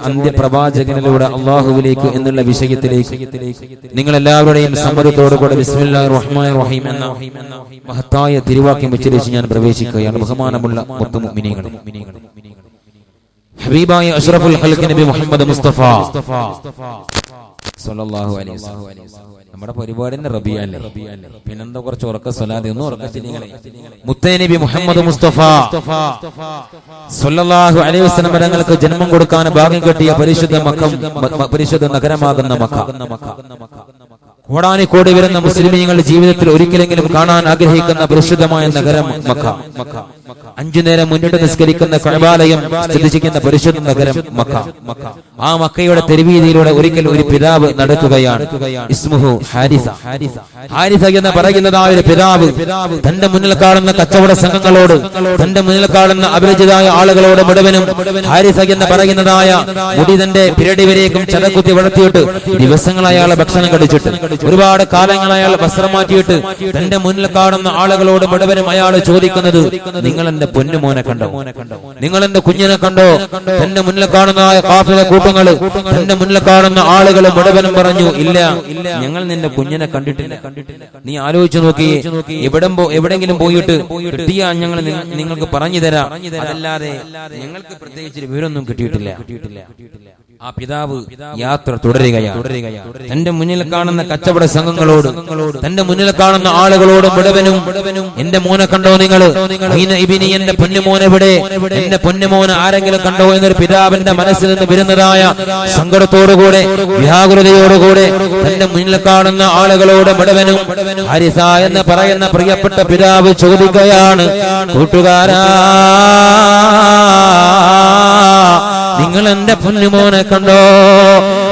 അന്ത്യപ്രവാചകനിലൂടെ അള്ളാഹുവിലേക്ക് എന്നുള്ള വിഷയത്തിലേക്ക് നിങ്ങൾ എല്ലാവരുടെയും സമ്മതത്തോടുകൂടെ ബിസ്മില്ലാഹിർ റഹ്മാനിർ റഹീം എന്ന മഹത്തായ തിരുവാക്യം ഉച്ചരിച്ച് ഞാൻ പ്രവേശിക്കുകയാണ്. ബഹുമാനമുള്ള മുത്തു മുഅ്മിനീങ്ങളെ, ഹബീബായ അഷ്റഫുൽ ഖൽഖ് നബി മുഹമ്മദ് മുസ്തഫ സല്ലല്ലാഹു അലൈഹി വസല്ലം. നമ്മുടെ പരിപാടിന്റെ റബീഅ അല്ലേ, പിന്നെന്താ കുറച്ച് ഉറക്ക സ്വലാത്ത് ഒന്നും ഉറക്കത്തിനിങ്ങളെ. മുത്തേ നബി മുഹമ്മദ് മുസ്തഫ സല്ലല്ലാഹു അലൈഹി വസല്ലം തങ്ങൾക്ക് ജന്മം കൊടുക്കാൻ ഭാഗ്യം കിട്ടിയ പരിശുദ്ധ നഗരമാകുന്ന മക്ക, കോടാനിക്കോടി വരുന്ന മുസ്ലിമീങ്ങളുടെ ജീവിതത്തിൽ ഒരിക്കലെങ്കിലും കാണാൻ ആഗ്രഹിക്കുന്ന പരിശുദ്ധമായ നഗരം മക്ക. 5 നേരം മുന്നിട്ട് നിസ്കരിക്കുന്ന കഅബാലയം സ്ഥിതി ചെയ്യുന്ന പരിശുദ്ധ നഗരം മക്ക. ആ മക്കയുടെ തെരുവീതിയിലൂടെ ഒരിക്കൽ ഒരു പിതാവ് നടക്കുകയാണ്. ഇസ്മുഹു ഹാരിസ. ഹാരിസ എന്ന് പറയുന്നതായ ഒരു പിതാവ് തന്റെ മുന്നിൽ കാണുന്ന കച്ചവട സംഘങ്ങളോട്, തന്റെ മുന്നിൽ കാണുന്ന അപരിചിതരായ ആളുകളോട് മുഴുവനും ഹാരിസ എന്ന് പറയുന്നതായ മുടി തന്റെ പിരടി വരേക്കും ചതക്കുത്തി വളർത്തിയിട്ട് ദിവസങ്ങൾ അയാളെ ഭക്ഷണം കഴിച്ചിട്ട് ഒരുപാട് കാലങ്ങൾ അയാൾ വസ്ത്രം മാറ്റിയിട്ട് തന്റെ മുന്നിൽ കാണുന്ന ആളുകളോട് മുഴുവനും അയാൾ ചോദിക്കുന്നത്, നിങ്ങൾ എന്റെ പൊന്നുമോനെ കണ്ടോ, നിങ്ങൾ എന്റെ കുഞ്ഞിനെ കണ്ടോ? തന്റെ മുന്നിൽ കാണുന്ന കാഫില കൂട്ടങ്ങൾ, തന്റെ മുന്നിൽ കാണുന്ന ആളുകൾ മുഴുവനും പറഞ്ഞു, ഇല്ല, ഞങ്ങൾ നിന്റെ കുഞ്ഞിനെ കണ്ടിട്ടില്ല. നീ ആലോചിച്ചു നോക്കി, എവിടെങ്കിലും പോയിട്ട് കിട്ടിയാ ഞങ്ങൾ നിങ്ങൾക്ക് പറഞ്ഞു തരാം, അതല്ലാതെ ഞങ്ങൾക്ക് പ്രത്യേകിച്ച് വിവരമൊന്നും കിട്ടിയിട്ടില്ല. ആ പിതാവ് യാത്ര തുടരുകയാണ്. തന്റെ മുന്നിൽ കാണുന്ന കച്ചവട സംഘങ്ങളോട്, തന്റെ മുന്നിൽ കാണുന്ന ആളുകളോട് മുഴുവനും, എന്റെ മോനെ കണ്ടോ നിങ്ങൾ? എന്റെ പൊന്നുമോനെവിടെ? എന്റെ പൊന്നുമോനെ ആരെങ്കിലും കണ്ടോ എന്നൊരു പിതാവിന്റെ മനസ്സിൽ നിന്ന് വരുന്നതായ സങ്കടത്തോടുകൂടെ, വ്യാകുലതയോടുകൂടെ തന്റെ മുന്നിൽ കാണുന്ന ആളുകളോട് മുഴുവനും ഹാരിസ എന്ന് പറയുന്ന പ്രിയപ്പെട്ട പിതാവ് ചോദിക്കുകയാണ്, കൂട്ടുകാരാ, നിങ്ങൾ എന്റെ പൊന്നുമോനെ കണ്ടോ?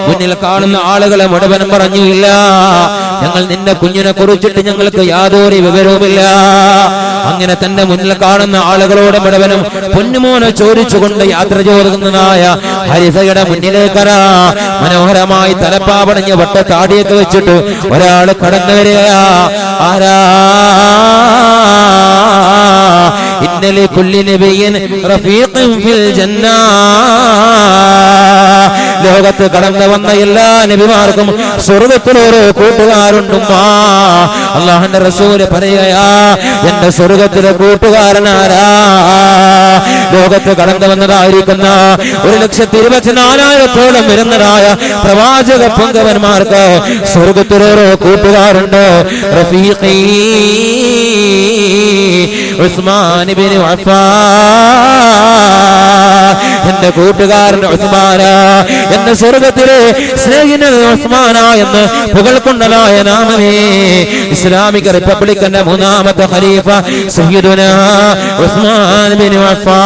മുന്നിൽ കാണുന്ന ആളുകളെ മുഴുവനും പറഞ്ഞു, ഇല്ല, ഞങ്ങൾ നിന്റെ കുഞ്ഞിനെ കുറിച്ചിട്ട് ഞങ്ങൾക്ക് യാതൊരു വിവരവുമില്ല. അങ്ങനെ തന്റെ മുന്നിൽ കാണുന്ന ആളുകളോട് മുഴുവനും പൊന്നുമോനെ ചോദിച്ചുകൊണ്ട് യാത്ര ചോദിക്കുന്നതായ ഹാരിസയുടെ മുന്നിലേക്കരാ മനോഹരമായി തലപ്പാവടഞ്ഞ് വട്ട താടിയൊക്കെ വെച്ചിട്ട് ഒരാള് കടന്നു വരികയാ. ആരാ? ഇന്നലെ കുല്ലി നബിയിൻ റഫീഖുൻ ഫിൽ ജന്ന. ലോകത്ത് കടന്നു വന്ന എല്ലാ നബിമാർക്കും സ്വർഗ്ഗത്തിൽ ഒരു കൂട്ടുകാരുണ്ടുമ്മാ. അല്ലാഹുവിന്റെ റസൂല് പറയുകയാ, എന്റെ സ്വർഗ്ഗത്തിലെ കൂട്ടുകാരനാരാ? ലോകത്ത് കടന്നു വന്നതായിരിക്കുന്ന 1,24,000 വരുന്നതായ പ്രവാചക പൊങ്കവന്മാർക്ക് സ്വർഗ്ഗത്തിലൊരു കൂട്ടുകാരുണ്ട്. റഫീഖി ഉസ്മാൻ ഇബ്നു അഫ്ഫാൻ, എന്റെ കൂട്ടുകാരൻ ഉസ്മാന, എന്റെ സ്വർഗ്ഗത്തിലെ സ്നേഹിതൻ ഉസ്മാന എന്ന് പുകഴ്കൊണ്ടതായ നാമമേ ഇസ്ലാമിക റിപ്പബ്ലിക്കിന്റെ 3ാമത്തെ ഖലീഫ സയ്യിദുനാ ഉസ്മാൻ ഇബ്നു അഫ്ഫാൻ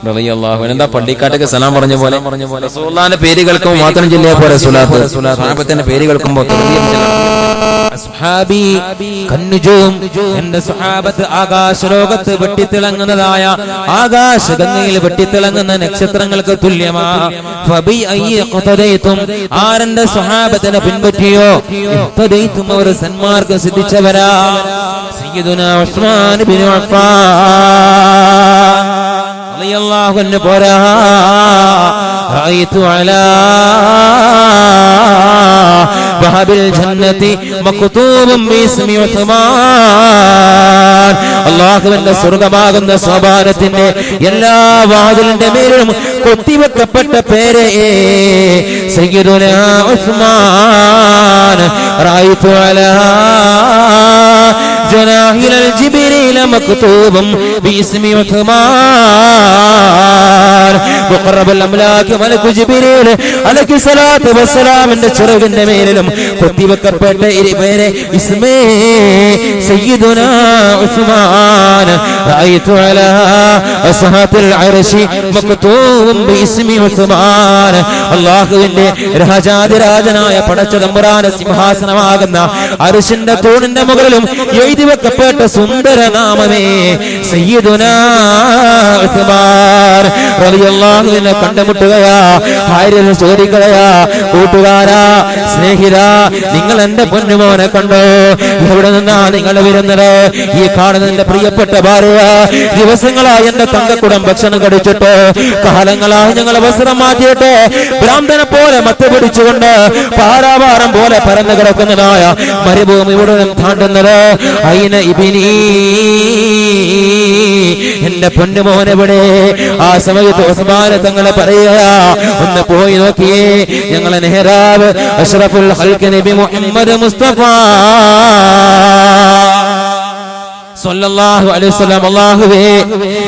റളിയല്ലാഹു അൻഹു. എന്താ പള്ളിക്കാട്ടേക്ക് സലാം പറഞ്ഞ പോലെ റസൂലുള്ളാഹിന്റെ പേര് കേൾക്കുമ്പോൾ മാത്രം ചൊല്ലിയ പോലെ സ്വലാത്ത്, സ്വഹാബത്തിന്റെ പേര് കേൾക്കുമ്പോൾ അസ്ഹാബി കന്നുജൂം, എന്റെ സ്വഹാബത്ത് ആകാശലോകത്ത് വെട്ടിത്തിളങ്ങുന്നതായ ആകാശഗംഗയിൽ വെട്ടിത്തിളങ്ങുന്ന നക്ഷത്രങ്ങൾക്ക് തുല്യമാ. ഫബി അയ്യി ഖതദൈതും, ആരെന്റെ സ്വഹാബത്തിനെ പിൻപറ്റിയോ ഖതദൈതും, അവർ സന്മാർഗ്ഗം സിദ്ധിച്ചവരാ. സയ്യിദുനാ ഉസ്മാൻ ഇബ്നു അഫ്ഫാൻ റളിയല്ലാഹു അൻഹു പോരാ. റഅയ്തു അലാ ബഹബിൽ ജന്നതി മക്തൂബുൻ ബിസ്മി ഉസ്മാൻ. അല്ലാഹുവിന്റെ സ്വർഗ്ഗമാകുന്ന സോപാനത്തിന്റെ എല്ലാ വാതിലിന്റെ മേലും കൊത്തിവെക്കപ്പെട്ട പേര് സയ്യിദുനാ ഉസ്മാൻ. റഅയ്തു അലാ ജനാഹിൽ ജിബ്രീൽ മക്തൂബുൻ ബിസ്മി ഉസ്മാൻ. മുഖറബുൽ അംലാക് മലക്കു ജിബ്രീൽ അലൈഹി സ്വലാത്തു വസ്സലാമിന്റെ ചിറകിന്റെ മേലും കൊത്തിവെക്കപ്പെട്ട പേര് ഇസ്മേ സയ്യിദുനാ ഉസ്മാൻ. റഅയ്തു അലാ അസ്ഹാബിൽ അർശി മക്തൂബുൻ ബിസ്മി ഉസ്മാൻ. അല്ലാഹുവിന്റെ രാജാതിരാജനായ പടച്ച തമ്പുരാന്റെ സിംഹാസനമാകുന്ന അർശിന്റെ തൂണിന്റെ മുകളിലും എഴുതി വെക്കപ്പെട്ട സുന്ദര നാമമേ സയ്യിദുനാ ഉസ്മാൻ റളിയല്ലാഹു അൻഹു കണ്ടുമുട്ടുകയാ. ഹാരിത ചോദിക്കുകയാ, കൂട്ടുകാരാ, സ്നേഹിത, നിങ്ങൾ എന്റെ പൊന്നുമോനെ കണ്ടോ? എവിടെ നിന്നാ നിങ്ങൾ വരുന്നത്? ഈ കാണുന്ന എന്റെ പ്രിയപ്പെട്ട ഭാര്യ ദിവസങ്ങളായി എന്റെ തങ്കക്കുടം ഭക്ഷണം കഴിച്ചിട്ട്, കാലങ്ങളായി ഞങ്ങൾ വസ്ത്രം മാറ്റിയിട്ട് ഭ്രാന്തനെ പോലെ മത്ത് പിടിച്ചുകൊണ്ട് പാരാവാരം പോലെ പരന്നു കിടക്കുന്നതായ മരുഭൂമി മുഴുവൻ താണ്ടുന്നത് അയിന ഇബിനി, എന്റെ പൊന്നുമോനെവിടെ? ആ സമയത്ത് ഉസ്മാൻ തങ്ങളെ പറയുക, ഒന്ന് പോയി നോക്കിയേ, ഞങ്ങളെ നെഹ്റാബ് അഷ്റഫുൽ ഖൽഖ് നബി മുഹമ്മദ് മുസ്തഫ സല്ലല്ലാഹു അലൈഹി വസല്ലം, അല്ലാഹുവേ,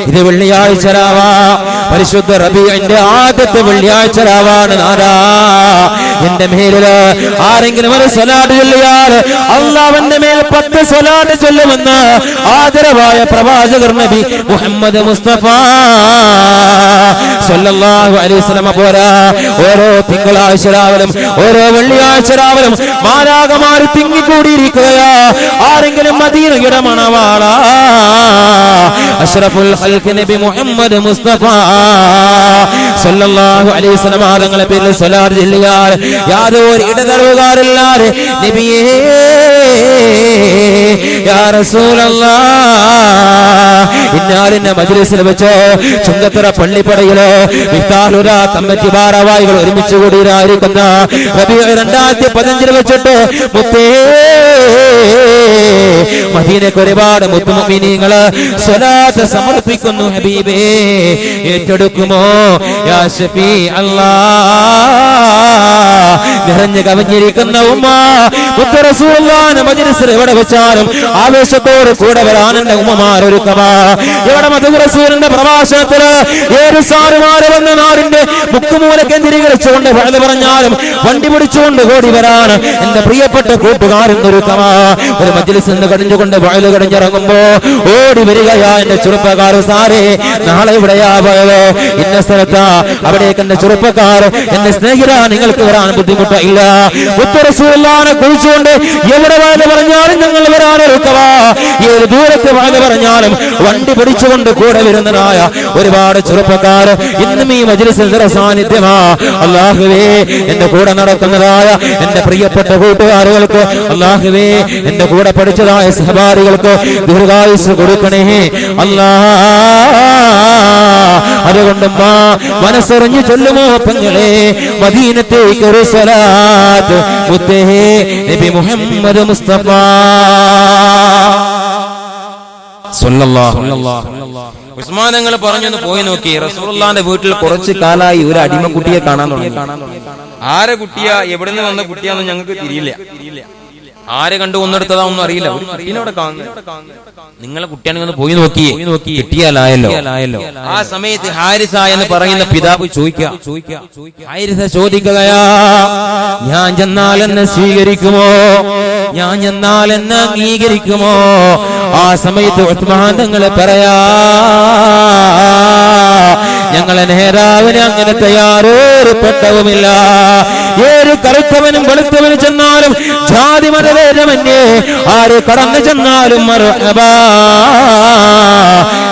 ഇത് വെള്ളിയാഴ്ച രാവാ, പരിശുദ്ധ റബീഇന്റെ ആദ്യത്തെ വെള്ളിയാഴ്ച രാവാണ് നാദാ. എന്റെ മേലില് ആരെങ്കിലും ഒരു സ്വലാത്ത് ചൊല്ലിയാൽ അല്ലാഹുവിന്റെ മേൽ 10 സ്വലാത്ത് ചൊല്ലുമെന്ന് ആദരവായ പ്രവാചകർ നബി മുഹമ്മദ് മുസ്തഫ സല്ലല്ലാഹു അലൈഹി വസല്ലം പോരാ, ഓരോ തിങ്കളാഴ്ച രാവിലും ഓരോ വെള്ളിയാഴ്ച രാവിലും മാലാഖമാർ തിങ്ങിക്കൂടിയിരിക്കുകയാ. ആരെങ്കിലും മദീനയുടെ മണവാള അഷ്റഫുൽ ഖൽഖ് നബി മുഹമ്മദ് മുസ്തഫ സല്ലല്ലാഹു അലൈഹി വസല്ലം തങ്ങളുടെ പേരിൽ സ്വലാത്ത് ചൊല്ലിയാൽ യാതൊരു ഇടതടവുകാരില്ലാതെ നബിയേ യാ റസൂലല്ലാഹ്, ഇന്നാലിന്റെ മജ്ലിസിൽ വെച്ച് ചുങ്കത്തറ പള്ളിപ്പടയില് മിഫ്താഹുൽ കമ്മിറ്റി ഭാരവാഹികൾ ഒരുമിച്ച് കൂടിയിരിക്കുന്ന റബീഉ 2015 വെച്ചിട്ട് മുത്തേ മദീനക്ക് ഒരുപാട് മുത്തുമുഅ്മിനീങ്ങള് സ്വലാത്ത് സമർപ്പിക്കുന്നു. ഹബീബേ, ഏറ്റെടുക്കുമോ? യാ ശഫീ അല്ലാഹ്, നിറഞ്ഞു കവിഞ്ഞിരിക്കുന്ന ഉമ്മ മുത്ത് റസൂലുള്ളാഹിന്റെ മജ്ലിസിൽ എവിടെ വെച്ചാലും ആവേശത്തോട് കൂടെ വരാൻ എന്റെ ഉമ്മമാരൊരുക്കമാ. ഇവിടെ മദ് റസൂലിന്റെ പ്രഭാഷണത്തില് ഏത് സാറുമാര് വന്ന നാടിന്റെ മുക്കുമൂല കേന്ദ്രീകരിച്ചുകൊണ്ട് വഴുത് പറഞ്ഞാലും വണ്ടി പിടിച്ചുകൊണ്ട് ഓടി വരാൻ എന്റെ പ്രിയപ്പെട്ട കൂട്ടുകാരൻ ഒരുക്കമാ. ഒരു മജ്ലിസിൽ നിന്ന് കടിഞ്ഞുകൊണ്ട് വഴുത് കടിഞ്ഞിറങ്ങുമ്പോ ഓടി വരികയാ എന്റെ ചെറുപ്പക്കാർ. സാറേ, നാളെ ഇവിടെയാ പോയത്, ഇന്ന സ്ഥലത്താ, അവിടേക്ക് എന്റെ ചെറുപ്പക്കാർ, എന്റെ സ്നേഹിത, നിങ്ങൾക്ക് വരാൻ ബുദ്ധിമുട്ടില്ല. മുത്ത് റസൂലുള്ളാഹിനെ കുറിച്ചുകൊണ്ട് എവിടെ വഴുത് പറഞ്ഞാലും ഞങ്ങൾ വരാനൊരുക്കവാ. ഏത് ദൂരത്ത് വഴുത് പറഞ്ഞാലും വണ്ടി പിടിച്ചുകൊണ്ട് കൂടെ വരുന്നതായ ഒരുപാട് ചെറുപ്പക്കാർ ഇന്നും ഈ മജ്ലിസിൽ സാന്നിധ്യമാ. അല്ലാഹുവേ, എന്റെ കൂടെ നടക്കുന്നതായ എന്റെ പ്രിയപ്പെട്ട കൂട്ടുകാരുകൾക്ക്, അല്ലാഹുവേ, എന്റെ കൂടെ പഠിച്ചതായ സഹപാഠികൾക്ക് ദീർഘായുസ് കൊടുക്കണേ അല്ലാഹ്. അതുകൊണ്ട് മനസ്സറിഞ്ഞു ചൊല്ലുമോ പെങ്ങളെ, മദീനത്തേക്ക് ഒരു സ്വലാത്ത് മുത്തേ നബി മുഹമ്മദ് മുസ്തഫ സല്ലല്ലാഹു അലൈഹി വസല്ലം. ഉസ്മാൻ തങ്ങൾ പറഞ്ഞൊന്ന് പോയി നോക്കി. റസൂലുള്ളാഹിന്റെ വീട്ടിൽ കുറച്ച് കാലായി ഒരു അടിമക്കുട്ടിയെ കാണാൻ തുടങ്ങി. ആരെ കുട്ടിയാ, എവിടെ നിന്ന് വന്ന കുട്ടിയാന്ന് ഞങ്ങൾക്ക് തിരിയില്ല. ആരെ കണ്ടു ഒന്നെടുത്തതാ ഒന്നും അറിയില്ല. കുട്ടീനോടെ കാണുന്നു. നിങ്ങളെ കുട്ടിയാണെങ്കിൽ പോയി നോക്കി കിട്ടിയാലായല്ലോ. ആ സമയത്ത് ഹാരിസ എന്ന് പറയുന്ന പിതാവ് ഹാരിസ ചോദിക്കുകയാ, ഞാൻ ചെന്നാൽ എന്നെ സ്വീകരിക്കുമോ? ഞാൻ ചെന്നാൽ എന്നെ അംഗീകരിക്കുമോ? ആ സമയത്ത് ഉസ്മാൻ തങ്ങളെ പറയാ, ഞങ്ങളെ നേതാവിന് അങ്ങനത്തെ യാതൊരു പെട്ടവുമില്ല. ഏത് കറുത്തവനും വെളുത്തവനും ചെന്നാലും ജാതി മതഭേദമന്യേ ആര് കടന്നു ചെന്നാലും മർഹബാ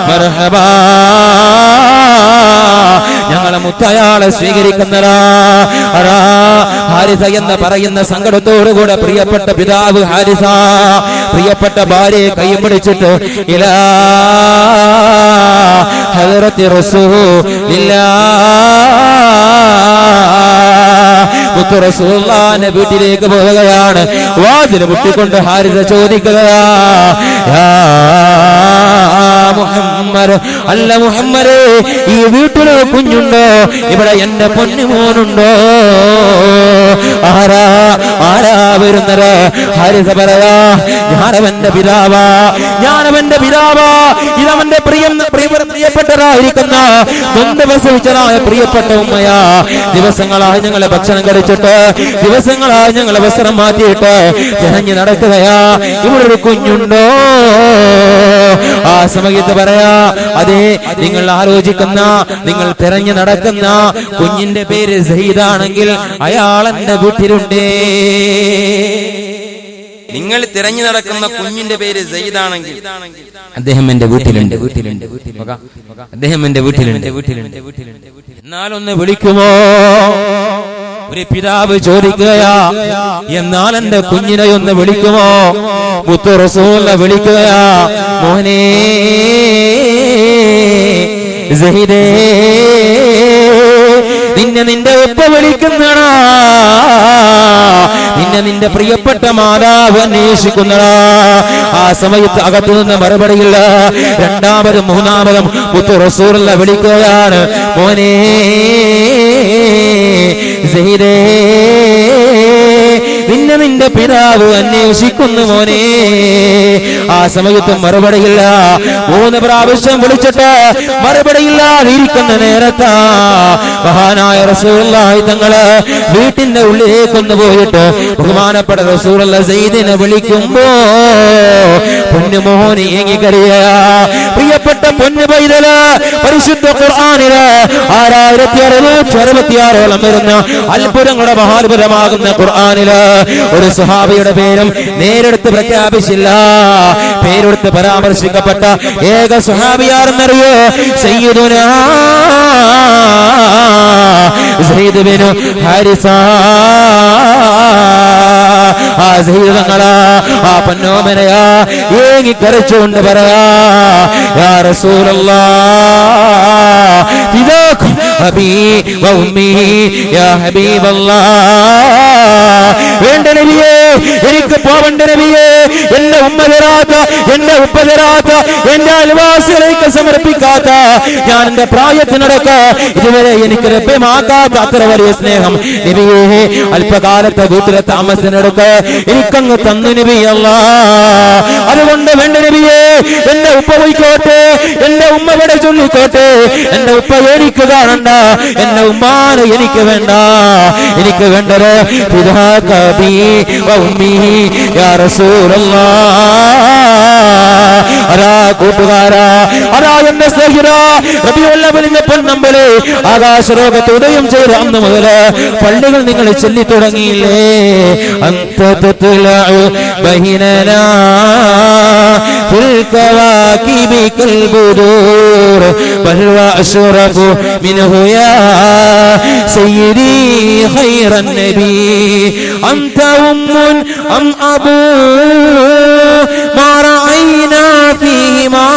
മർഹബാ, ഞങ്ങളെ മുത്തയാളെ സ്വീകരിക്കുന്നതാ. ഹാരിസ എന്ന് പറയുന്ന സങ്കടത്തോടുകൂടെ പ്രിയപ്പെട്ട പിതാവ് ഹാരിസ പ്രിയപ്പെട്ട ഭാര്യയെ കൈ പിടിച്ചിട്ട് ഇലാ ഹദറത്തി റസൂലില്ലാഹ് റസൂലുള്ളാഹിന്റെ വീട്ടിലേക്ക് പോവുകയാണ്. വാതിൽ മുട്ടിക്കൊണ്ട് ഹാരിസ ചോദിക്കുകയാ, യാ മുഹമ്മദ്, അല്ല മുഹമ്മദേ, ഈ വീട്ടിൽ കുഞ്ഞുണ്ടോ? ഇവിടെ എന്റെ പൊന്നുമോനുണ്ടോ? ആരാ വരുന്നത്? ഹാരിസ പറയാ, ഞാനവന്റെ പിതാവാ, ഞാനവന്റെ പിതാവാ. ഇതവന്റെ പ്രിയപ്പെട്ടതായിരിക്കുന്ന നൊന്ത് പ്രസവിച്ചതായ പ്രിയപ്പെട്ട ഉമ്മയാ. ദിവസങ്ങളായി ഞങ്ങളെ ഭക്ഷണം കഴിച്ചിട്ട്, ദിവസങ്ങളായി ഞങ്ങളെ വസ്ത്രം മാറ്റിയിട്ട് തിരഞ്ഞു നടക്കുകയാ. ഇവിടെ ഒരു കുഞ്ഞുണ്ടോ? ആ സമയത്ത് പറയാ, അതെ, നിങ്ങൾ ആലോചിക്കുന്ന, നിങ്ങൾ തിരഞ്ഞു നടക്കുന്ന കുഞ്ഞിന്റെ പേര് സയ്യിദാണെങ്കിൽ അയാൾ എന്റെ വീട്ടിലുണ്ടേ. നിങ്ങൾ തിരഞ്ഞു നടക്കുന്ന കുഞ്ഞിന്റെ പേര് സെയ്ദാണെങ്കിൽ അദ്ദേഹം എന്റെ വീട്ടിലുണ്ട്. അദ്ദേഹം എന്റെ വീട്ടിലുണ്ട്. എന്നാലൊന്ന് വിളിക്കുമോ? ഒരു പിതാവ് ചോദിക്കുകയാ, എന്നാൽ എന്റെ കുഞ്ഞിനെ ഒന്ന് വിളിക്കുമോ? മുത്തു റസൂലിനെ വിളിക്കുകയാ, മോനെ സയ്യിദേ, നിന്നെ നിന്റെ ഉപ്പ വിളിക്കുന്നടാ, നിന്നെ നിന്റെ പ്രിയപ്പെട്ട മാതാവ് അന്വേഷിക്കുന്നടാ. ആ സമയത്ത് അകത്തു നിന്ന് മറുപടിയില്ല. രണ്ടാമതും മൂന്നാമതും മുത്തു റസൂലിനെ വിളിക്കുകയാണ്, മോനെ സയ്യിദേ, നിന്നെ നിന്റെ പിതാവ് അന്വേഷിക്കുന്നു മോനെ. ആ സമയത്ത് മറുപടിയില്ല. 3 പ്രാവശ്യം വിളിച്ചിട്ട് മറുപടിയില്ലാതിരിക്കുന്ന നേരത്താ മഹാനായ റസൂലുള്ളാഹി തങ്ങള് വീട്ടിന്റെ ഉള്ളിലേക്കൊന്ന് പോയിട്ട് ബഹുമാനപ്പെട്ട റസൂലുള്ള സെയ്ദിനെ വിളിക്കുമ്പോ പൊന്നുമോഹൻ ഏങ്ങിക്കരയാ. പ്രിയപ്പെട്ട പൊന്നു പൈതല്, പരിശുദ്ധ ഖുർആനില് 6666 വരുന്ന അത്ഭുതങ്ങളുടെ മഹാത്ഭുതമാകുന്ന ഖുർആനില് ഒരു സ്വഹാബിയുടെ പേരും നേരെടുത്ത് പ്രഖ്യാപിച്ചില്ല. പേരെടുത്ത് പരാമർശിക്കപ്പെട്ട ഏക സ്വഹാബിയാരെന്നറിയോ? സയ്യിദുനാ സയ്യിദ് ബിനു ഹാരിസ. ആ സയ്യിദ് തങ്ങളാ, ആ പൊന്നോമനയാ ഏങ്ങി കരച്ചുകൊണ്ട് പറയാ, യാ റസൂലല്ലാഹ് ഫിദാകും അബീ വ ഉമ്മീ യാ ഹബീബല്ലാഹ്. വേണ്ട നബിയേ, എനിക്ക് പോവണ്ട നബിയേ, എന്റെ ഉമ്മ തരാത്ത, എന്റെ ഉപ്പ തരാത്ത, എന്റെ അയൽവാസികളേക്ക് സമർപ്പിക്കാത്ത, ഞാൻ എന്റെ പ്രായത്തിനടക്ക ഇതുവരെ എനിക്ക് ലഭ്യമാക്കാത്ത അത്ര വലിയ സ്നേഹം നബിയേ അല്പകാലത്തെ വീട്ടിലെ താമസത്തിനടുക്ക് എനിക്കങ്ങ് തന്നു നബിയല്ലാ. അതുകൊണ്ട് വേണ്ട നബിയേ, എന്റെ ഉപ്പ പോയിക്കോട്ടെ, എന്റെ ഉമ്മ ഇവിടെ ചൊല്ലിക്കോട്ടെ, എന്റെ ഉപ്പ എനിക്ക് കാണണ്ട, എന്റെ ഉമ്മാനെ എനിക്ക് വേണ്ട. എനിക്ക് വേണ്ടത് ഫിദാകബി വ ഉമ്മി യാ റസൂലല്ലാഹ്. അതാ കൂട്ടുകാരാ, അതാ എന്റെ സ്നേഹിതാ, റബീഉൽ അവ്വലിന്റെ പൊന്നമ്പല് ആകാശലോകത്ത് ഉദയം ചെയ്ത അന്ന് മുതൽ പള്ളികൾ നിങ്ങൾ ചൊല്ലി തുടങ്ങിയില്ലേ? അന്ത തത്ലഉ ബൈനനാ ഫിൽ കവാകിബി കൽ ബുദൂർ ബൽ വഅശ്റഫു മിൻഹു യാ സയ്യിദി ഖൈറൻ നബി. അന്ത ഉമ്മുൻ അം അബൂ മാ റഅയ്നാ ഫീഹിമാ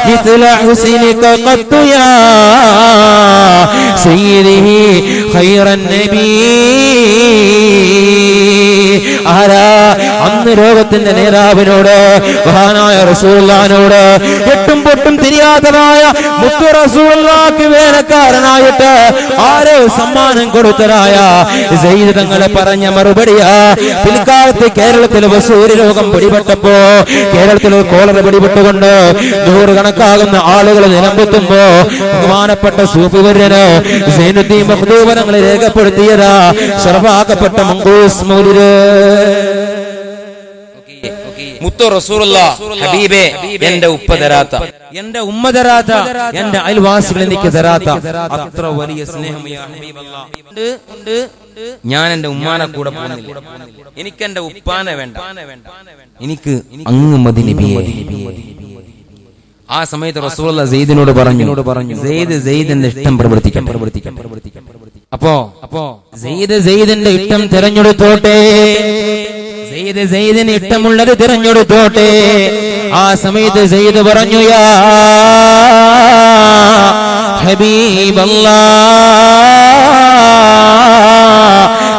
مثل حسنك قط يا سيدي خير النبي. ആരാ? അന്ന് ലോകത്തിന്റെ നേതാവിനോട്, മഹാനായ റസൂലുള്ളാഹിനോട് എട്ടും പൊട്ടും തിരിയാത്തതായ മുത്തു റസൂലുള്ളാഹിക്ക് വേലക്കാരനായിട്ട് ആരോ സമ്മാനം കൊടുത്തതായ സെയ്ദ് തങ്ങളെ പറഞ്ഞ മറുപടിയാ. പിൽക്കാലത്ത് കേരളത്തിൽ വസൂരി രോഗം പിടിപെട്ടപ്പോ, കേരളത്തിൽ കോളറ പിടിപെട്ടുകൊണ്ട് 100 കണക്കാകുന്ന ആളുകൾ നിലമ്പെത്തുമ്പോ ബഹുമാനപ്പെട്ട സൂഫിവര്യന് സൈനുദ്ദീൻ മഖ്ദൂം തങ്ങളെ രേഖപ്പെടുത്തിയതാ ശറഫാക്കപ്പെട്ട മങ്കൂസ് മൗലിദ്. മുത്തു റസൂലുള്ളാഹ് ഹബീബേ, എന്റെ ഉപ്പ തരാത്ത, എന്റെ ഉമ്മ തരാത്ത, എന്റെ അയൽവാസികൾ എനിക്ക് തരാത്ത അത്ര വലിയ സ്നേഹം യാ ഹബീബല്ലാഹ്. ഞാൻ എന്റെ ഉമ്മാനെ കൂടെ പോകുന്നില്ല, എനിക്ക് എന്റെ ഉപ്പാനെ വേണ്ട, എനിക്ക് അങ്ങ് മദി നബിയേ. ആ സമയത്ത് റസൂലുള്ളാഹ് സെയ്ദിനോട് പറഞ്ഞു, സെയ്ദിന്റെ ഇഷ്ടം പ്രവർത്തിക്കാൻ. അപ്പോ സെയ്ദിന്റെ ഇഷ്ടം തിരഞ്ഞെടുത്തോട്ടെ, സെയ്ദിന് ഇഷ്ടമുള്ളത് തിരഞ്ഞെടുത്തോട്ടെ. ആ സമയത്ത് സെയ്ദ് പറഞ്ഞു, യാ ഹബീബല്ലാഹ്,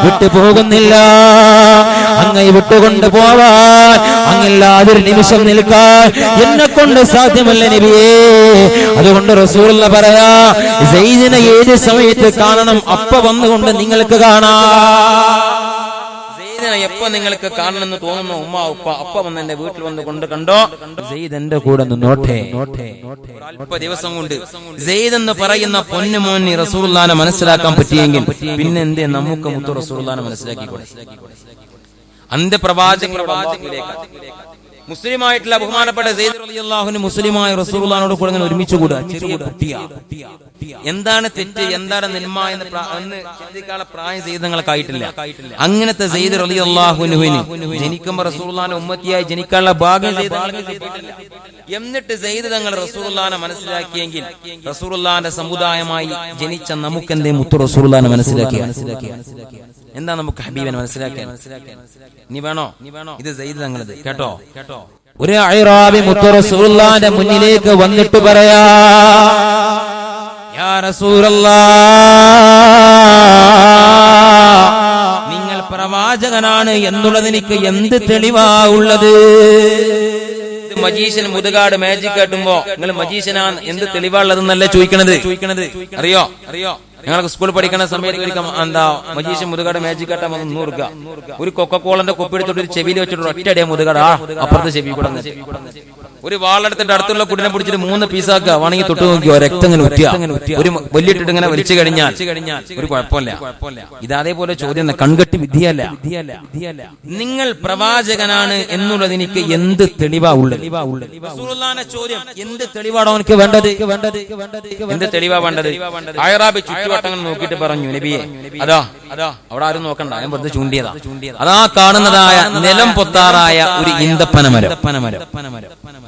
വിട്ടു പോകുന്നില്ല, അങ്ങയെ വിട്ടുകൊണ്ട് പോവാൻ, അങ്ങില്ലാതൊരു നിമിഷം നിൽക്കാൻ എന്നെ കൊണ്ട് സാധ്യമല്ല നബിയേ. അതുകൊണ്ട് റസൂലുള്ളാഹി പറയാ, സെയ്ദിനെ ഏത് സമയത്ത് കാണണം അപ്പ വന്നുകൊണ്ട് നിങ്ങൾക്ക് കാണാം. എപ്പോ നിങ്ങൾക്ക് കാണണമെന്ന് തോന്നുന്നു ഉമ്മ ഉപ്പ അപ്പ വന്ന് എന്റെ വീട്ടിൽ വന്ന് കൊണ്ട് കണ്ടോ, സെയ്ദ് എന്റെ കൂടെ നിന്നോട്ടെ. അല്പ ദിവസം കൊണ്ട് സെയ്ദ് എന്ന് പറയുന്ന പൊന്നുമോനി റസൂലുള്ളാഹിനെ മനസ്സിലാക്കാൻ പറ്റിയെങ്കിൽ പിന്നെ എന്തേ നമുക്ക് മുത്തു റസൂലുള്ളാഹിനെ മനസ്സിലാക്കിക്കൂടെ? അന്ത്യപ്രവാചകരുടെ മുസ്ലിമായിട്ടുള്ള ബഹുമാനപ്പെട്ട സെയ്ദ് റളിയല്ലാഹു അൻഹു മുസ്ലിമായ റസൂലുള്ളാഹിനോട് കൂടെ ഇങ്ങനെ ഒരുമിച്ച് കൂടുക. ചെറിയ കുട്ടിയാ. എന്താണ് തെറ്റ്, എന്താണ് നന്മ എന്ന് ചിന്തിക്കാനുള്ള പ്രായം സെയ്ദ് തങ്ങൾക്കായിട്ടില്ല. അങ്ങനത്തെ സെയ്ദ് റളിയല്ലാഹു അൻഹുവിന് ജനിക്കുമ്പോൾ റസൂലുള്ളാഹിന്റെ ഉമ്മത്തിയായി ജനിക്കാനുള്ള ഭാഗ്യം സെയ്ദ് കിട്ടിയിട്ടില്ല. എന്നിട്ട് സെയ്ദ് തങ്ങൾ റസൂലുള്ളാഹിനെ മനസ്സിലാക്കിയെങ്കിൽ റസൂലുള്ളാഹിന്റെ സമുദായമായി ജനിച്ച നമുക്കെന്തേ മുത്തു റസൂലുള്ളാഹിനെ മനസ്സിലാക്കിയ എന്താ നമുക്ക് ഹബീബിനെ മനസ്സിലാക്കാൻ? നീ വേണോ ഇത് സെയ്ദ് തങ്ങളത് കേട്ടോ. ഒരു അഅ്റാബി മുത്തു റസൂലുള്ളാഹിന്റെ മുന്നിലേക്ക് വന്നിട്ട് പറയാ, യാ റസൂലല്ലാഹ്, നിങ്ങൾ പ്രവാചകനാണ് എന്നുള്ളത് എനിക്ക് എന്ത് തെളിവാ ഉള്ളത്? മജീഷ്യൻ മുതുകാട് മാജിക് കാട്ടുമ്പോ നിങ്ങൾ മജീഷ്യനാണ് എന്ത് തെളിവാളതെന്നല്ലേ ചോദിക്കണത്. അറിയോ ഞങ്ങൾക്ക് സ്കൂളിൽ പഠിക്കുന്ന സമയത്ത് എന്താ മജീഷ്യൻ മുതുകാട് മാജിക് കാട്ടാൻ 100 രൂപ. ഒരു കൊക്കക്കോളന്റെ കുപ്പിയെടുത്തിട്ട് ഒരു ചെവിയിൽ വെച്ചിട്ട് ഒറ്റയടിയ മുതുകാട് അപ്പുറത്തെ ചെവി കൂടെ. ഒരു വാളെടുത്തിട്ട് അടുത്തുള്ള കുടിനെ പിടിച്ചിട്ട് 3 പീസാക്കുക. വേണമെങ്കിൽ തൊട്ട് നോക്കിയോ രക്തം ഇങ്ങനെ ഉറ്റിയ ഒരു വലിയിട്ടിട്ട് ഇങ്ങനെ വലിച്ചു കഴിഞ്ഞാൽ ഒരു കുഴപ്പമില്ല. ഇതേപോലെ ചോദ്യം കൺകെട്ടി വിദ്യയല്ല. നിങ്ങൾ പ്രവാചകനാണ് എന്നുള്ളത് എനിക്ക് എന്ത് തെളിവാ ഉള്ളത്? ചോദ്യം എന്ത് തെളിവാണോ എനിക്ക് വേണ്ടത്? എന്ത് തെളിവാ വേണ്ടത്? അഅ്റാബി ചുറ്റുവട്ടങ്ങൾ നോക്കിയിട്ട് പറഞ്ഞു, നബിയെ അതാ അവിടെ ആരും നോക്കണ്ട, ഞാൻ വെറുതെ ചൂണ്ടിയതാ. അതാ കാണുന്നതായ നിലം പൊത്താറായ ഒരു ഈന്തപ്പനമരം.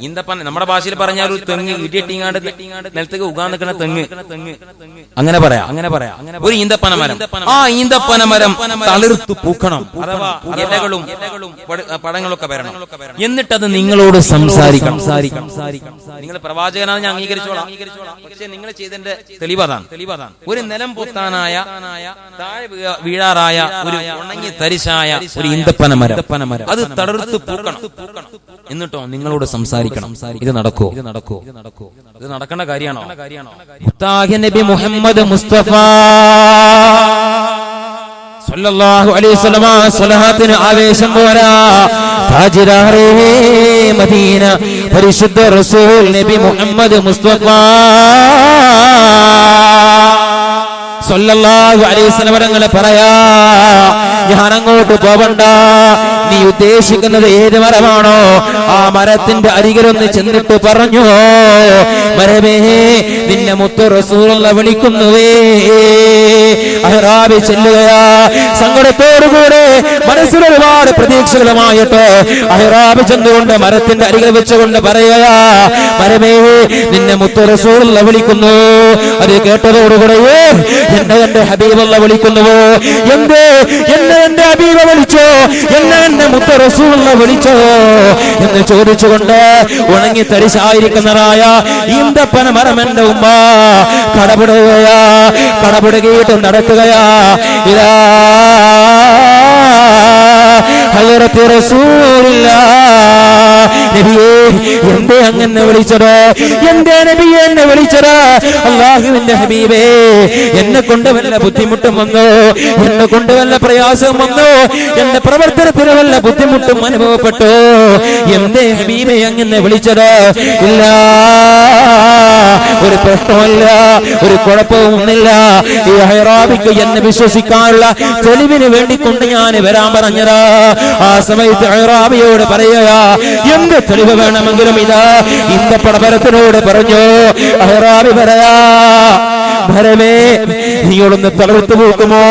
ഈന്തപ്പന നമ്മുടെ ഭാഷയിൽ പറഞ്ഞാൽ ഒരു തെങ്ങ് ഇടിയിട്ടിങ്ങാണ്ട് നിലത്തേക്ക് ഉകാൻ നിൽക്കുന്ന തെങ്ങ്, അങ്ങനെ പറയാം. ഒരു ഈന്തപ്പനമരം. ആ ഈന്തപ്പനമരം തളിർത്തു പൂക്കണം, അഥവാ ഇലകളും പഴങ്ങളൊക്കെ വരണം. എന്നിട്ടത് നിങ്ങളോട് സംസാരിക്കണം. നിങ്ങൾ പ്രവാചകനാണ് ഞാൻ അംഗീകരിച്ചോളാം. പക്ഷെ നിങ്ങൾ ചെയ്തതിന്റെ തെളിവാതാണ്. ഒരു നിലം പൊത്താനായ താഴെ വീഴാറായ ഒരു ഉണങ്ങി തരിശായ ഒരു ഈന്തപ്പനമരം, അത് തളിർത്തു പൂക്കണം. എന്നിട്ടോ നിങ്ങളോട് സംസാരിക്കണം. ഇത് നടക്കൂ? ഇത് നടക്കേണ്ട കാര്യമാണോ? മുത്താഹി നബി മുഹമ്മദ് മുസ്തഫ സല്ലല്ലാഹു അലൈഹി വസല്ലം സ്വലാത്തിന് ആവേശം പോരാ. താജിറാറേ മദീന പരിശുദ്ധ റസൂൽ നബി മുഹമ്മദ് മുസ്തഫ സല്ലല്ലാഹു അലൈഹി വസല്ലം തങ്ങളെ പറയാ, ഞാൻ അങ്ങോട്ട് പോവണ്ട, നീ ഉദ്ദേശിക്കുന്നത് ഏത് മരമാണോ ആ മരത്തിന്റെ അരികിലൊന്ന് ചെന്നിട്ട് പറഞ്ഞു, മരമേ നിന്നെ മുത്തു റസൂലുള്ളാഹി വിളിക്കുന്നുവേ. അഅ്റാബി ചെല്ലുകയാ സങ്കടത്തോടുകൂടെ, മനസ്സിൽ ഒരുപാട് പ്രതീക്ഷകളുമായിട്ട് അഅ്റാബി ചെന്നുകൊണ്ട് മരത്തിന്റെ അരികിൽ വെച്ചുകൊണ്ട് പറയുക, മരമേ നിന്നെ മുത്തു റസൂലുള്ളാഹി വിളിക്കുന്നു. അത് കേട്ടതോടുകൂടെ എന്റെ ഹബീബുള്ളാഹി വിളിക്കുന്നുവോ? എന്റെ ഹബീബ വിളിച്ചോ? എന്നെ മുത്തു റസൂലുള്ളാഹി വിളിച്ചോ എന്ന് ചോദിച്ചുകൊണ്ട് ഉണങ്ങി തരിശായിരിക്കുന്നതായ ഈന്തപ്പന മരം എന്റെ ഉമ്മ കടപുടുകയിട്ട് നടക്കുകയാ. ഇതാ ഹളറത്തി റസൂലുള്ളാഹി നബിയേ, എന്തേ അങ്ങനെ വിളിച്ചത്? എന്തേ നബിയെ എന്നെ വിളിച്ചത്? അല്ലാഹുവിന്റെ ഹബീബേ, എന്നെ കൊണ്ട് വല്ല ബുദ്ധിമുട്ടും വന്നോ? എന്നെ കൊണ്ട് വല്ല പ്രയാസം വന്നോ? എന്റെ പ്രവർത്തനത്തിന് വല്ല ബുദ്ധിമുട്ടും അനുഭവപ്പെട്ടോ? എന്തേ ഹബീബെ അങ്ങനെ വിളിച്ചത്? ഇല്ല, ഒരു പ്രശ്നമല്ല, ഒരു കുഴപ്പവും ഒന്നില്ല. ഈ അഅ്റാബിക്ക് എന്നെ വിശ്വസിക്കാനുള്ള തെളിവിന് വേണ്ടിക്കൊണ്ട് ഞാൻ വരാൻ പറഞ്ഞതാ. ആ സമയത്ത് അഅ്റാബിയോട് പറയുക, എന്ത് തെളിവ് വേണമെങ്കിലും ഇതാ ഈന്തപ്പനമരത്തിനോട് പറഞ്ഞു. അഅ്റാബി പറയാ, ഭരമേ നീയൊന്ന് തളർത്തു പോക്കുമോ?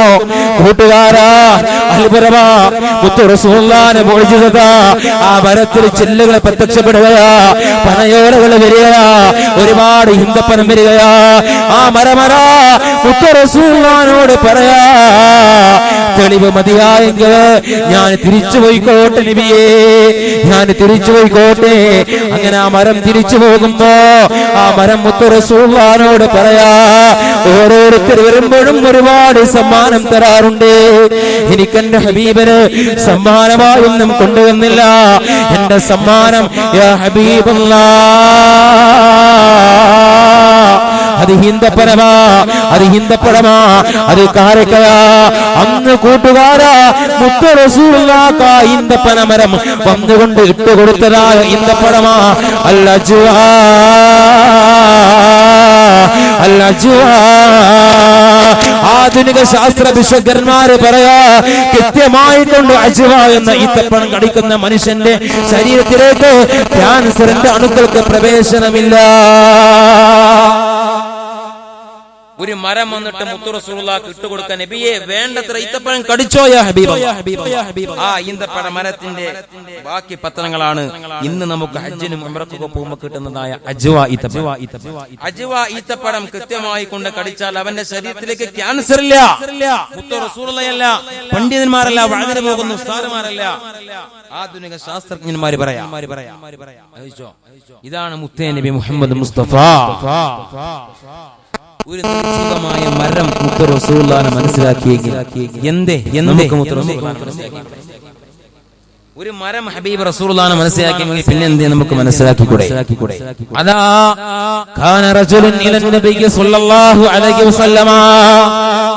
കൂട്ടുകാരാ, അത്ഭുതമാ, മുത്തു റസൂലുള്ളാഹിനെ മോചിതതാ. ആ മരത്തിൽ ചില്ലുകൾ പ്രത്യക്ഷപ്പെടുകയാ, പനയോലകൾ വരികയാ, ഒരുപാട് ഈന്തപ്പനം വരികയാ. ആ മരമരാ മുത്തു റസൂലുള്ളാഹിനോട് പറയാ, തെളിവ് മതിയായെങ്കിൽ ഞാൻ തിരിച്ചു പോയിക്കോട്ടെ നബിയേ, ഞാൻ തിരിച്ചു പോയിക്കോട്ടെ. അങ്ങനെ ആ മരം തിരിച്ചു പോകുമ്പോ ആ മരം മുത്തു റസൂലുള്ളാഹിനോട് പറയാ, ഓരോരുത്തർ വരുമ്പോഴും ഒരുപാട് സമ്മാനം തരാറുണ്ട്, എനിക്കെന്റെ ഹബീബിന് സമ്മാനമായൊന്നും കൊണ്ടുവന്നില്ല. എന്റെ സമ്മാനം യാ ഹബീബല്ലാഹ് അത് ഹിന്ദപ്പനമാ, അത് ഹിന്ദപ്പഴമാ, അത് കാരക്കയാ. അന്ന് കൂട്ടുകാരാ മുത്തു റസൂലുള്ളാഹിക്ക് ഈന്തപ്പനമരം വന്നുകൊണ്ട് ഇട്ടുകൊടുത്തതായ ഈന്തപ്പഴമാ അൽ-അജ്വാ. ആ ആധുനിക ശാസ്ത്ര വിശ്വജ്ഞന്മാര് പറയാ കൃത്യമായി കൊണ്ട് അജ്വ എന്ന ഈത്തപ്പഴം കടിക്കുന്ന മനുഷ്യന്റെ ശരീരത്തിലേക്ക് ക്യാൻസറിന്റെ അണുക്കൾക്ക് പ്രവേശനമില്ല. ഒരു മരം വന്നിട്ട് മുത്തു റസൂലുള്ളാഹിക്ക് ഇട്ടുകൊടുക്കാൻ നബിയെ വേണ്ടത്ര ഈത്തപ്പഴം കടിച്ചോ യാ ഹബീബ്. ആ ഈന്തപ്പഴ മരത്തിന്റെ ബാക്കി പത്രങ്ങളാണ് ഇന്ന് നമുക്ക് ഹജ്ജിനും ഉംറയ്ക്കൊക്കെ പോകുമ്പോൾ കിട്ടുന്നതായ അജ്വ ഈത്തപ്പഴം. അജ്വ ഈത്തപ്പഴം കൃത്യമായി കൊണ്ട് കടിച്ചാൽ അവന്റെ ശരീരത്തിലേക്ക് ക്യാൻസർ ഇല്ല. മുത്തു റസൂലുള്ളാഹിയല്ല, പണ്ഡിതന്മാരല്ല, വഅദിന് പോകുന്ന ഉസ്താദുമാരല്ല, ആധുനിക ശാസ്ത്രജ്ഞന്മാര് പറയാം. ഇതാണ് മുത്തേ നബി മുഹമ്മദ് മുസ്തഫ. ഒരു നിർജീവമായ മരം മുത്ത് റസൂലുള്ളാഹിനെ മനസ്സിലാക്കിയെങ്കിൽ ഒരു മരം ഹബീബ് റസൂലുള്ളാഹിനെ മനസ്സിലാക്കിയെങ്കിൽ പിന്നെ എന്തേ നമുക്ക് മനസ്സിലാക്കിക്കൂടെ? അതാ കാന റജുലുൻ ഇലൻ നബിയ്യി സ്വല്ലല്ലാഹു അലൈഹി വസല്ലമ,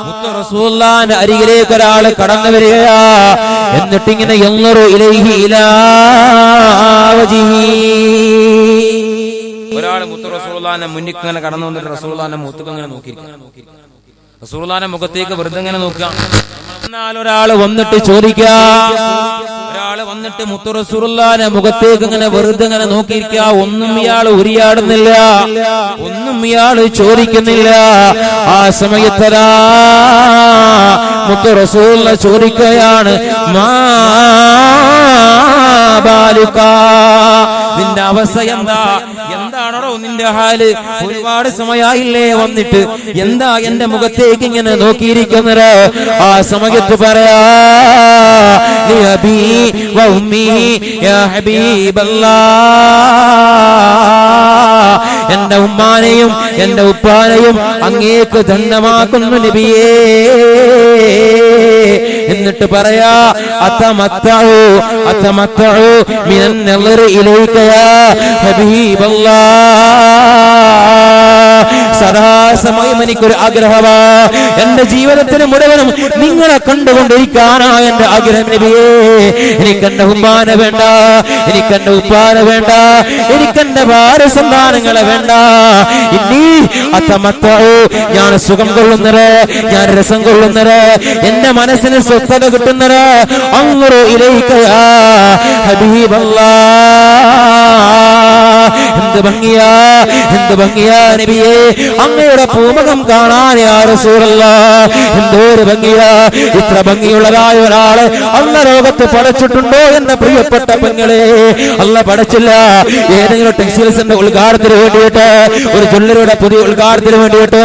മുത്ത് റസൂലുള്ളാഹിന്റെ അരികിലേക്ക് ഒരാൾ കടന്നു വരികയാ. എന്നിട്ട് ഇങ്ങനെ യൻദുറു ഇലൈഹി ഇലാ വജ്ഹി, ഒരാൾ മുത്ത് റസൂലുള്ളാഹിന്റെ മുന്നിൽ ഇങ്ങനെ കടന്നു വന്നിട്ട് റസൂലുള്ളാഹിന്റെ മുഖത്തേക്ക് ഇങ്ങനെ നോക്കിയിരിക്കും. റസൂലുള്ളാഹിന്റെ മുഖത്തേക്ക് വെറുതെ ഇങ്ങനെ നോക്കുക. എന്നാൽ ഒരാള് വന്നിട്ട് ചോദിക്കുക, ഒരാള് വന്നിട്ട് മുത്ത് റസൂലുള്ളാഹിന്റെ മുഖത്തേക്ക് ഇങ്ങനെ വെറുതെ ഇങ്ങനെ നോക്കിയിരിക്കുക. ഒന്നും ഇയാൾ ഉരിയാടുന്നില്ല, ഒന്നും ഇയാള് ചോദിക്കുന്നില്ല. ആ സമയത്തരാ മുത്ത് റസൂലുള്ളാഹി ചോദിക്കുകയാണ്, മാ ബാലുക, നിന്റെ അവസ്ഥ എന്താ? എന്താണോ നിന്റെ ഹാല്? ഒരുപാട് സമയമായില്ലേ വന്നിട്ട്, എന്താ എന്റെ മുഖത്തേക്ക് ഇങ്ങനെ നോക്കിയിരിക്കുന്നത്? ആ സമയത്ത് പറയാ, എന്റെ ഉമ്മാനെയും എന്റെ ഉപ്പാനെയും അങ്ങേക്ക് ധന്യമാക്കുന്നു നബിയേ. എന്നിട്ട് പറയാ, അതമത്തഉ അതമത്തഉ മിനൻ നളറി ഇലൈക യാ ഹബീബല്ലാഹ്. സദാസമയം എനിക്കൊരു ആഗ്രഹമാ, എന്റെ ജീവിതത്തിന് മുഴുവനും നിങ്ങളെ കണ്ടുകൊണ്ടിരിക്കാനാ എന്റെ ആഗ്രഹം നബിയേ. എനിക്കെന്റെ ഉമ്മാനെ വേണ്ട, എനിക്കെന്റെ ഉപ്പാനെ വേണ്ട, എനിക്കെന്റെ ഭാര്യ സന്താനങ്ങളെ വേണ്ട. ഇനി അതമത്തഉ, ഞാൻ സുഖം കൊള്ളുന്നത്, ഞാൻ രസം കൊള്ളുന്നത്, എന്റെ മനസ്സിന് സ്വസ്ഥത കിട്ടുന്നത് അൻദുറു ഇലൈക യാ ഹബീബല്ലാഹ്. എന്ത് ഭംഗിയാ, എന്ത് ഭംഗിയാ നബിയേ അങ്ങയുടെ പൂമുഖം കാണാൻ യാ റസൂലല്ലാഹ്. എന്തോരു ഭംഗിയാ. ഇത്ര ഭംഗിയുള്ളതായ ഒരാള് അല്ല ലോകത്ത് പടച്ചിട്ടുണ്ടോ എന്ന പ്രിയപ്പെട്ട പെങ്ങളെ? അല്ല പടച്ചില്ല. ഏതെങ്കിലും ടെക്സ്റ്റൈൽസിന്റെ ഉദ്ഘാടനത്തിന് വേണ്ടിയിട്ട്, ഒരു ജ്വല്ലറിയുടെ പുതിയ ഉദ്ഘാടനത്തിന് വേണ്ടിയിട്ട്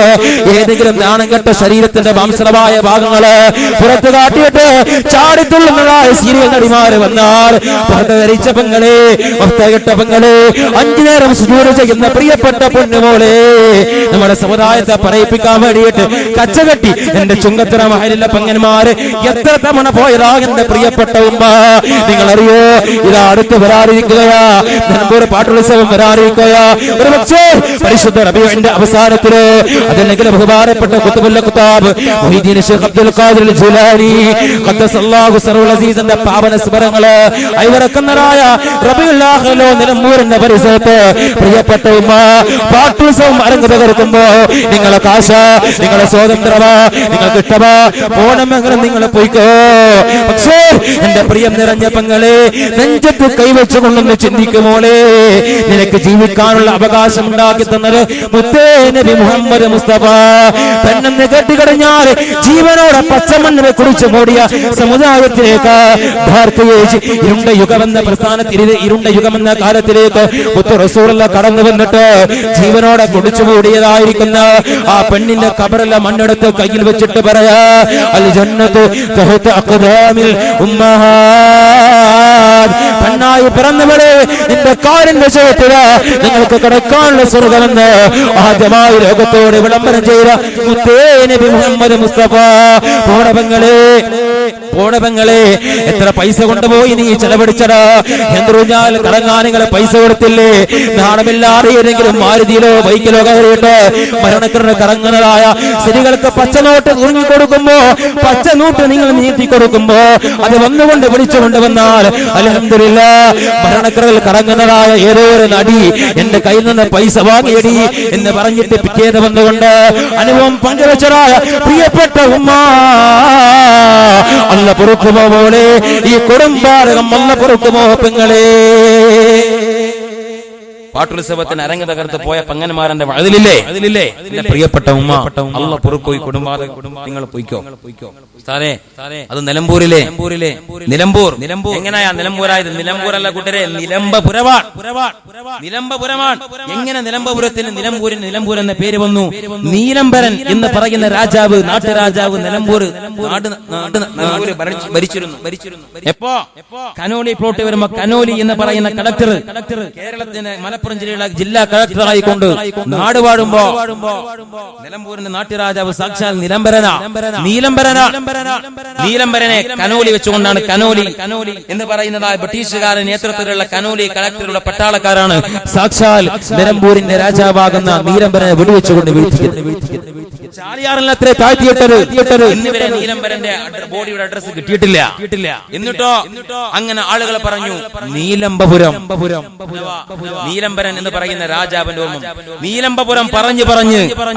ഏതെങ്കിലും നാണം കെട്ട ശരീരത്തിന്റെ മാംസളമായ ഭാഗങ്ങള് പുറത്തു കാട്ടിയിട്ട് ചാടിത്തുള്ളുന്നതായ സീരിയൽ നടിമാര് വന്നാൽ ധരിച്ച പെങ്ങളെ, വസ്ത്രകെട്ട പെങ്ങളെ, 5 നേരം സുജൂദ് ചെയ്യുന്ന പ്രിയപ്പെട്ട പൊന്നുമോളെ, നമ്മുടെ സമുദായത്തെ പറയിപ്പിക്കാൻ വേണ്ടിയിട്ട് കച്ചകെട്ടി എന്റെ ചുങ്കത്തറ മഹലിലെ പെങ്ങന്മാര് എത്ര തവണ പോയതാ എന്റെ പ്രിയപ്പെട്ട ഉമ്മ. നിങ്ങളറിയോ, ഇതാ അടുത്ത് വരാതിരിക്കുകയാ, നിലമ്പൂർ പാട്ടുത്സവം വരാതിരിക്കുകയാ. ഒരു പക്ഷേ പരിശുദ്ധ റബീഉന്റെ അവസാനത്തില്, അതല്ലെങ്കിൽ ബഹുമാനപ്പെട്ട ഖുത്ബുൽ ഖുതാബ് മുഹീദ്ദീൻ ശൈഖ് അബ്ദുൽ ഖാദിർ ജിലാനി ഖദ്ദസല്ലാഹു സർറുൽ അസീസിന്റെ പാവന സ്മരണങ്ങള് അയവിറക്കുന്നതായ റബീഉൽ ആഖിറിലോ നിലമ്പൂരിന്റെ പരിസരത്ത് പ്രിയപ്പെട്ട ഉമ്മ പാട്ടുത്സവം അരങ്ങ് തകർക്കുമ്പോ നിങ്ങളെ കാശ, നിങ്ങളെ സ്വാതന്ത്ര്യ, നിങ്ങൾക്ക് ഇഷ്ടമാ പോണമെങ്കിലും നിങ്ങൾ പോയിക്കോ. പക്ഷേ എന്റെ പ്രിയം നിറഞ്ഞ പെങ്ങളെ, നെഞ്ചത്ത് കൈവച്ചുകൊണ്ടെന്ന് ചിന്തിക്കുമോളെ, നിനക്ക് ജീവിക്കാനുള്ള അവകാശം ഉണ്ടാക്കി തന്നത് മുത്തേ നബി മുഹമ്മദ് മുസ്തഫ. പെണ്ണെന്ന് കെട്ടിക്കടഞ്ഞാൽ ജീവനോടെ പച്ചമണ്ണിനെ കുറിച്ച് മൂടിയ സമുദായത്തിലേക്ക് ഇരുണ്ട യുഗമെന്ന പ്രസ്ഥാനത്തിൽ, ഇരുണ്ട യുഗമെന്ന കാലത്തിലേക്ക് മുത്ത് റസൂലുള്ളാഹി കടന്നു വന്നിട്ട് ജീവനോടെ കുടിച്ചു മൂടിയതായിരിക്കുന്ന ആ പെണ്ണിന്റെ കബറിലെ മണ്ണെടുത്ത് കയ്യിൽ വെച്ചിട്ട് പറയാ, അൽ ജന്നത്തു തഹ്ത അഖ്ദാമിൽ ഉമ്മഹാത്. പെണ്ണായി പിറന്നവരെ, നിന്റെ കാലിന്റെ ചുവട്ടില് നിങ്ങൾക്ക് കിടക്കാനുള്ള സ്വർഗമെന്ന് ആദ്യമായി ലോകത്തോട് വിളംബരം ചെയ്ത മുത്തേ നബി മുഹമ്മദ് മുസ്തഫ. പോണപങ്ങളെ, എത്ര പൈസ കൊണ്ടുപോയി നീ ചെലവഴിച്ചടാ? എന്തുറിഞ്ഞാൽ കടങ്ങാനികളെ പൈസ കൊടുത്തില്ലേ? നാണമില്ലാതെ ഏതെങ്കിലും മാരുതിയിലോ ബൈക്കിലോ കയറിയിട്ട് മരണക്കിടന്ന് കറങ്ങുന്നതായ സ്ത്രീകൾക്ക് പച്ചനോട്ട് ഉറങ്ങിക്കൊടുക്കുമ്പോ പച്ചനോട്ട് നിങ്ങൾ നീട്ടിക്കൊടുക്കുമ്പോ അത് വന്നുകൊണ്ട് വിളിച്ചുകൊണ്ട് വന്നാൽ അൽഹംദുലില്ലാഹ് മരണക്കിടയിൽ കറങ്ങുന്നതായ ഏതോ ഒരു നടി എന്റെ കയ്യിൽ നിന്ന് പൈസ വാങ്ങിയടി എന്ന് പറഞ്ഞിട്ട് പിറ്റേന്ന് വന്നുകൊണ്ട് അനുഭവം പങ്കുവെച്ചതായ പ്രിയപ്പെട്ട ഉമ്മ അല്ല പൊറുക്കുമോ പോലെ ഈ കുടുംബാരകം അല്ല പൊറുക്കുമോ പെങ്ങളെ. പാട്ടുത്സവത്തിന് അരങ്ങ് തകർത്ത് പോയ പങ്ങന്മാരന്റെ അതിലില്ലേ പ്രിയപ്പെട്ട ഉമ്മ അല്ല പൊറുക്കോയി കുടുംബാതെ നിങ്ങൾ പൊയ്ക്കോ. അത് നിലമ്പൂരിലെ നിലമ്പൂർ എങ്ങനെയാ നിലമ്പൂരായത്? നിലമ്പൂരല്ല കൂട്ടരെ, നിലമ്പപുരമാണ്. എങ്ങനെ നിലമ്പപുരത്തിന് നിലമ്പൂർ എന്ന പേര് വന്നു? നീലംബരൻ എന്ന് പറയുന്ന രാജാവ്, നാട്ടുരാജാവ് നിലമ്പൂർ ഭരിച്ചിരുന്നു. എപ്പോ കനോലി പ്ലോട്ട് വരുമ്പോ കനോലി എന്ന് പറയുന്ന കളക്ടർ കേരളത്തിന് മലപ്പുറം ജില്ലാ കളക്ടറായിക്കൊണ്ട് നാട് വാഴുമ്പോ നിലമ്പൂരിന്റെ നാട്ടുരാജാവ് സാക്ഷാൽ നീലംബരനെ കനോലി വെച്ചുകൊണ്ടാണ് കനോലി എന്ന് പറയുന്നതായ ബ്രിട്ടീഷുകാരുടെ നേതൃത്വത്തിലുള്ള കനോലി കളക്ടറുടെ പട്ടാളക്കാരാണ് സാക്ഷാൽ നിലമ്പൂരിന്റെ രാജാവാകുന്ന നീലംബരനെ വെടിവെച്ചുകൊണ്ട് ചാലിയാറിനത്രേ താഴ്ത്തിയിട്ടത്. ഇന്നുവരെ നീലംബരന്റെ ബോഡിയുടെ അഡ്രസ് കിട്ടിയിട്ടില്ല. എന്നിട്ടോ അങ്ങനെ ആളുകൾ പറഞ്ഞു നീലംബപുരം, നീലംബരൻ എന്ന് പറയുന്ന രാജാവിന്റെ ഓർമ്മ നീലംബപുരം പറഞ്ഞ്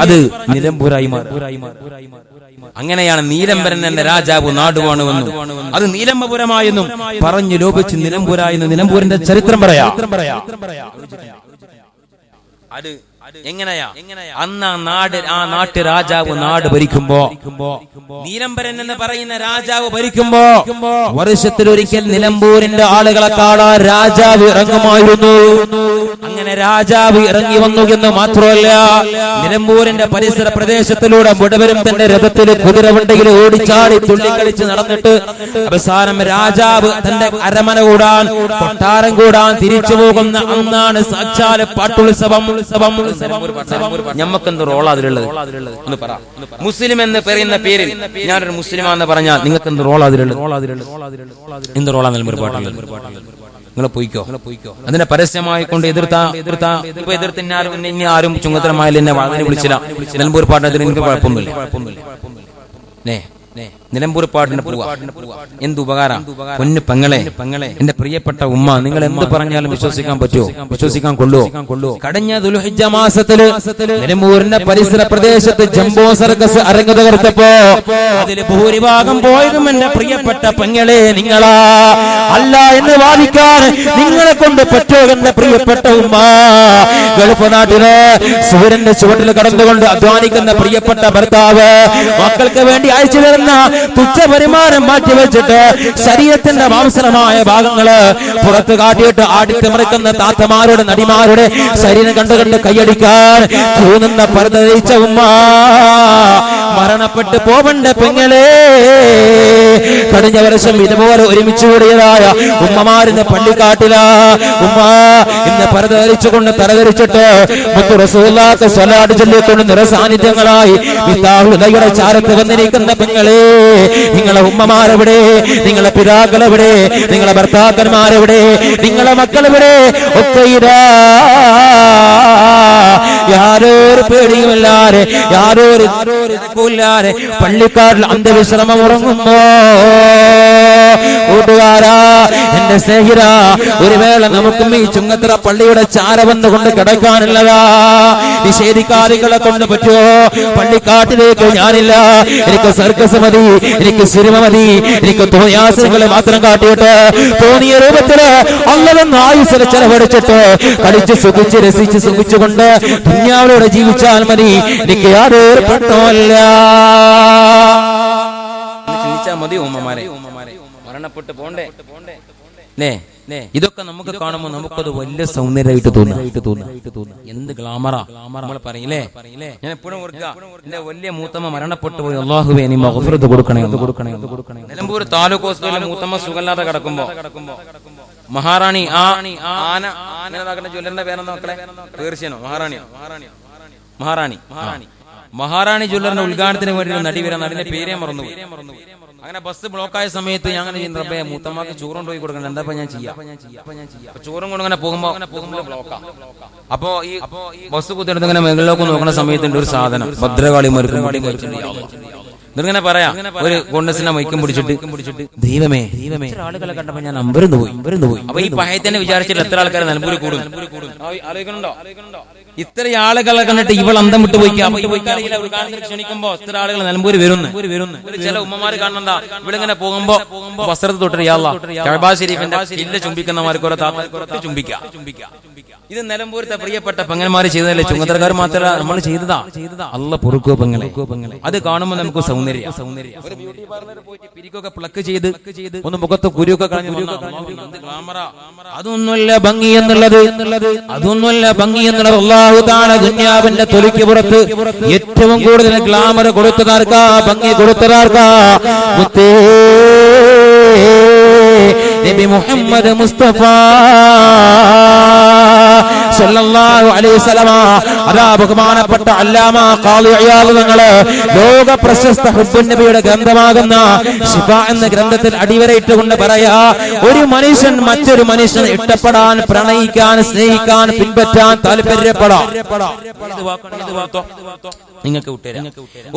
അത് നിലമ്പൂരായി മാറി. അങ്ങനെയാണ് നീലംബരൻ എന്ന രാജാവ് നാടുവാണുവെന്നും അത് നീലംബപുരമായെന്നും പറഞ്ഞു ലോപിച്ച് നിലമ്പൂരായെന്ന് നിലമ്പൂരിന്റെ ചരിത്രം പറയാം. അത് എങ്ങനെയാ? അന്ന് ആ നാട്ട് രാജാവ് നാട് ഭരിക്കുമ്പോ, നീലംബരൻ എന്ന് പറയുന്ന രാജാവ് ഭരിക്കുമ്പോ വർഷത്തിലൊരിക്കൽ നിലമ്പൂരിന്റെ ആളുകളെ കാണാൻ രാജാവ് ഇറങ്ങുമായിരുന്നു. അങ്ങനെ രാജാവ് ഇറങ്ങി വന്നു എന്ന് മാത്രമല്ല, നിലമ്പൂരിന്റെ പരിസര പ്രദേശത്തിലൂടെ മുഴുവനും തന്റെ രഥത്തിൽ കുതിരവണ്ടിയിൽ ഓടിച്ചാടി തുള്ളിക്കളിച്ച് നടന്നിട്ട് അവസാനം രാജാവ് തന്റെ അരമന കൂടാൻ, കൊട്ടാരം കൂടാൻ തിരിച്ചു പോകുന്ന അന്നാണ് സാക്ഷാൽ പാട്ടുത്സവം. ഞമ്മക്കെന്ത് റോളാ അതിലുള്ളത്? ഒന്ന് പറ. മുസ്ലിം എന്ന് പറയുന്ന പേരിൽ ഞാനൊരു മുസ്ലിമാന്ന് പറഞ്ഞാൽ നിങ്ങൾക്ക് എന്ത് റോളാ അതിലുള്ളത്? എന്ത് റോളാ നിലമ്പൂർ പാട്ടുള്ളത്? നിങ്ങൾ പോയിക്കോ. അതിനെ പരസ്യമായി കൊണ്ട് എതിർത്ത് ഇനി ആരും ചുങ്കത്തരമായാലും എന്നെ വളരെ വിളിച്ചില്ല. നിലമ്പൂർ പാട്ടിന് എനിക്ക് കുഴപ്പമൊന്നുമില്ല. നിലമ്പൂർ പാട്ടിന് പോവാ എന്ത് ഉപകാരം. പൊന്നു പെങ്ങളെ, എന്റെ പ്രിയപ്പെട്ട ഉമ്മ, നിങ്ങൾ എന്ത് പറഞ്ഞാലും വിശ്വസിക്കാൻ പറ്റുമോ? വിശ്വസിക്കാൻ കൊള്ളുവോ? കഴിഞ്ഞ ദുൽഹിജ്ജ മാസത്തില് നിലമ്പൂരിന്റെ പരിസര പ്രദേശത്ത് ജംബോ സർക്കസ് അരങ്ങ് തകർത്തപ്പോ അതിൽ ഭൂരിഭാഗം പോയതും എന്റെ പ്രിയപ്പെട്ട പെങ്ങളെ നിങ്ങളാ. അല്ല എന്ന് വാദിക്കാൻ നിങ്ങളെ കൊണ്ട് പറ്റോ എന്റെ പ്രിയപ്പെട്ട ഉമ്മ? ഗൾഫ് നാട്ടില് സൂര്യന്റെ ചുവട്ടിൽ കടന്നുകൊണ്ട് അധ്വാനിക്കുന്ന പ്രിയപ്പെട്ട ഭർത്താവ് മക്കൾക്ക് വേണ്ടി അയച്ചു തരുന്ന തുച്ഛ വരുമാനം മാറ്റിവെച്ചിട്ട് ശരീരത്തിന്റെ മാംസളമായ ഭാഗങ്ങള് പുറത്ത് കാട്ടിയിട്ട് ആടിത്തിമറിക്കുന്ന താത്തമാരുടെ നടിമാരുടെ ശരീരം കണ്ടുകണ്ട് കൈയടിക്കാൻ തോന്നുന്ന പരതയിച്ച ഉമ്മ മരണപ്പെട്ട് പോവണ്ട പെങ്ങളെ. കഴിഞ്ഞ വർഷം ഇതുപോലെ ഒരുമിച്ച് കൂടിയതായ ഉമ്മമാരിന്ന് പള്ളിക്കാട്ടിലാ ഉമ്മ ഇന്ന് പരതരിച്ചുകൊണ്ട് തലകരിച്ചിട്ട് മുത്തു റസൂലുള്ളാഹിക്ക് സ്വലാത്ത് ചൊല്ലിക്കൊണ്ട് നിറസാന്നിധ്യങ്ങളായി ഹൃദയയുടെ ചാരത്ത് വന്നിരിക്കുന്ന പെങ്ങളെ, നിങ്ങളെ ഉമ്മമാരെവിടെ? നിങ്ങളെ പിതാക്കളെവിടെ? നിങ്ങളെ ഭർത്താക്കന്മാരെവിടെ? നിങ്ങളെ മക്കളെവിടെ? ഒക്കെ ഇതാ യാതൊരു പേടിയുമില്ലാതെ യാതൊരു പള്ളിക്കാട്ടിൽ അന്ത്യവിശ്രമം ഉറങ്ങുമ്പോ കൂട്ടുകാരാ, എന്റെ സ്നേഹിത, ഒരു വേള നമുക്കും ഈ ചുങ്കത്തറ പള്ളിയുടെ ചാര വന്നുകൊണ്ട് കിടക്കാനുള്ളതാ. നിഷേധിക്കാരികളെ കൊണ്ട് പറ്റുമോ? പള്ളിക്കാട്ടിലേക്ക് ഞാനില്ല, എനിക്ക് സർക്കസ് മതി, എനിക്ക് സിനിമ മതി, എനിക്ക് തോന്നിയാസനങ്ങളെ മാത്രം കാട്ടിയിട്ട് തോന്നിയ രൂപത്തില് അള്ളവെന്ന് ആയുസ്സിനെ ചെലവഴിച്ചിട്ട് കളിച്ച് സുഖിച്ച് രസിച്ച് സുഖിച്ചുകൊണ്ട് ദുനിയാവിലൂടെ ജീവിച്ചാൽ മതി, എനിക്ക് യാതൊരു പെട്ടോല്ല. മതി ഉമ്മമാരെ, മരണപ്പെട്ട് പോണ്ടേ? ഇതൊക്കെ നമുക്ക് കാണുമ്പോൾ നമുക്കത് വലിയ സൗന്ദര്യമായിട്ട് തോന്നുന്നു. എന്ത് ഗ്ലാമറാ നമ്മൾ പറയില്ലേ? ഞാൻ എപ്പോഴും ഓർക്കുക, എന്റെ വലിയ മൂത്തമ്മ മരണപ്പെട്ടു പോയി, അല്ലാഹുവേ നീ മഗ്ഫിറത്ത് കൊടുക്കണേ. നിലമ്പൂർ താലൂക്ക് ഹോസ്പിറ്റലിൽ മൂത്തമ്മ സുഖമില്ലാതെ കിടക്കുമ്പോ മഹാറാണി ജ്വല്ലറിന്റെ പേരെന്താ മക്കളെ? പേർഷ്യനോ മഹാറാണി ജ്വല്ലറിന്റെ ഉദ്ഘാടനത്തിന് വേണ്ടി നടി വരാൻ അതിന്റെ പേരേ മറന്നുപോയി. അങ്ങനെ ബസ് ബ്ലോക്കായ സമയത്ത് ഞാൻ അങ്ങനെ ചെയ്യുന്ന റബ്ബേ മൂത്തമ്മക്ക് ചോറും പോയി കൊടുക്കണം, എന്താ ഞാൻ ചെയ്യാം. ചോറും കൊണ്ട് അങ്ങനെ പോകുമ്പോ ബ്ലോക്കാ. അപ്പോ ഈ ബസ് കുത്തിയെടുത്ത് ഇങ്ങനെ മുകളിലേക്ക് നോക്കുന്ന സമയത്തുണ്ട് ഒരു സാധനം ഭദ്രകാളി മരുക്കും ഇങ്ങനെ പറയാം. ഒരു കൊണ്ടസിനെ മൈക്കും പിടിച്ചിട്ട് ദൈവമേ ആളുകളെ കണ്ടപ്പോ ഞാൻ അമ്പരന്ന് പോയി. അപ്പൊ ഈ പഹയത്തിനെ വിചാരിച്ചിട്ട് എത്ര ആൾക്കാർ നിലമ്പൂര് കൂടും ആലോചിക്കണുണ്ടോ? ഇത്ര ആളുകളെ കണ്ടിട്ട് ഇവൾ അന്തം വിട്ട് പോയിക്കാം. ക്ഷണിക്കുമ്പോ ഇത്ര ആളുകൾ നിലമ്പൂര് വരുന്നു. ചില ഉമ്മമാര് കാണണ്ട ഇവളിങ്ങനെ പോകുമ്പോ വസ്ത്രത്ത് തൊട്ട് കഅബ ശരീഫിന്റെ കില്ല ചുംബിക്കുന്നമാർക്ക് ഓരോ താത്ത ചുംബിക്കാം. ഇത് നിലമ്പൂരത്തെ പ്രിയപ്പെട്ട പെങ്ങന്മാര് ചെയ്തതല്ലേ, ചുമതലക്കാർ മാത്രമല്ല നമ്മൾ ചെയ്തതാ. അല്ല പൊറുക്കോ പെങ്ങളെ, അത് കാണുമ്പോൾ നമുക്ക് സൗന്ദര്യം. ഒരു ബ്യൂട്ടി പാർലറിൽ പോയിട്ട് പിരിക്കൊക്കെ പ്ലക്ക് ചെയ്ത് ഒന്ന് മുഖത്ത് കുരുക്കെ കളഞ്ഞു അതൊന്നുമല്ല ഭംഗി എന്നുള്ളത്. അല്ലാഹു തആല ദുനിയാവിന്റെ തൊലിക്ക് പുറത്ത് ഏറ്റവും കൂടുതൽ ഗ്ലാമർ കൊടുത്തതാർക്കാ, ഭംഗി കൊടുത്തതാർക്കാ? മുത്തേ നബി മുഹമ്മദ് മുസ്തഫ സല്ലല്ലാഹു അലൈഹി വസല്ലമ. അതാ ബഹുമാനപ്പെട്ട അല്ലാമ ഖാദി ഇയാദ് തങ്ങൾ ലോക പ്രശസ്ത ഹുബ്ബുൻ നബിയുടെ ഗ്രന്ഥമാകുന്ന ശിഫ എന്ന ഗ്രന്ഥത്തിൽ അടിവരയിട്ടുകൊണ്ട് പറയാ, ഒരു മനുഷ്യൻ മറ്റൊരു മനുഷ്യനെ ഇഷ്ടപ്പെടാൻ, പ്രണയിക്കാൻ, സ്നേഹിക്കാൻ, പിൻപറ്റാൻ താല്പര്യപ്പെടാം. നിങ്ങൾക്ക്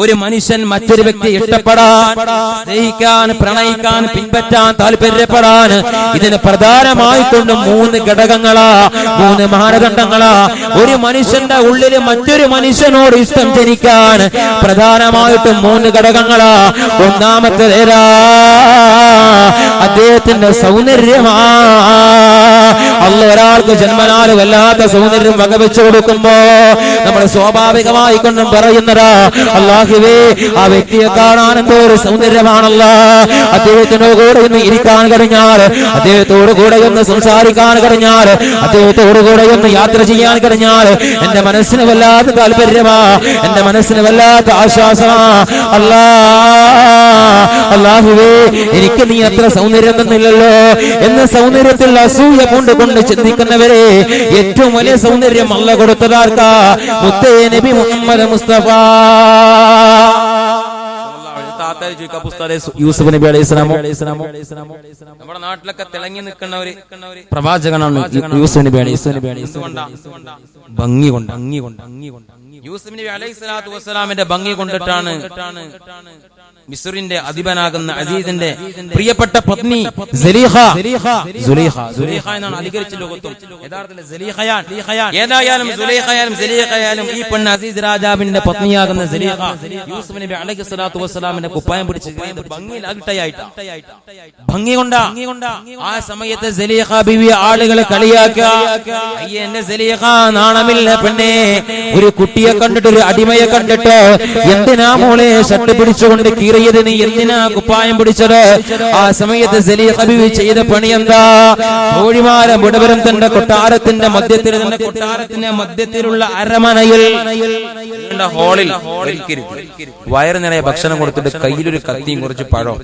ഒരു മനുഷ്യൻ മറ്റൊരു വ്യക്തി ഇഷ്ടപ്പെടാൻ, സ്നേഹിക്കാൻ, പ്രണയിക്കാൻ, പിൻപറ്റാൻ, താല്പര്യപ്പെടാൻ ഇതിന് പ്രധാനമായിക്കൊണ്ട് 3 ഘടകങ്ങളാ, 3 മാനദണ്ഡങ്ങളാ. ഒരു മനുഷ്യന്റെ ഉള്ളിൽ മറ്റൊരു മനുഷ്യനോട് ഇഷ്ടം ജനിക്കാൻ പ്രധാനമായിട്ടും 3 ഘടകങ്ങളാ. ഒന്നാമത്തേതാ? അദ്ദേഹത്തിന്റെ സൗന്ദര്യമാ. അല്ലാഹു ഒരാൾക്ക് ജന്മനാല് വല്ലാത്ത സൗന്ദര്യം വകവെച്ചു കൊടുക്കുമ്പോ നമ്മൾ സ്വാഭാവികമായി കൊണ്ടും പറയുന്നതാ, അല്ലാഹുവേ ആ വ്യക്തിയെ കാണാൻ എന്തോ ഒരു സൗന്ദര്യമാണല്ലോ. അദ്ദേഹത്തിനോട് കൂടെ ഒന്ന് ഇരിക്കാൻ കഴിഞ്ഞാൽ, അദ്ദേഹത്തോട് കൂടെ ഒന്ന് സംസാരിക്കാൻ കഴിഞ്ഞാൽ, അദ്ദേഹത്തോട് കൂടെ ഒന്ന് യാത്ര ചെയ്യാൻ കഴിഞ്ഞാൽ എന്റെ മനസ്സിന് വല്ലാത്ത താല്പര്യമാ, എന്റെ മനസ്സിന് വല്ലാത്ത ആശ്വാസമാ. അല്ലാഹുവേ എനിക്ക് നീ അത്ര സൗന്ദര്യം തന്നില്ലല്ലോ എന്ന് സൗന്ദര്യത്തിൽ അസൂയ കൊണ്ട് ചിന്തിക്കുന്നവരെ ഏറ്റവും വലിയ സൗന്ദര്യം അല്ലാഹു കൊടുത്തതാർക്കാ? മുത്തേ നബി മുഹമ്മദ് മുസ്തഫ. യൂസുഫ് നബി അലൈഹിസ്സലാമോ നമ്മുടെ നാട്ടിലൊക്കെ തിളങ്ങി നിൽക്കുന്ന ഒരു പ്രവാചകനാണ് യൂസുഫ് നബി അലൈഹിസ്സലാം. ഭംഗി കൊണ്ട് യൂസുഫ് നബി അലൈഹിസ്സലാത്തു വസ്സലാമിന്റെ ഭംഗി കൊണ്ടിട്ടാണ് മിസ്റിന്റെ അധിപനാകുന്ന അസീസിന്റെ പ്രിയപ്പെട്ട പത്നി സുലൈഖ എന്നാണ് അധികരിച്ച ലോകത്തും യഥാർത്ഥത്തിൽ സുലൈഖയാൻ. ഏതായാലും സുലൈഖയാലും ഈ പെണ്ണ് അസീസ് രാജാവിന്റെ പത്നിയാകുന്ന സുലൈഖ യൂസുഫ് നബി അലൈഹിസ്സലാത്തു വസ്സലാമിന്റെ കുപ്പായം പിടിച്ച് ഭംഗിയിൽ അകിട്ടയായിട്ടാ, ഭംഗി കൊണ്ടാ. ആ സമയത്ത് സുലൈഖ ബിവി ആളുകളെ കളിയാക്കുക, അയ്യേ എന്റെ സുലൈഖ നാണമില്ല പെണ്ണേ, ഒരു കുട്ടിയെ കണ്ടിട്ട്, ഒരു അടിമയെ കണ്ടിട്ട് എന്തിനാ മോളെ ഷർട്ട് പിടിച്ചുകൊണ്ട് കീറിയത്, നീ എന്തിനാ കുപ്പായം പിടിച്ചത്? ആ സമയത്ത് സുലൈഖ ബിവി ചെയ്ത പണി എന്താ? തോഴിമാരെ മുഴുവനും തന്റെ കൊട്ടാരത്തിന്റെ മധ്യത്തിലുള്ള അരമനയിൽ ഹോളിൽ വയറ് നിറയെ ഭക്ഷണം കൊടുത്തിട്ട് കയ്യിലൊരു കത്തിയും കുറച്ച് പഴം.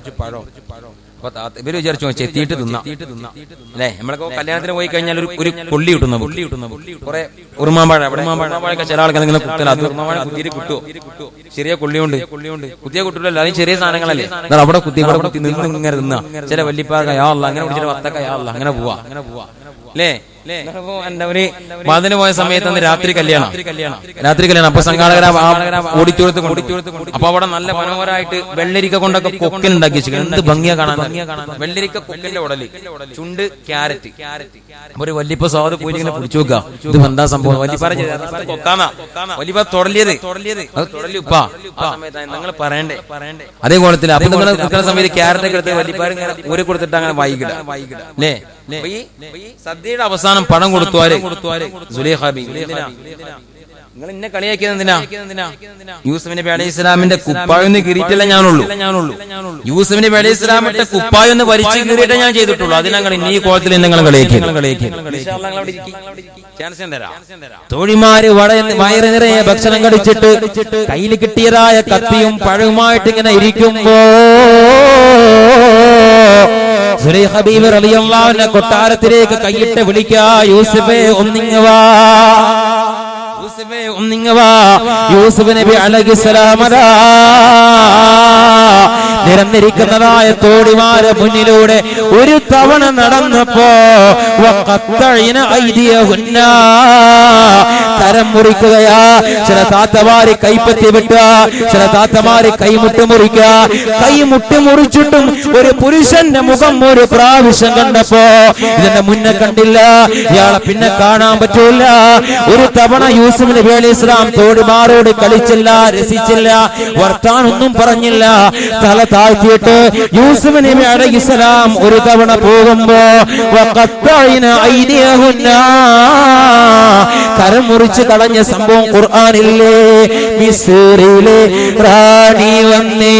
ഇവര് വിചാരിച്ചു ചെത്തിയിട്ട് തിന്നാം അല്ലെ. നമ്മളൊക്കെ കല്യാണത്തിന് പോയി കഴിഞ്ഞാൽ ഒരു കൊള്ളി കിട്ടുന്ന കുറെ ഉറുമാമ്പഴ, ഉറുമാമ്പഴൊക്കെ ചില ആൾക്കാർ ഇങ്ങനെ കുത്തല, അത് ഉറുമാമ്പഴ കുത്തിയിട്ട് കിട്ടുമോ? ചെറിയ കൊള്ളിയുണ്ട്, കുത്തിയ കുട്ടികളല്ല, അതിന് ചെറിയ സാധനങ്ങളല്ലേ, അവിടെ കുത്തി നിന്ന് ഇങ്ങനെ തിന്നാ. ചില വല്ലിപ്പാക്ക യാ അല്ലാഹ്, അങ്ങനെ പിടിച്ചിട്ട് വത്തക്ക യാ അല്ലാഹ്, അങ്ങനെ പോവാ അല്ലേ. ഒരു മതിന് പോയ സമയത്ത് രാത്രി കല്യാണം. അപ്പൊ സംഘാടകര ഓടിച്ചോടുത്ത് അപ്പൊ അവിടെ നല്ല മനോഹരമായിട്ട് വെള്ളരിക്ക കൊണ്ടൊക്കെ കൊക്കൻ ഉണ്ടാക്കി വെച്ചിരിക്കും. എന്ത് ഭംഗിയാ കാണാൻ. വെള്ളരിക്ക കൊക്കന്റെ ഉടല്, ചുണ്ട് ക്യാരറ്റ്. ഒരു വല്ലിപ്പ സ്വാദ് പോയി ഇങ്ങനെ പിടിച്ചു വെക്കുക, ഇത് എന്താ സംഭവം? വല്ലിപ്പ വല്ലിപ്പ തുടലിയത് അത് തുടലുപ്പ. ആ സമയത്ത് നിങ്ങൾ പറയണ്ടേ അതേ കോലത്തിൽ. അപ്പൊ നിങ്ങൾ നിൽക്കുന്ന സമയത്ത് ക്യാരറ്റ് ഒക്കെ എടുത്ത് വല്ലിപ്പാർ ഊരെ കൊടുത്തിട്ട് അങ്ങനെ വൈകിട അല്ലേ. സദ്യയുടെ അവസാനം പണം കൊടുത്തുവാര് സുലൈഖ ബീവി. നിങ്ങൾ എന്നെ കളിയാക്കിയത് എന്തിനാ? യൂസുഫ് നബി അലൈഹി ഇസ്ലാമിന്റെ കുപ്പായൊന്ന് കീറിയിട്ടല്ല ഞാനുള്ളൂ. യൂസുഫ് നബി അലൈഹി ഇസ്ലാമിന്റെ കുപ്പായൊന്ന് വലിച്ചു കീറിയിട്ടേ ഞാൻ ചെയ്തിട്ടുള്ളൂ. അതിനങ്ങൾ ഇനി ഈ കോളത്തിൽ നിങ്ങൾ കളിയാക്കി. തോഴിമാര് വയറ് നിറയെ ഭക്ഷണം കഴിച്ചിട്ട് കയ്യിൽ കിട്ടിയതായ കത്തിയും പഴവുമായിട്ട് ഇങ്ങനെ ഇരിക്കുമ്പോ സുലൈഖ ബീവി റളിയല്ലാഹു അൻഹ കൊട്ടാരത്തിലേക്ക് കൈയിട്ട് വിളിക്കാ, യൂസുഫേ ഒന്നിങ്ങ് വാ. യൂസുഫേ ഒന്നിങ്ങവാ. യൂസുഫ് നബി അലൈഹിസ്സലാം നിരന്നിരിക്കുന്നതായ തോടിമാരെ മുന്നിലൂടെ ഒരു തവണ നടന്നപ്പോ കരം മുറിക്കുകയാ. ചില താത്തമാര് കൈപ്പത്തി വെട്ടുക, ചില താത്തമാര് കൈമുട്ട് മുറിക്കുക. കൈമുട്ട് മുറിച്ചിട്ടും ഒരു പുരുഷന്റെ മുഖം ഒരു പ്രാവശ്യം കണ്ടപ്പോ ഇതിന്റെ മുന്നേ കണ്ടില്ല, ഇയാളെ പിന്നെ കാണാൻ പറ്റൂല. ഒരു തവണ യൂസുഫ് നബി അലൈഹിസ്സലാം തോടിമാരോട് കളിച്ചില്ല, രസിച്ചില്ല, വർത്താനൊന്നും പറഞ്ഞില്ല. തല താഴ്ത്തിയിട്ട് യൂസുഫ് നബി അലൈഹിസ്സലാം ഒരു തവണ പോകുമ്പോ കരം മുറിച്ച് കളഞ്ഞ സംഭവം ഖുർആനില്ലേ? മിസ്റിലെ റാണി വന്നേ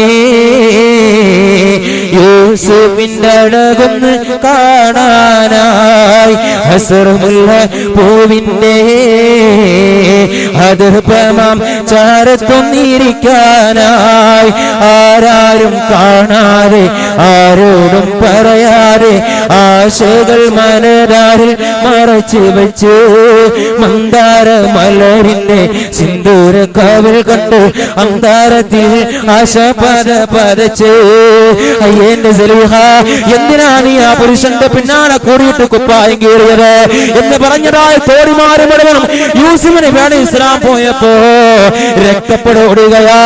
യൂസുഫിന്റെ അഴകൊന്ന് കാണാനായി, ഹസ്റുമുള്ള പൂവിന്റെ അതിർപ്പമാം ചാരത്തൊന്നിരിക്കാനായി, ആരാരും കാണാതെ ആരോടും പറയാതെ ആശകൾ മനരാരിൽ മറച്ചു വെച്ച് മന്ദാര മലരിന്റെ സിന്ദൂര കാവൽ കണ്ട് അന്താരത്തിൽ ആശ പതച്ച്. അയ്യേന്റെ സലീഹ, എന്തിനാ നീ ആ പുരുഷന്റെ പിന്നാലെ കൂടിയിട്ട് കുപ്പായം കീറിയത് എന്ന് പറഞ്ഞതായ തോടിമാര് മുഴുവനും യൂസുഫ് നബി അലൈഹിസ്സലാം പോയപ്പോ രക്തപ്പെടുകയാ.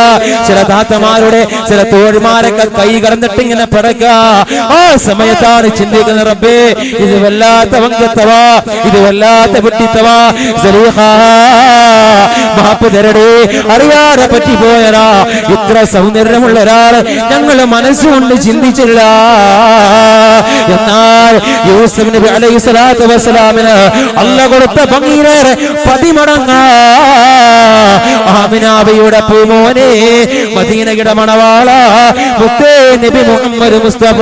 ചില താത്തമാരുടെ ചില തോഴിമാരൊക്കെ കൈ കടന്നിട്ട് ഇങ്ങനെ പടക്കുക. ആ സമയത്താണ് ചിന്തിക്കുന്നത്, റബ്ബേ ഇത് വല്ലാത്ത വങ്കത്തവാ, ഇത് വല്ലാത്ത വെട്ടിത്തവാ. സലീഹ മാപ്പ് തരടേ, അറിയാതെ പറ്റിപ്പോയതാ. ഇത്ര സൗന്ദര്യമുള്ള ഒരാൾ ഞങ്ങൾ മനസ്സുകൊണ്ട് ചിന്തിച്ചില്ല. എന്നാൽ യൂസുഫ് നബി അലൈഹിസ്സലാത്തു വസ്സലാമിന് അല്ലാഹു കൊടുത്ത ഭംഗിയിലേറെ 10 മടങ്ങ് ആമിനാബിയുടെ പൂമോനെ, മദീനയുടെ മണവാള മുത്തേ നബി മുഹമ്മദ് മുസ്തഫ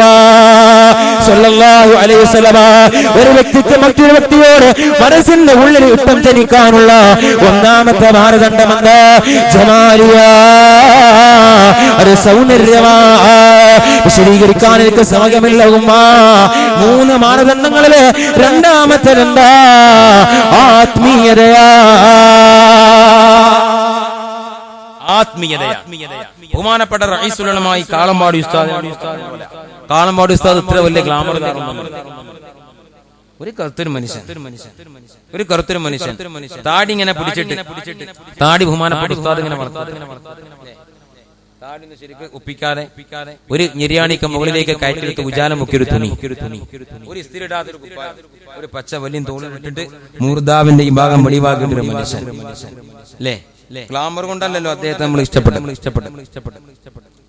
സല്ലല്ലാഹു അലൈഹി വസല്ലമ ഒരു വ്യക്തിക്ക് മറ്റൊരു വ്യക്തിയോട് മനസ്സിന്റെ ഉള്ളിൽ ഇഷ്ടം ജനിക്കാനുള്ള ഒന്നാമത്തെ മാനദണ്ഡമെന്ന് ജമാലിയ, ഒരു സൗന്ദര്യമാ. വിശദീകരിക്കാൻ എനിക്ക് സമയമില്ല ഉമ്മ. 3 മാനദണ്ഡങ്ങളില് രണ്ടാമത്തെ എന്താ? ആത്മീയതയാ. ബഹുമാനപ്പെട്ട റഈസുൽ ഉലമായി കാളമ്പാടി ഉസ്താദ് ഇത്ര വലിയ ഗ്ലാമർ ഒരു കറുത്തൊരു മനുഷ്യൻ താടി ഇങ്ങനെ പിടിച്ചിട്ട് താടി ബഹുമാനപ്പെട്ട ഉസ്താദ് ഇങ്ങനെ ശരിക്കും ഒപ്പിക്കാതെ ഒരു ഞെരിയാണിക്ക് മുകളിലേക്ക് കയറ്റിയെടുത്ത് ഉജാലം മുക്കിയൊരു തുണി, ഒരു ഇസ്തിരിടാതൊരു ഒരു പച്ച വലിയ തോളിലിട്ടിട്ട് മൂർദാവിന്റെ ഈ ഭാഗം വെളിവാകേണ്ട ഒരു മനുഷ്യൻ അല്ലേ? ഗ്ലാമർ കൊണ്ടല്ലോ അദ്ദേഹത്തെ നമ്മൾ ഇഷ്ടപ്പെട്ടു.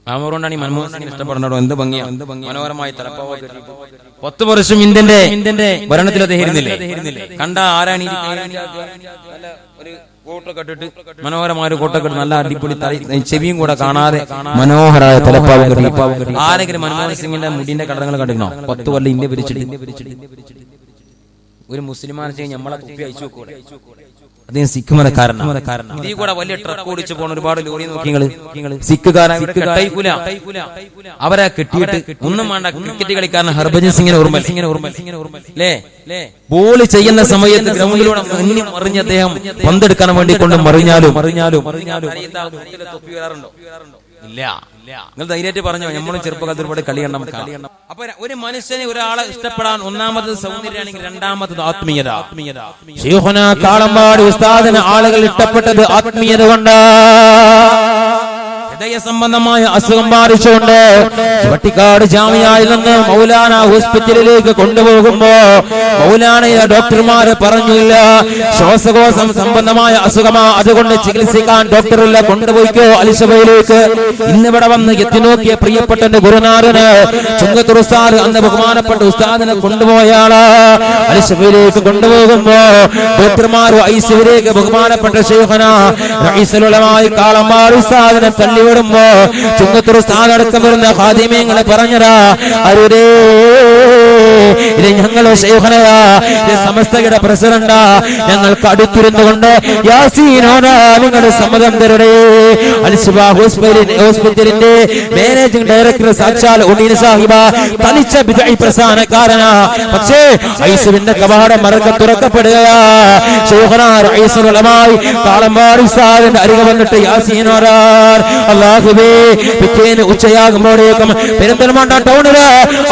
ഗ്ലാമർ കൊണ്ടാണ് ഈ മൻമോഹൻ സിംഗിനെ ഇഷ്ടപ്പെടുന്നതോ? എന്ത് ഭംഗിയാ, മനോഹരമായി തലപ്പാവ 10 വർഷം ഇന്ത്യന്റെ ഭരണത്തിൽ അദ്ദേഹം ഇരുന്നില്ലേ? കണ്ട ആരാണ് ഒരു കോട്ടൊക്കെ ഇട്ടിട്ട് മനോഹരമായ ഒരു കോട്ടൊക്കെ ഇട്ട് നല്ല അടിപൊളി ചെവിയും കൂടെ കാണാതെ മനോഹരമായ തലപ്പാവും കെട്ടി ആരെങ്കിലും മൻമോഹൻ സിംഗിന്റെ മുടിന്റെ കടങ്ങൾ കണ്ടിരുന്നോ? 10 കൊല്ലം ഇന്ത്യ ഭരിച്ചിട്ട് ഒരു മുസ്ലിമാനെ നമ്മളെ കുപ്പി അയച്ചു വെക്കൂടെ? അദ്ദേഹം സിഖ് മതക്കാരനാണ്. ഇതിൽ കൂടെ വലിയ ട്രക്ക് ഓടിച്ചു പോണ ഒരുപാട് ലോറി നോക്കി സിഖുകാരൻ അവരെ കെട്ടിയിട്ട് ഒന്നും വേണ്ട. ക്രിക്കറ്റ് കളിക്കാരൻ ഹർഭജൻ സിംഗിനെ ഓർമ്മ അല്ലേ? ബോള് ചെയ്യുന്ന സമയത്ത് ഗ്രൗണ്ടിലൂടെ മറിഞ്ഞ് അദ്ദേഹം പന്തെടുക്കാൻ വേണ്ടി കൊണ്ട് മറിഞ്ഞാലും ഇല്ല. നിങ്ങൾ ധൈര്യമായിട്ട് പറഞ്ഞോ, നമ്മളും ചെറുപ്പകാലത്ത് ഒരുപാട് കളി കണ്ട. അപ്പൊ ഒരു മനുഷ്യനെ ഒരാളെ ഇഷ്ടപ്പെടാൻ ഒന്നാമത് സൗന്ദര്യമാണെങ്കിൽ രണ്ടാമത്തത് ആത്മീയത. ശൈഖുനാ കാളമ്പാടി ഉസ്താദിന് ആളുകൾ ഇഷ്ടപ്പെട്ടത് ആത്മീയത കൊണ്ട്. ഹൃദയ സംബന്ധമായ അസുഖം ബാധിച്ചുകൊണ്ട് വട്ടിക്കാട് ജാമിയയിൽ നിന്ന് മൗലാന ഹോസ്പിറ്റലിലേക്ക് കൊണ്ടുപോകുമ്പോ മൗലാനയെ ഡോക്ടർമാര് പറഞ്ഞില്ല, ശ്വാസകോശം സംബന്ധമായ അസുഖമാ, അതുകൊണ്ട് ചികിത്സിക്കാൻ ഡോക്ടറില്ല, കൊണ്ടുപോയിക്കോ അലിശബയിലേക്ക്. ഇന്നിവിടെ വന്ന് എത്തി നോക്കിയ പ്രിയപ്പെട്ട ഗുരുനാഥന് ചുങ്കത്തൂർ ഉസ്താദ്, അന്ന് ബഹുമാനപ്പെട്ട ഉസ്താദിനെ കൊണ്ടുപോയാള് അലിശബയിലേക്ക് കൊണ്ടുപോകുമ്പോ ഡോക്ടർമാരും ഐസിയിലേക്ക് ബഹുമാനപ്പെട്ട ശൈഖുനാ റഈസുൽ ഉലമായി കാളമ്പാടി ഉസ്താദിനെ തള്ളിവിടുമ്പോ ചുങ്കത്തൂർ ഉസ്താദ് അടക്കം വരുന്ന ഖാദിമീങ്ങളെ പറഞ്ഞതാ, അരുതേ ഇത് ഞങ്ങള് ശൈഖുനയാ, ഇത് സമസ്തയുടെ പ്രസിഡന്റാ, ഞങ്ങൾക്ക് അടുത്തിരുന്നു കൊണ്ട് യാസീനോടാ നിങ്ങളുടെ സമ്മതം തരടേ. അൽശിഫ ഹോസ്പിറ്റലിന്റെ മാനേജിംഗ് ഡയറക്ടർ സാക്ഷാൽ ഉണ്ണീൻ സാഹിബ തനിച്ച ബിദ്അ പ്രസ്ഥാനക്കാരനാ. പക്ഷേ ഐസുവിന്റെ കവാടം മറക്ക തുറക്കപ്പെടുകയാ. ശൈഖുനാ റഈസുൽ ഉലമായി കാളമ്പാടി ഉസ്താദിന്റെ അരികെ വന്നിട്ട് യാസീൻ ഓതാൻ. അല്ലാഹുവേ, പിറ്റേന്ന് ഉച്ചയാകുമ്പോഴേക്കും പെരിന്തൽമണ്ണ ടൗണില്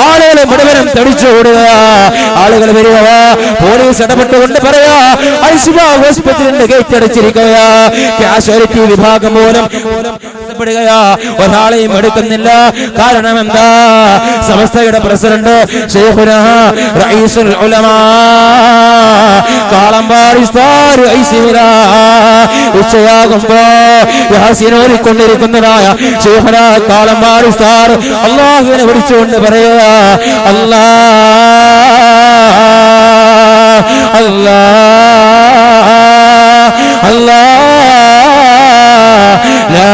ആളുകൾ മുഴുവനും തടിച്ചോടുകയാ. ആളുകൾ വരിക, പോലീസ് ഇടപെട്ടുകൊണ്ട് പറയാ അൽശിഫ ഹോസ്പിറ്റലിന്റെ ഗേറ്റ് അടച്ചിരിക്കുകയാ. കാഷ്വാലിറ്റി വിഭാഗം പോലും ഒരാളെയും എടുക്കുന്നില്ല. കാരണം എന്താ? സമസ്തയുടെ പ്രസിഡന്റ് ശൈഖുനാ റഈസുൽ ഉലമാ കാളമ്പാടി ഉസ്താദ് ഐസിമിലാ ഉച്ചയാകുമ്പോ യാസീൻ ഓതിക്കൊണ്ടിരിക്കുന്നതായ ശൈഖുനാ കാളമ്പാടി ഉസ്താദ് അല്ലാഹുവിനെ വിളിച്ചുകൊണ്ട് പറയുക, അല്ലാ അല്ലാ അല്ലാ ലാ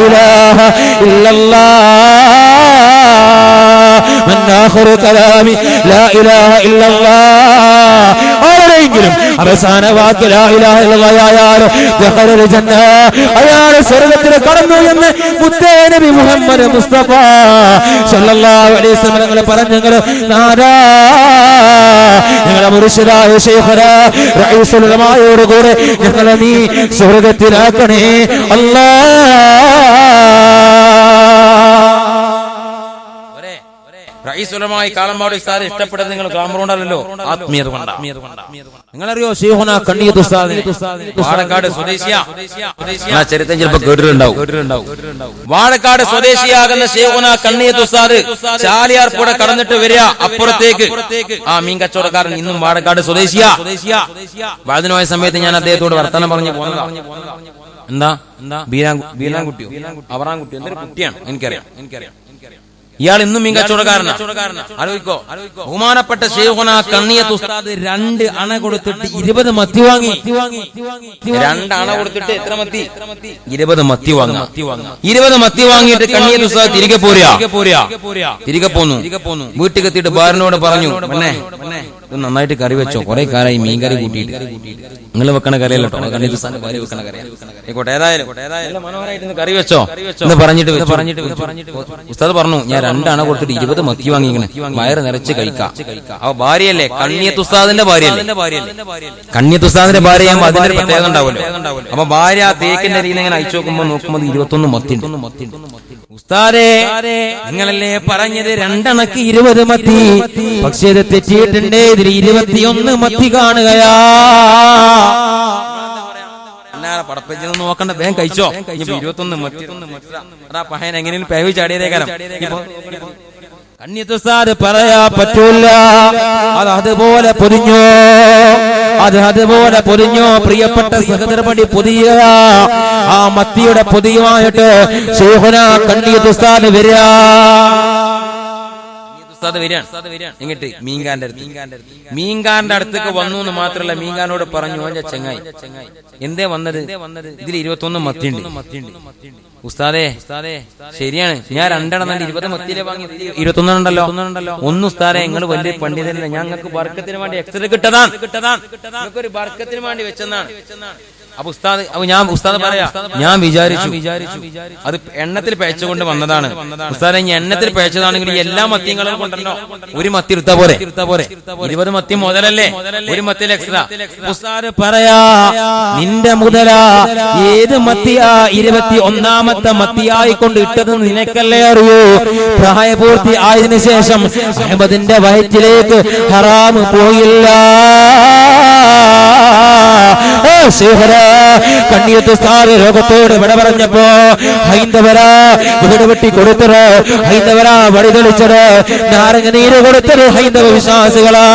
ഇലാഹ ഇല്ലല്ലാഹ് മൻ ആഖിറു കലാമി ലാ ഇലാഹ ഇല്ലല്ലാഹ്. ആരെങ്കിലും അവസാന വാക്ക് ലാ ഇലാഹ ഇല്ലല്ലാഹ് ആയാലും ദഖലൽ ജന്ന, അയാൾ സ്വർഗ്ഗത്തിൽ കടന്നു എന്ന് മുത്തേ നബി മുഹമ്മദ് മുസ്തഫ സല്ലല്ലാഹു അലൈഹി വസല്ലം തങ്ങൾ പറഞ്ഞു. നാദാ ഞങ്ങളുടെ മുർശിദായ ശൈഖുനാ റഈസുൽ ഉലമായോട് കൂടെ ഞങ്ങളെ നീ സ്വർഗ്ഗത്തിലാക്കണേ റഈസുലമായി കാളമ്പാടി ഉസ്താദ് ഇഷ്ടപ്പെട്ടത് നിങ്ങൾ ഗ്ലാമർ കൊണ്ടല്ലോ, ആത്മീയത കൊണ്ടാ. നിങ്ങളറിയോ ശൈഖുനാ കണ്ണിയത്ത് ഉസ്താദിനെ? വാഴക്കാട് സ്വദേശിയാ. ചരിത്രം ചിലപ്പോ കേട്ടിട്ടുണ്ടാവും. വാഴക്കാട് സ്വദേശിയാകുന്ന ശൈഖുനാ കണ്ണിയത്ത് ഉസ്താദ് ചാലിയാർ പുഴ കടന്നിട്ട് വരിക അപ്പുറത്തേക്ക്. ആ മീൻ കച്ചവടക്കാരൻ ഇന്നും വാഴക്കാട് സ്വദേശിയാ. വാഴതിന് പോയ സമയത്ത് ഞാൻ അദ്ദേഹത്തോട് വർത്തമാനം പറഞ്ഞു പോന്നതാ. എന്താ ബീരാൻകുട്ടിയോ അവറാൻകുട്ടിയോ എന്തൊരു കുട്ടിയാണ് എനിക്കറിയാം. ഇയാൾ ഇന്നും മീൻ കച്ചവടക്കാരനാ. ആലോചിക്കോ, ബഹുമാനപ്പെട്ട ശൈഖുനാ കണ്ണിയത്ത് ഉസ്താദ് 2 അണ കൊടുത്തിട്ട് 20 മത്തി വാങ്ങി. 2 അണ കൊടുത്തിട്ട് എത്ര മത്തി? 20 മത്തി വാങ്ങാം. 20 മത്തി വാങ്ങിയിട്ട് കണ്ണിയത്ത് ഉസ്താദ് തിരികെ പോന്നു. വീട്ടിൽ എത്തിയിട്ട് ഭാര്യനോട് പറഞ്ഞു, ഇത് നന്നായിട്ട് കറി വെച്ചോ, കുറെ കാലമായി മീൻ കറി കൂട്ടിയിട്ട്. നിങ്ങൾ വെക്കണ കറിയല്ലോ, കണ്ണിയത്ത് ഉസ്താദിന്റെ ഭാര്യ വെക്കണ കറിയാണ്. ആയിക്കോട്ടെ, ഏതായാലും മനോഹരമായിട്ട് കറി വെച്ചോ എന്ന് പറഞ്ഞിട്ട് ഉസ്താദ് പറഞ്ഞു, ഞാൻ 2 അണ കൊടുത്തിട്ട് 20 മത്തി വാങ്ങിക്കണേ, വയറ് നിറച്ച് കഴിക്കാം. അപ്പൊ ഭാര്യയല്ലേ, കണ്ണിയത്ത് ഉസ്താദിന്റെ ഭാര്യയല്ലേ. കണ്ണിയത്ത് ഉസ്താദിന്റെ ഭാര്യയാകുമ്പോ അതിന്റെ ഒരു പ്രത്യേകത ഉണ്ടാവുമല്ലോ. അപ്പൊ ഭാര്യ തേക്കിന്റെ രീതിയിൽ ഇങ്ങനെ അയച്ചു നോക്കുമ്പോൾ 21 മത്തി. ഉസ്താദേ, നിങ്ങളല്ലേ പറഞ്ഞത് 2 അണക്ക് 20 മത്തി, പക്ഷേ ഇത് തെറ്റിയിട്ടുണ്ട്. ഇതിൽ 21 മത്തി കാണുകയാ. പടപ്പച്ചൊന്നും നോക്കണ്ട, വേഗം കഴിച്ചോ. 21 മത്തി പഹയൻ എങ്ങനെയും പേവ് ചാടിയതേ കാലം. കണ്ണിയത്ത് ഉസ്താദ് പറയാ പറ്റൂല, അതുപോലെ പൊതിഞ്ഞോ പ്രിയപ്പെട്ട സഹോദരപടി പൊതിയ. ആ മത്തിയുടെ പൊതിയുമായിട്ട് ശൈഖുനാ കണ്ണിയത്ത് ഉസ്താദ് വരിക. എന്നിട്ട് മീൻകാരന്റെ അടുത്തേക്ക് വന്നു എന്ന് മാത്രമല്ല, മീൻകാരനോട് പറഞ്ഞു, ചങ്ങായി എന്തേ വന്നത്, ഇതിൽ 21 മത്തിയുണ്ട്. ഉസ്താദേ ശരിയാണ്, ഞാൻ 2 എണ്ണം 20 മത്തിയിലെ വാങ്ങി, 21 ഉണ്ടല്ലോ. ഒന്ന് ഉസ്താദേ, നിങ്ങൾ വലിയ പണ്ഡിതനല്ല, ഞങ്ങൾക്ക് ബർക്കത്തിന് വേണ്ടി എക്സ്ട്രാ കിട്ടതാണ്, ഒരു ബർക്കത്തിന് വേണ്ടി വെച്ചെന്നാണ്. അപ്പൊ ഉസ്താദ് പറയാ, ഞാൻ വിചാരിച്ചു അത് എണ്ണത്തിൽ പേച്ചുകൊണ്ട് വന്നതാണ്. ഉസ്താദെ, ഇനി എണ്ണത്തിൽ പേച്ചതാണെങ്കിൽ എല്ലാ മത്തിയങ്ങളും കൊണ്ടല്ലോ, ഒരു മത്തി എടുത്താ പോരെ. 20 മത്തി മുതലല്ലേ, ഒരു മത്തിയിൽ എക്സ്ട്രാ. ഉസ്താദ് പറയാ, നിന്റെ മുതല ഏത് മത്തിയാ 21ാമത്തെ മത്തിയായിക്കൊണ്ട് ഇട്ടതെന്ന് നിനക്കല്ലേ അറിയൂ. പ്രായപൂർത്തി ആയതിനു ശേഷം അഹ്മദിന്റെ വയറ്റിലേക്ക് ഹറാമ് പോയില്ല. കണ്ണിയത്ത് ഉസ്താദ് ലോകത്തോട് വിട പറഞ്ഞപ്പോ ഹൈന്ദവരാ വീട് വെട്ടി കൊടുത്തത്, ഹൈന്ദവരാ വഴി തെളിച്ചത്, നാരങ്ങ നീര് കൊടുത്തത് ഹൈന്ദവ വിശ്വാസികളാ.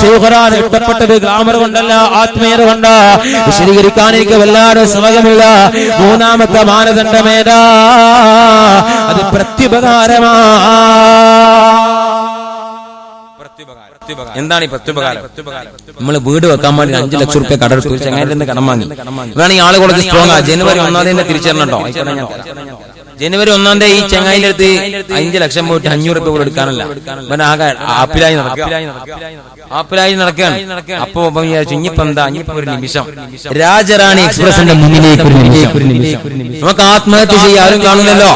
ശൈഖുനാൻ ഇഷ്ടപ്പെട്ടത് ഗ്ലാമർ കൊണ്ടല്ല, ആത്മീയത കൊണ്ടാ. വിശദീകരിക്കാൻ എനിക്ക് വല്ലാതെ സമയമില്ല. 3ാമത്തെ മാനദണ്ഡമേതാ? അത് പ്രത്യുപകാരമാ. എന്താണ് ഈ പ്രത്യുപകാരം? നമ്മൾ വീട് വെക്കാൻ വേണ്ടി 5 ലക്ഷം റുപ്യ കടമെടുത്തു, ചങ്ങായിന്റെ കടം വാങ്ങി. വേണമെങ്കിൽ ആളുകളൊക്കെ സ്ട്രോങ് ആ, ജനുവരി 1 തിരിച്ചറിഞ്ഞോ. ജനുവരി 1 ഈ ചങ്ങായിന്റെ അടുത്ത് 5 ലക്ഷം പോയിട്ട് 500 രൂപ കൂടെ എടുക്കാനല്ല, ആകെ ആപ്പിലായി നടക്കുകയാണ്. അപ്പൊ വിചാരിച്ചു ഇനിയിപ്പോ എന്താ, ഇനിയിപ്പോ ഒരു നിമിഷം രാജറാണി എക്സ്പ്രസിന്റെ മുന്നിലേക്ക് ഒരു നിമിഷം നമുക്ക് ആത്മഹത്യ ചെയ്യാം, ആരും കാണൂലല്ലോ,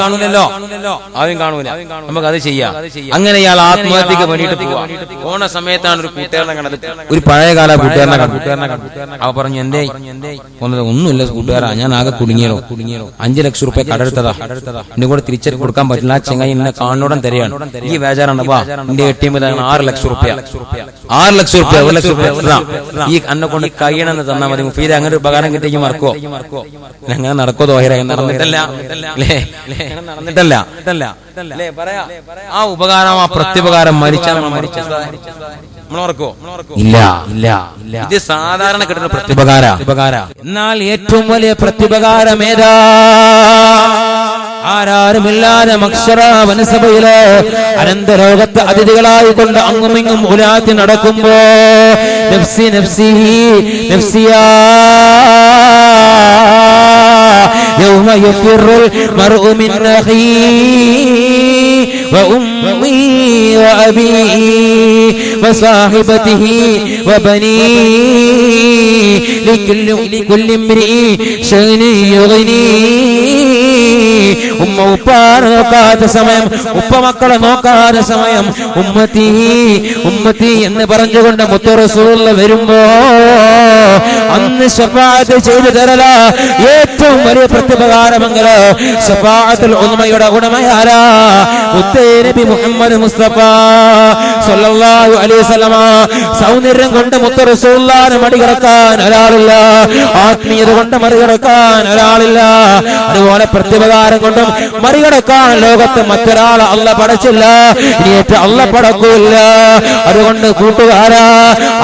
നമുക്ക് അത് ചെയ്യാം. അങ്ങനെ ഇയാൾ ആത്മഹത്യക്ക് വേണ്ടിയിട്ട് പോണ സമയത്താണ് ഒരു കൂട്ടുകാരനെ കണ്ടത്, ഒരു പഴയകാല കൂട്ടുകാരനെ കണ്ടു. അവ പറഞ്ഞു എന്തേ ഒന്നുമില്ല കൂട്ടുകാരാ, ഞാൻ ആകെ കുടുങ്ങിയോ 5 ലക്ഷം രൂപ കടമെടുത്തതാ, എന്നെ കൂടെ തിരിച്ചു കൊടുക്കാൻ പറ്റില്ല, ആ ചെങ്ങായി എന്നെ കാണോടൻ തരെയാണ്, ഈ വേജാറാണ്, വാ എന്റെ ATM 6 ലക്ഷം രൂപ 1 ലക്ഷം രൂപ ഈ അന്നെ കൊണ്ട് കഴിയണമെന്ന് തന്നാൽ മതി മുഫീദ, അങ്ങനെ ഒരു ഉപകാരം കിട്ടിയെങ്കിൽ മറക്കോ? അങ്ങനെ നടക്കോ തോഹിര? നടന്നിട്ടല്ല. ആ ഉപകാരം, ആ പ്രത്യുപകാരം മരിച്ചാൽ നമ്മളോർക്കോ? ഇല്ല. ഇത് സാധാരണ കിട്ടുന്ന പ്രത്യുപകാര. എന്നാൽ ഏറ്റവും വലിയ പ്രത്യുപകാരം ഏതാ? ആരാരുമില്ലാതെ മക്ശറ വനസഭയില് അനന്തലോകത്ത് അതിഥികളായി കൊണ്ട് അങ്ങുമിങ്ങും ഉലാത്തി നടക്കുമ്പോ നഫ്സി നഫ്സി നഫ്സിയാ യൗമ യഫിറുൽ മർഉ മിൻ അഖീഹി وأمي وأبي وصاحبته وبني لكل امرئ شأن يغني. ഉമ്മ ഉപ്പാനെ നോക്കാത്ത സമയം, ഉപ്പ മക്കളെ നോക്കാത്ത സമയം ഉമ്മത്തി ഉമ്മത്തി എന്ന് പറഞ്ഞുകൊണ്ട് മുത്ത് റസൂൽ വരുമ്പോ അന്ന് ശഫാഅത്ത് ചെയ്തു തരല ഏറ്റവും വലിയ പ്രത്യുപകാരമെങ്കിലോ ശഫാഅത്തുൽ ഉമ്മയുടെ ഉടമയാരാ? മുത്തേ നബി മുഹമ്മദ് മുസ്തഫ സല്ലല്ലാഹു അലൈഹി വസല്ലമ. സൗന്ദര്യം കൊണ്ട് മുത്ത് റസൂലുള്ളാഹിനെ മറികടക്കാൻ ഒരാളില്ല, ആത്മീയത കൊണ്ട് മറികടക്കാൻ ഒരാളില്ല, അതുപോലെ പ്രത്യുപകാരം കൊണ്ടും മറികടക്കാൻ ലോകത്ത് മറ്റൊരാളെ അല്ല പടച്ചില്ല, ഇനിയേറ്റ് അല്ല പടക്കൂല്ല. അതുകൊണ്ട് കൂട്ടുകാരാ,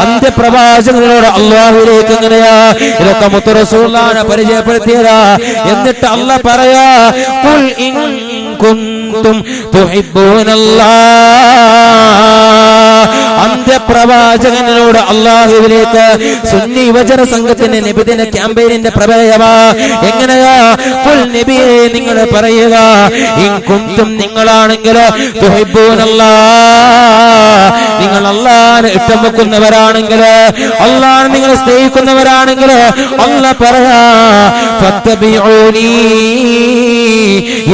അന്ത്യപ്രവാചകനോട് അല്ലാഹുവിലേക്ക് എങ്ങനെയാ ഇതൊക്കെ മുത്ത് റസൂലുള്ളാഹിനെ പരിചയപ്പെടുത്തിയതാ. എന്നിട്ട് അല്ല പറയാ ഖുൽ ഇൻ കുൻതും തുഹിബ്ബൂനല്ലാഹ്. അന്ത്യപ്രവാചകനോട് അല്ലാഹുവിലേക്ക് സുന്നി യുവജന സംഘത്തിന്റെ നബിദിന ക്യാമ്പയിനിന്റെ പ്രമേയമാ. എങ്ങനെയാ? ഖുൽ നബിയേ നിങ്ങൾ പറയുക, ഇൻ കുൻതും നിങ്ങളാണെങ്കിലോ തുഹിബ്ബൂനല്ലാഹ് നിങ്ങൾ അല്ലാഹുവിനെ ഇഷ്ടം വെക്കുന്നവരാണെങ്കിൽ, അല്ലാഹുവിനെ നിങ്ങൾ സ്നേഹിക്കുന്നവരാണെങ്കിൽ അല്ലാഹ് പറയാ ഫത്തബിഊനി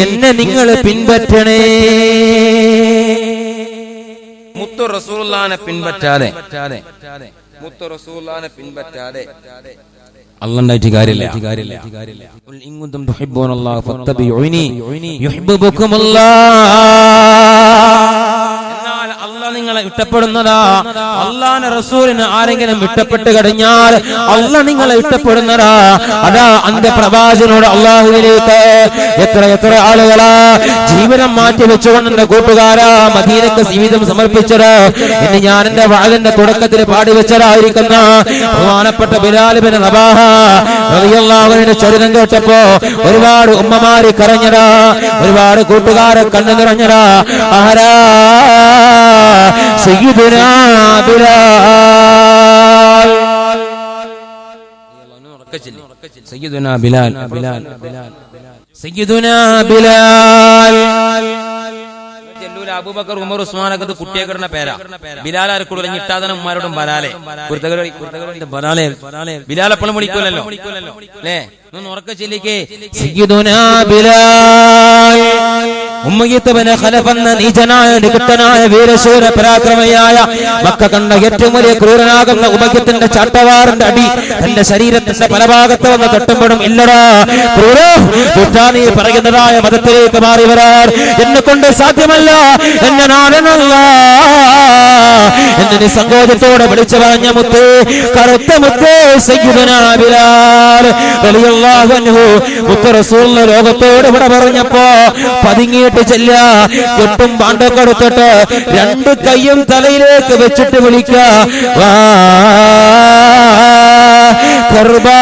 എന്നെ നിങ്ങൾ പിൻപറ്റണേ. മുത്ത് റസൂലുള്ളാഹിനെ പിൻപറ്റാതെ അല്ലാഹുവിന്റെ കാര്യമില്ല. ഖുൽ ഇൻ കുൻതും തുഹിബ്ബൂനല്ലാഹ ഫത്തബിഊനി യുഹിബ്ബുകുമുല്ലാഹ്. അല്ലാഹ് നിങ്ങളെ ഇഷ്ടപ്പെടുന്നതാ. അല്ലാഹുവിന്റെ റസൂലിനെ ആരെങ്കിലും ഇഷ്ടപ്പെട്ട് കഴിഞ്ഞാൽ അല്ലാഹ് നിങ്ങളെ ഇഷ്ടപ്പെടുന്നതാ. അതാ അന്ത്യപ്രവാചകനോട് അല്ലാഹുവിലേക്ക് എത്ര ആളുകളാ ജീവിതം മാറ്റി വെച്ചുകൊണ്ട് എന്റെ കൂട്ടുകാരാ മദീനക്ക് ജീവിതം സമർപ്പിച്ചത്. ഇന്ന് ഞാൻ എന്റെ വാളിന്റെ തുടക്കത്തിൽ പാടിവെച്ചതായിരിക്കുന്ന ബഹുമാനപ്പെട്ട ബിലാൽ ഇബ്നു റബാഹ റളിയല്ലാഹു അൻഹു ചരിത്രം കേട്ടപ്പോ ഒരുപാട് ഉമ്മമാര് കരഞ്ഞതാ, ഒരുപാട് കൂട്ടുകാരെ കണ്ണു നിറഞ്ഞതാ. ആരാ? സയ്യിദുനാ ബിലാൽ. സയ്യിദുനാ ബിലാൽ സയ്യിദുനാ ബിലാൽ. അബൂബക്കർ ഉമർ ഉസ്മാനൊക്കെ കുട്ടിയെ കിടന്ന പേരാ. ബിലാൽ ആർക്കൂടെ ഇട്ടാതന ഉമ്മാരോടും ബലാലെ ബിലാൽ എപ്പോഴും വിളിക്കൂലല്ലോ അല്ലേ? ഒന്ന് ഉറക്ക ചെല്ലിക്കേ സയ്യിദുനാ ബിലാൽ. ഉമ്മയ്യത്തുബ്നു ഖലഫ് എന്ന നീചനായ നികൃഷ്ടനായ വീരശൂര പരാക്രമയായ മക്ക കണ്ട ഏറ്റവും വലിയ ക്രൂരനാകുന്ന ഉമ്മയ്യത്തിന്റെ ചാട്ടവാറിന്റെ അടി തന്റെ ശരീരത്തിന്റെ പല ഭാഗത്ത് വന്ന് തട്ടുമ്പോഴും ഇല്ലടാ ക്രൂരോ നീ പറയുന്നതായ മതത്തിലേക്ക് മാറി വരാൻ എന്നെ കൊണ്ട് സാധ്യമല്ല, എന്നെ നാടനല്ല എന്നെ നിസ്സങ്കോചത്തോടെ വിളിച്ചു പറഞ്ഞ മുത്ത്, കറുത്ത മുത്ത് സയ്യിദുനാ ബിലാൽ റളിയല്ലാഹു അൻഹു മുത്ത് റസൂൽ ലോകത്തോട് ഇവിടെ പറഞ്ഞപ്പോ പതുങ്ങിയിട്ട് ചെല്ല കെട്ടും പാണ്ടൊക്കെ കൊടുത്തിട്ട് 2 കൈയും തലയിലേക്ക് വെച്ചിട്ട് വിളിക്ക വാ കർബാ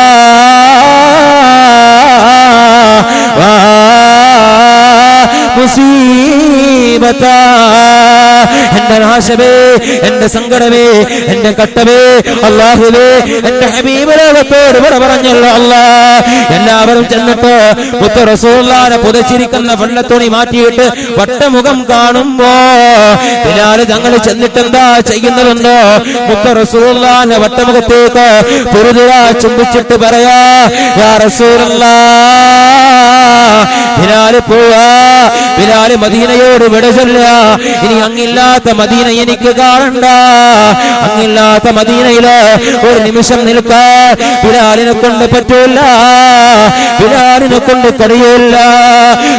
വാ മുസീബത്താ എന്റെ നാശമേ, എന്റെ സങ്കടമേ, എന്റെ കട്ടമേ, അല്ലാഹുവേ എന്റെ ഹബീബ് ലോകത്തോട് പറഞ്ഞല്ലോ അല്ലാ. എല്ലാവരും ചെന്നിട്ട് മുത്ത് റസൂലുള്ളാഹിനെ പുതച്ചിരിക്കുന്ന വെള്ളത്തുണി മാറ്റിയിട്ട് വട്ടമുഖം കാണുമ്പോ ബിലാല് തങ്ങൾ ചെന്നിട്ട് എന്താ ചെയ്യുന്നതെന്നോ, മുത്ത് റസൂലുള്ളാഹിന്റെ വട്ടമുഖത്തേക്ക് പുരുതുക ചുംബിച്ചിട്ട് പറയാ, യാ റസൂലല്ലാഹ്, ബിലാല് പോവാ, ബിലാല് മദീനയോട് വിട ചൊല്ലുക. ഇനി അങ്ങില്ലാത്ത മദീന എനിക്ക് കാണണ്ട, അങ്ങില്ലാത്ത മദീനയില് ഒരു നിമിഷം നിൽക്കാൻ ബിലാലിനെ കൊണ്ട് പറ്റൂല, ബിലാലിനെ കൊണ്ട് കഴിയൂല.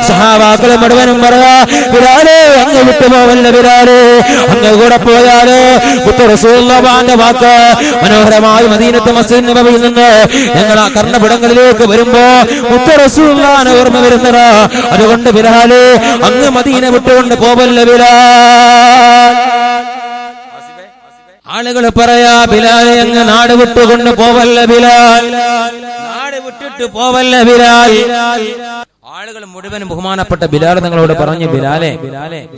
സഹാബാക്കളെ മുഴുവനും പറയാ, ബിലാലേ അങ്ങ് വിട്ടുപോവല്ല, ബിലാലേ അങ്ങ് കൂടെ പോയാല് മുത്ത് റസൂലുള്ളാഹിന്റെ വാക്ക് മനോഹരമായി മദീനത്തെ മസ്ജിദ് നബവിയിൽ നിന്ന് ഞങ്ങൾ ആ കർണപിടങ്ങളിലേക്ക് വരുമ്പോ മുത്ത് റസൂലുള്ളാഹിനെ ഓർമ്മ വരുന്നതാ. അതുകൊണ്ട് ബിലാലേ അങ്ങ് മദീന വിട്ടുകൊണ്ട് പോവല്ല ബിലാൽ. ആളുകൾ പറയാ, ബിലാലെ അങ്ങ് നാട് വിട്ടുകൊണ്ട് പോവല്ല ബിലാൽ, നാട് വിട്ടിട്ട് പോവല്ല ബിലാൽ. ആളുകൾ മുഴുവൻ ബഹുമാനപ്പെട്ട ബിലാൽ നിങ്ങളോട് പറഞ്ഞു, ബിലാലെ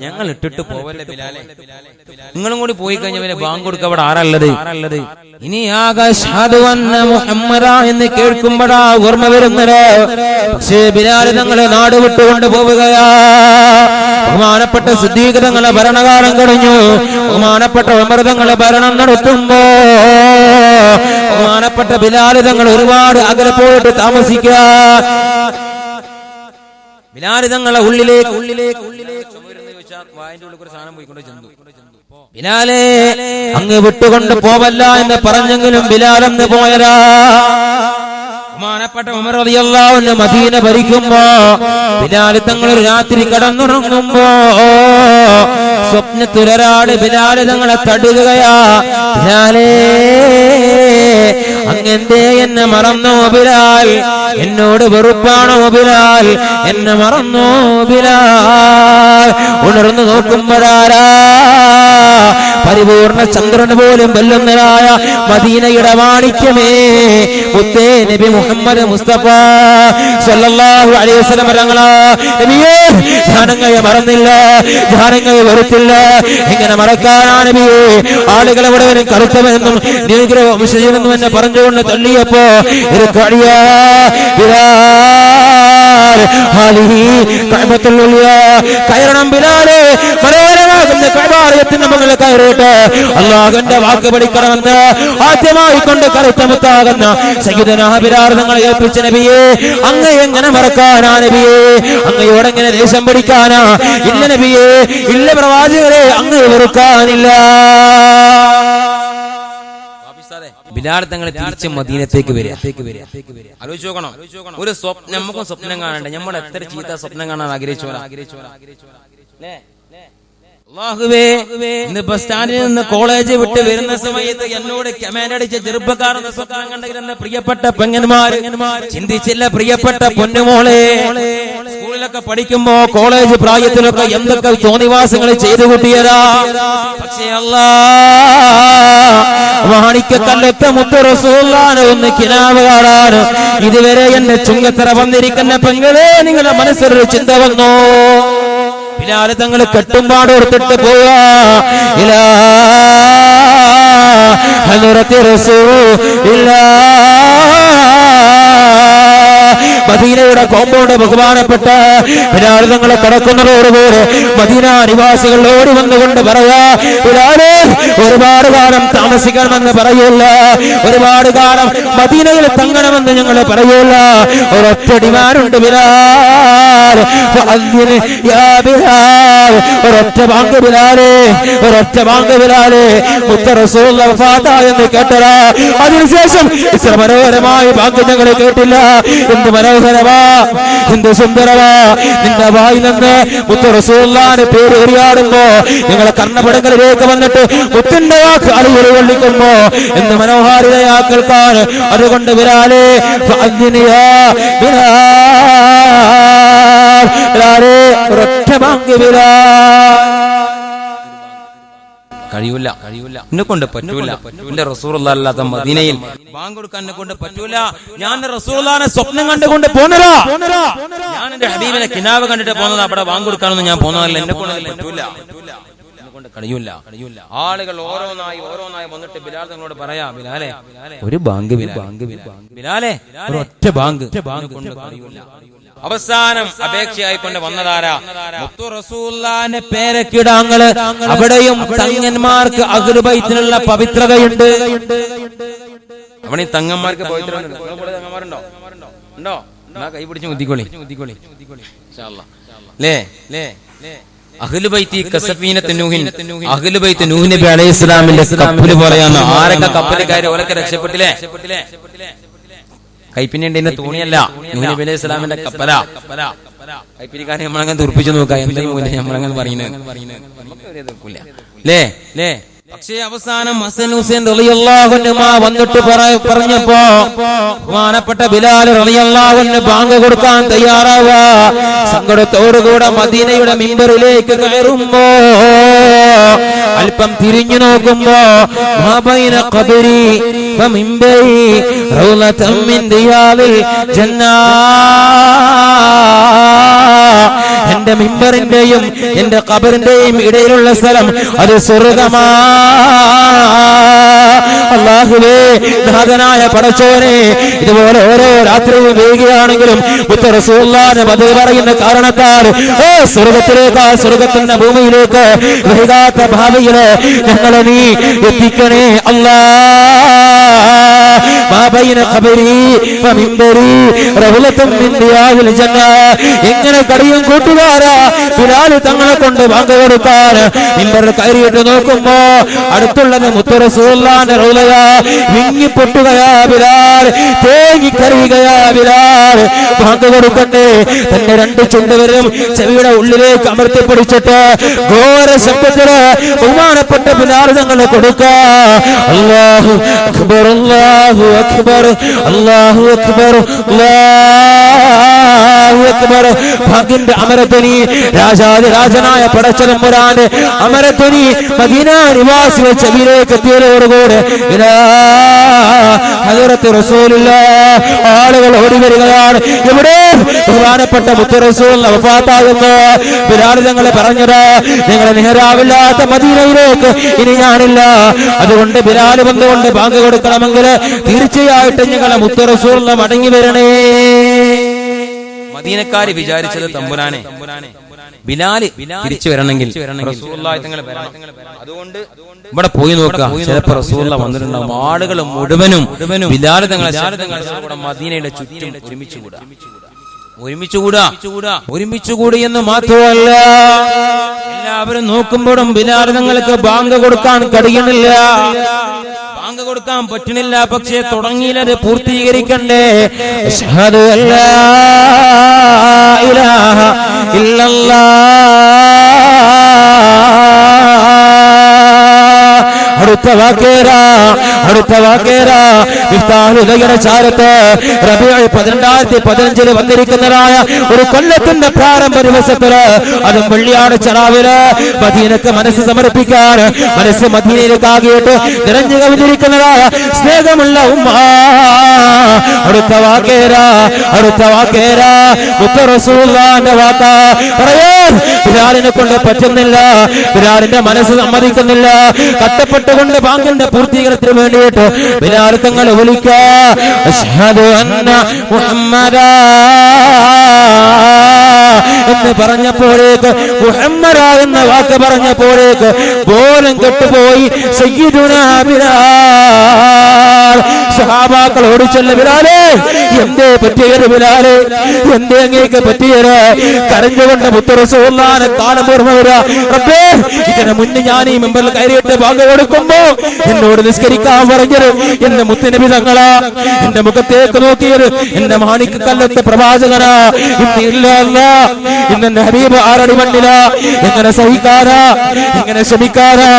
ഞങ്ങൾ ഇട്ടിട്ട് പോവല്ല ബിലാലെ, നിങ്ങളും കൂടി പോയി കഴിഞ്ഞ പിന്നെ ബാങ്ക് കൊടുക്ക അവിടെ ആരല്ലത്. ഇനി അശ്ഹദു അന്ന മുഹമ്മദ എന്ന് കേൾക്കുമ്പോഴാ ഓർമ്മ വരുന്നത്. പക്ഷേ ബിലാൽ തങ്ങളെ നാട് വിട്ടുകൊണ്ട് പോവുകയാ. ബഹുമാനപ്പെട്ട സിദ്ദീഖ് തങ്ങളെ ഭരണകാലം കഴിഞ്ഞു, ബഹുമാനപ്പെട്ട ഉമർ തങ്ങളെ ഭരണം നടത്തുമ്പോ ബഹുമാനപ്പെട്ട ബിലാൽ തങ്ങൾ ഒരുപാട് അകലെ പോയിട്ട് താമസിക്കുക. ബിലാൽ തങ്ങളെ ഉള്ളിലേക്ക് ബിലാലെ അങ്ങ് വിട്ടുകൊണ്ട് പോവല്ല എന്ന് പറഞ്ഞെങ്കിലും ബിലാലെന്ന് പോയരാ. ബഹുമാനപ്പെട്ട ഉമർ റളിയല്ലാഹു അൻഹു മദീന ഭരിക്കുമ്പോ ബിലാൽ തങ്ങൾ രാത്രി കടന്നുറങ്ങുമ്പോ സ്വപ്നത്തിലൊരാള് ബിലാൽ തങ്ങളെ തടുകയാ. ബിലാലേ അങ്ങെന്തേ എന്നെ മറന്നോ ബിലാൽ, എന്നോട് വെറുപ്പാണോ ബിലാൽ, എന്നെ മറന്നോ ബിലാൽ. ഉണർന്നു നോക്കുമ്പോഴാരാ പരിപൂർണ ചന്ദ്രന് പോലും വെല്ലുന്നതായ മദീനയുടെ മാണിക്യമേ മുത്തേ നബി മുഹമ്മദ് മുസ്തഫ സല്ലല്ലാഹു അലൈഹി വസല്ലം തങ്ങളാ. നബിയേ ഞാനങ്ങയെ മറന്നില്ല, ഞാനങ്ങയെ വെറുത്തില്ല, എങ്ങനെ മറക്കാനാണ് നബിയേ. ആളുകളെ മുഴുവനും കറുത്തവെന്നും നിഗ്രഹ വംശജനെന്നും എന്നെ പറഞ്ഞുകൊണ്ട് തള്ളിയപ്പോ ഇത് കഴിയാ കയറണം ബിലാലെ, മനോഹരമാകുന്ന കഅബാലയത്തിന്റെ മുകളിൽ കയറിയിട്ട് അല്ലാഹുവിന്റെ വാക്ക് പഠിക്കണമെന്ന് ആദ്യമായി കൊണ്ട് കറുത്തമുത്താകുന്ന സയ്യിദനാ ബിലാൽ തങ്ങളെ ഏൽപ്പിച്ച നബിയെ അങ്ങ് എങ്ങനെ മറക്കാനാ നബിയെ, അങ്ങയോടെങ്ങനെ ദേഷ്യം പിടിക്കാനാ? ഇല്ല നബിയെ, ഇല്ല പ്രവാചകരെ, അങ്ങ് വെറുക്കാനില്ല. ബിലാൽ തങ്ങളെ തിരിച്ച് മദീനത്തേക്ക് വരിക. ആലോചിച്ച് നോക്കണം, ഒരു സ്വപ്നം നമുക്കും സ്വപ്നം കാണണ്ടേ? നമ്മൾ എത്ര ചീത്ത സ്വപ്നം കാണാൻ ആഗ്രഹിച്ചോളാം. അല്ലാഹുവേ, ഇന്ന് ബസ് സ്റ്റാൻഡിൽ നിന്ന് കോളേജ് വിട്ട് വരുന്ന സമയത്ത് എന്നോട് കമാൻഡ് അടിച്ച ചെറുപ്പക്കാരെന്ന സ്വപ്നം കണ്ടെങ്കിൽ പ്രിയപ്പെട്ട പെങ്ങന്മാര് ചിന്തിച്ചില്ല, പ്രിയപ്പെട്ട പൊന്നുമോളെ. സ്കൂളിലൊക്കെ പഠിക്കുമ്പോ കോളേജ് പ്രായത്തിലൊക്കെ എന്തൊക്കെ തോന്നിവാസങ്ങൾ ചെയ്തു കൂട്ടിയതാ. പക്ഷേ മാണിക്കല്ലൊത്ത മുത്ത് റസൂലുള്ളാഹിനെ ഒന്ന് കിനാവ് കാണാൻ ഇതുവരെ എന്റെ ചുങ്കത്തറ വന്നിരിക്കുന്ന പെങ്ങളെ നിങ്ങളുടെ മനസ്സിലൊരു ചിന്ത വന്നോ? ബിലാൽ തങ്ങൾ കെട്ടുമ്പാടോർത്തിട്ട് പോവാ. ഇലാ ഹദറത്തി റസൂലില്ലാഹ് മദീനയുടെ കോമ്പൗണ്ട് ബഹുമാനപ്പെട്ട ബിലാൽ തങ്ങളെ കടക്കുന്നതോടുകൂടി മദീന നിവാസികൾ ഓടി വന്നുകൊണ്ട് പറയാ, ബിലാലേ ഒരുപാട് കാലം താമസിക്കണമെന്ന് പറയൂല, ഒരുപാട് കാലം മദീനയിൽ തങ്ങണമെന്ന് ഞങ്ങൾ പറയൂല, ഒരൊറ്റ ഡിമാൻഡുണ്ട് ബിലാൽ, ഒരൊറ്റ ബാങ്ക് ബിലാലേ, ഒരൊറ്റ ബാങ്ക് ബിലാലേ. മുത്ത് റസൂലുള്ളാഹി വഫാത്തായി എന്ന് കേട്ടതാ. അതിനുശേഷം ഇത്ര മനോഹരമായ ബാങ്ക് ഞങ്ങൾ കേട്ടില്ല. എന്ത് മനോഹരമാ, എന്ത് സുന്ദരമാ. നിന്റെ വായിൽ നിന്ന് മുത്ത് റസൂലുള്ളാഹിന്റെ പേര് എറിയാടുമ്പോ നിങ്ങളെ കർണപടങ്ങളിലേക്ക് വന്നിട്ട് മുത്തിന്റെ വാക്ക് അടിയൊരു കൊള്ളിക്കുമ്പോ എന്ത് മനോഹാരിതയാ കേൾക്കാൻ. അതുകൊണ്ട് ബിലാലേ ബിലാലേ ഒരൊറ്റ ബാങ്ക് ബിലാൽ. കഴിയൂല, എന്നെ കൊണ്ട് പറ്റൂല. എന്റെ റസൂലുള്ളാഹി അല്ലാത്ത മദീനയിൽ ബാങ്ക് കൊടുക്കാൻ എന്നെ കൊണ്ട് പറ്റൂല. ഞാൻ റസൂലുള്ളാഹിനെ സ്വപ്നം കണ്ടുകൊണ്ട് പോന്നതാ. ഞാൻ എന്റെ ഹബീബിനെ കിനാവ് കണ്ടിട്ട് പോന്നതാ. അവിടെ ബാങ്ക് കൊടുക്കാനൊന്നും ഞാൻ പോന്നതല്ല. എന്നെ കൊണ്ട് പറ്റൂല. കഴിയൂല. ആളുകൾ ഓരോന്നായി വന്നിട്ട് ബിലാൽ തങ്ങളോട് പറയാ, ബിലാലെ ഒരു ബാങ്ക്, ബിലാലെ ഒരു ഒറ്റ ബാങ്ക് കൊണ്ട് കഴിയൂല. അവസാനം അപേക്ഷയായിക്കൊണ്ട് വന്നതാരാ? മുത്തു റസൂലുള്ളാഹിന്റെ പേരക്കിടാങ്ങള്. അവിടെയും തങ്ങന്മാർക്ക് അഹ്ലു ബൈത്തിനുള്ള പവിത്രതയുണ്ട്. അവിടെ ഈ തങ്ങന്മാർക്ക് പവിത്രതയുണ്ട്. തങ്ങന്മാരുണ്ടോ? ഉണ്ടോ? എന്നാ കൈ പിടിച്ച് മുത്തിക്കോളി ഇൻഷാ അല്ലാഹ്. ലേ അഹ്ലു ബൈത്തി കസഫീനത്ത് നൂഹിൻ, അഹ്ലു ബൈത്ത് നൂഹ് നബി അലൈഹിസ്സലാമിന്റെ കപ്പല് പോലെയാണ്. ആരൊക്കെ കപ്പല് കയറി ഓലൊക്കെ രക്ഷപ്പെട്ടില്ലേ? കൈപ്പിന്റെ തോണിയല്ല, നൂഹ് നബി അലൈഹി സ്വലാമിന്റെ കപ്പല. കൈപ്പിരിക്കാരെ നമ്മളങ്ങനെ തുറപ്പിച്ചു നോക്കാം, എന്തെങ്കിലും നമ്മളങ്ങനെ പറയുന്നത്. പക്ഷേ അവസാനം ഹസൻ ഹുസൈൻ റളിയല്ലാഹു അൻഹുമാ വന്നിട്ട് പറഞ്ഞപ്പോ ബഹുമാനപ്പെട്ട ബിലാൽ റളിയല്ലാഹു അൻഹു ബാങ്ക് കൊടുക്കാൻ തയ്യാറാവാ. സങ്കടത്തോടുകൂടെ മദീനയുടെ മിമ്പറിലേക്ക് കയറുമ്പോ അല്പം തിരിഞ്ഞു നോക്കുമ്പോ മാബൈന ഖബരി വമിമ്പരി റൗളതൻ മിൻ റിയാദിൽ ജന്നാ, എന്റെ മിമ്പറിന്റെയും എന്റെ ഖബറിന്റെയും ഇടയിലുള്ള സ്ഥലം അത് സ്വർഗ്ഗമാ. അല്ലാഹുവേ, നാഥനായ പടച്ചോനെ, ഇതുപോലെ ഓരോ രാത്രിയും വൈകിയാണെങ്കിലും മുത്ത് റസൂലുള്ളാഹിനെ ബദർ പറയുന്ന കാരണത്താൽ സ്വർഗ്ഗത്തിന്റെ ഭൂമിയിലേക്ക് വൈകാത്ത ഭാവിയില് ഞങ്ങളെ നീ എത്തിക്കണേ അല്ലാ. എങ്ങനെ കഴിയും കൂട്ടുകാരാ ബിലാൽ തങ്ങളെ കൊണ്ട് ബാങ്ക് കൊടുക്കാൻ? മിമ്പറിൽ കയറിയിട്ട് നോക്കുമ്പോ അടുത്തുള്ളത് മുത്ത് റസൂലുള്ളാഹിന്റെ റൗളയാ. വിങ്ങി പൊട്ടുകയാ ബിലാൽ, തേങ്ങിക്കരയുകയാ ബിലാൽ. ബാങ്ക് കൊടുക്കണ്ടേ? തന്റെ രണ്ട് ചുണ്ടുവരും ചെവിയുടെ ഉള്ളിലേക്ക് അമർത്തിപ്പിടിച്ചിട്ട് ഘോര ശബ്ദത്തില് ബഹുമാനപ്പെട്ട ബിലാൽ തങ്ങളെ കൊടുക്ക. അല്ലാഹു അക്ബർ, അല്ലാഹു അക്ബർ, അല്ലാഹു അക്ബർ, അല്ലാഹു അക്ബർ. ഭാഗ്യന്റെ അമരധ്വനി, രാജാതിരാജനായ പടച്ചതമ്പുരാന്റെ അമരധ്വനി മദീന നിവാസികൾ ചെവിയിലേക്ക് എത്തിയതോടുകൂടെ ഹദറത്ത് റസൂലുള്ളാഹ് ആളുകൾ ഓടി വരികയാണ്. ഇവിടെ ബഹുമാനപ്പെട്ട മുത്ത് റസൂൽ വഫാത്താകുന്നു. ബിലാൽ തങ്ങളെ പറഞ്ഞത്, നിങ്ങളെ നേരാവില്ലാത്ത മദീനയിലേക്ക് ഇനി ഞാനില്ല. അതുകൊണ്ട് ബിലാൽ വന്നുകൊണ്ട് ബാങ്ക് കൊടുക്കണമെങ്കിൽ തീർച്ചയായിട്ടും ഞങ്ങളെ മുത്ത് റസൂൽ മടങ്ങി വരണേ. മദീനക്കാര് വിചാരിച്ചത്, തമ്പുരാനെ ബിലാല് തിരിച്ചു വരണമെങ്കിൽ റസൂലുള്ളാഹി തങ്ങൾ വരണം. അതുകൊണ്ട് ഇവിടെ പോയി നോക്കുക, ചിലപ്പോ റസൂലുള്ളാഹി വന്നിട്ടുണ്ടാവും. ആളുകൾ മുഴുവനും ബിലാൽ തങ്ങളെ മദീനയുടെ ചുറ്റും ഒരുമിച്ചുകൂടി എന്ന് മാത്രമല്ല, എല്ലാവരും നോക്കുമ്പോഴും ബിലാൽ തങ്ങൾക്ക് ബാങ്ക് കൊടുക്കാൻ കഴിയണില്ല, ബാങ്ക് കൊടുക്കാൻ പറ്റണില്ല. പക്ഷേ തുടങ്ങിയത് പൂർത്തീകരിക്കണ്ടേ. അശ്ഹദു അല്ലാ ഇലാഹ ഇല്ലല്ലാഹ്. അടുത്ത വാക്കേരാ മിഫ്താഹുൽ ചാരത്ത് റബീഉൽ 2015 വന്നിരിക്കുന്നതായ ഒരു കൊല്ലത്തിന്റെ പ്രാരംഭ ദിവസത്തില്, അതും വെള്ളിയാഴ്ച രാവിലെ മദീനക്ക് മനസ്സ് സമർപ്പിക്കാൻ, മനസ്സ് മദീനയിലേക്കാകിയിട്ട് നിറഞ്ഞു കവിഞ്ഞിരിക്കുന്നതായ സ്നേഹമുള്ള ഉമ്മ. അടുത്ത വാക്കേരാ മുത്ത് റസൂലുള്ളാഹിന്റെ വാക്കാ. പറയാൻ ബിലാലിനെ കൊണ്ട് പറ്റുന്നില്ല, ബിലാലിന്റെ മനസ്സ് സമ്മതിക്കുന്നില്ല. കട്ടപ്പെട്ടുകൊണ്ട് ബാങ്കിന്റെ പൂർത്തീകരണത്തിന് വേണ്ടിയിട്ട് ബിലാൽ തങ്ങൾ വിളിക്ക. അശ്ഹദു അന്ന മുഹമ്മദാ എന്ന് പറഞ്ഞപ്പോഴേക്ക്, മുഹമ്മദ എന്ന വാക്ക് പറഞ്ഞപ്പോഴേക്ക് ബോധം കെട്ടുപോയി സയ്യിദുനാ ബിലാൽ. സഹാബാക്കൾ ഓടിച്ചല്ല, ബിലാലേ എന്തേ പറ്റിയത്? ബിലാലേ എന്തേ അങ്ങേക്ക് പറ്റിയത്? കരഞ്ഞുകൊണ്ട് മുത്ത് റസൂലുള്ളാഹിനെ കാണുമ്പോൾ ഓർമ്മ വരാ, റബ്ബേ ഇതിന് മുന്നേ ഞാൻ ഈ മെമ്പറിൽ കയറിയിട്ട് ബാങ്ക് കൊടുക്കുമ്പോ എന്നോട് നിസ്കരിക്കാൻ പറഞ്ഞത് എന്റെ മുത്തുനബി തങ്ങളാ. എന്റെ മുഖത്തേക്ക് നോക്കിയത് എന്റെ മാണിക്ക് കല്ലത്തെ പ്രവാചകനാ. ഇന്നില്ല, ഇന്നെ ഹബീബ് ആറടി മണ്ണില. എങ്ങനെ സഹിക്കാനാ, എങ്ങനെ ക്ഷമിക്കാനാ?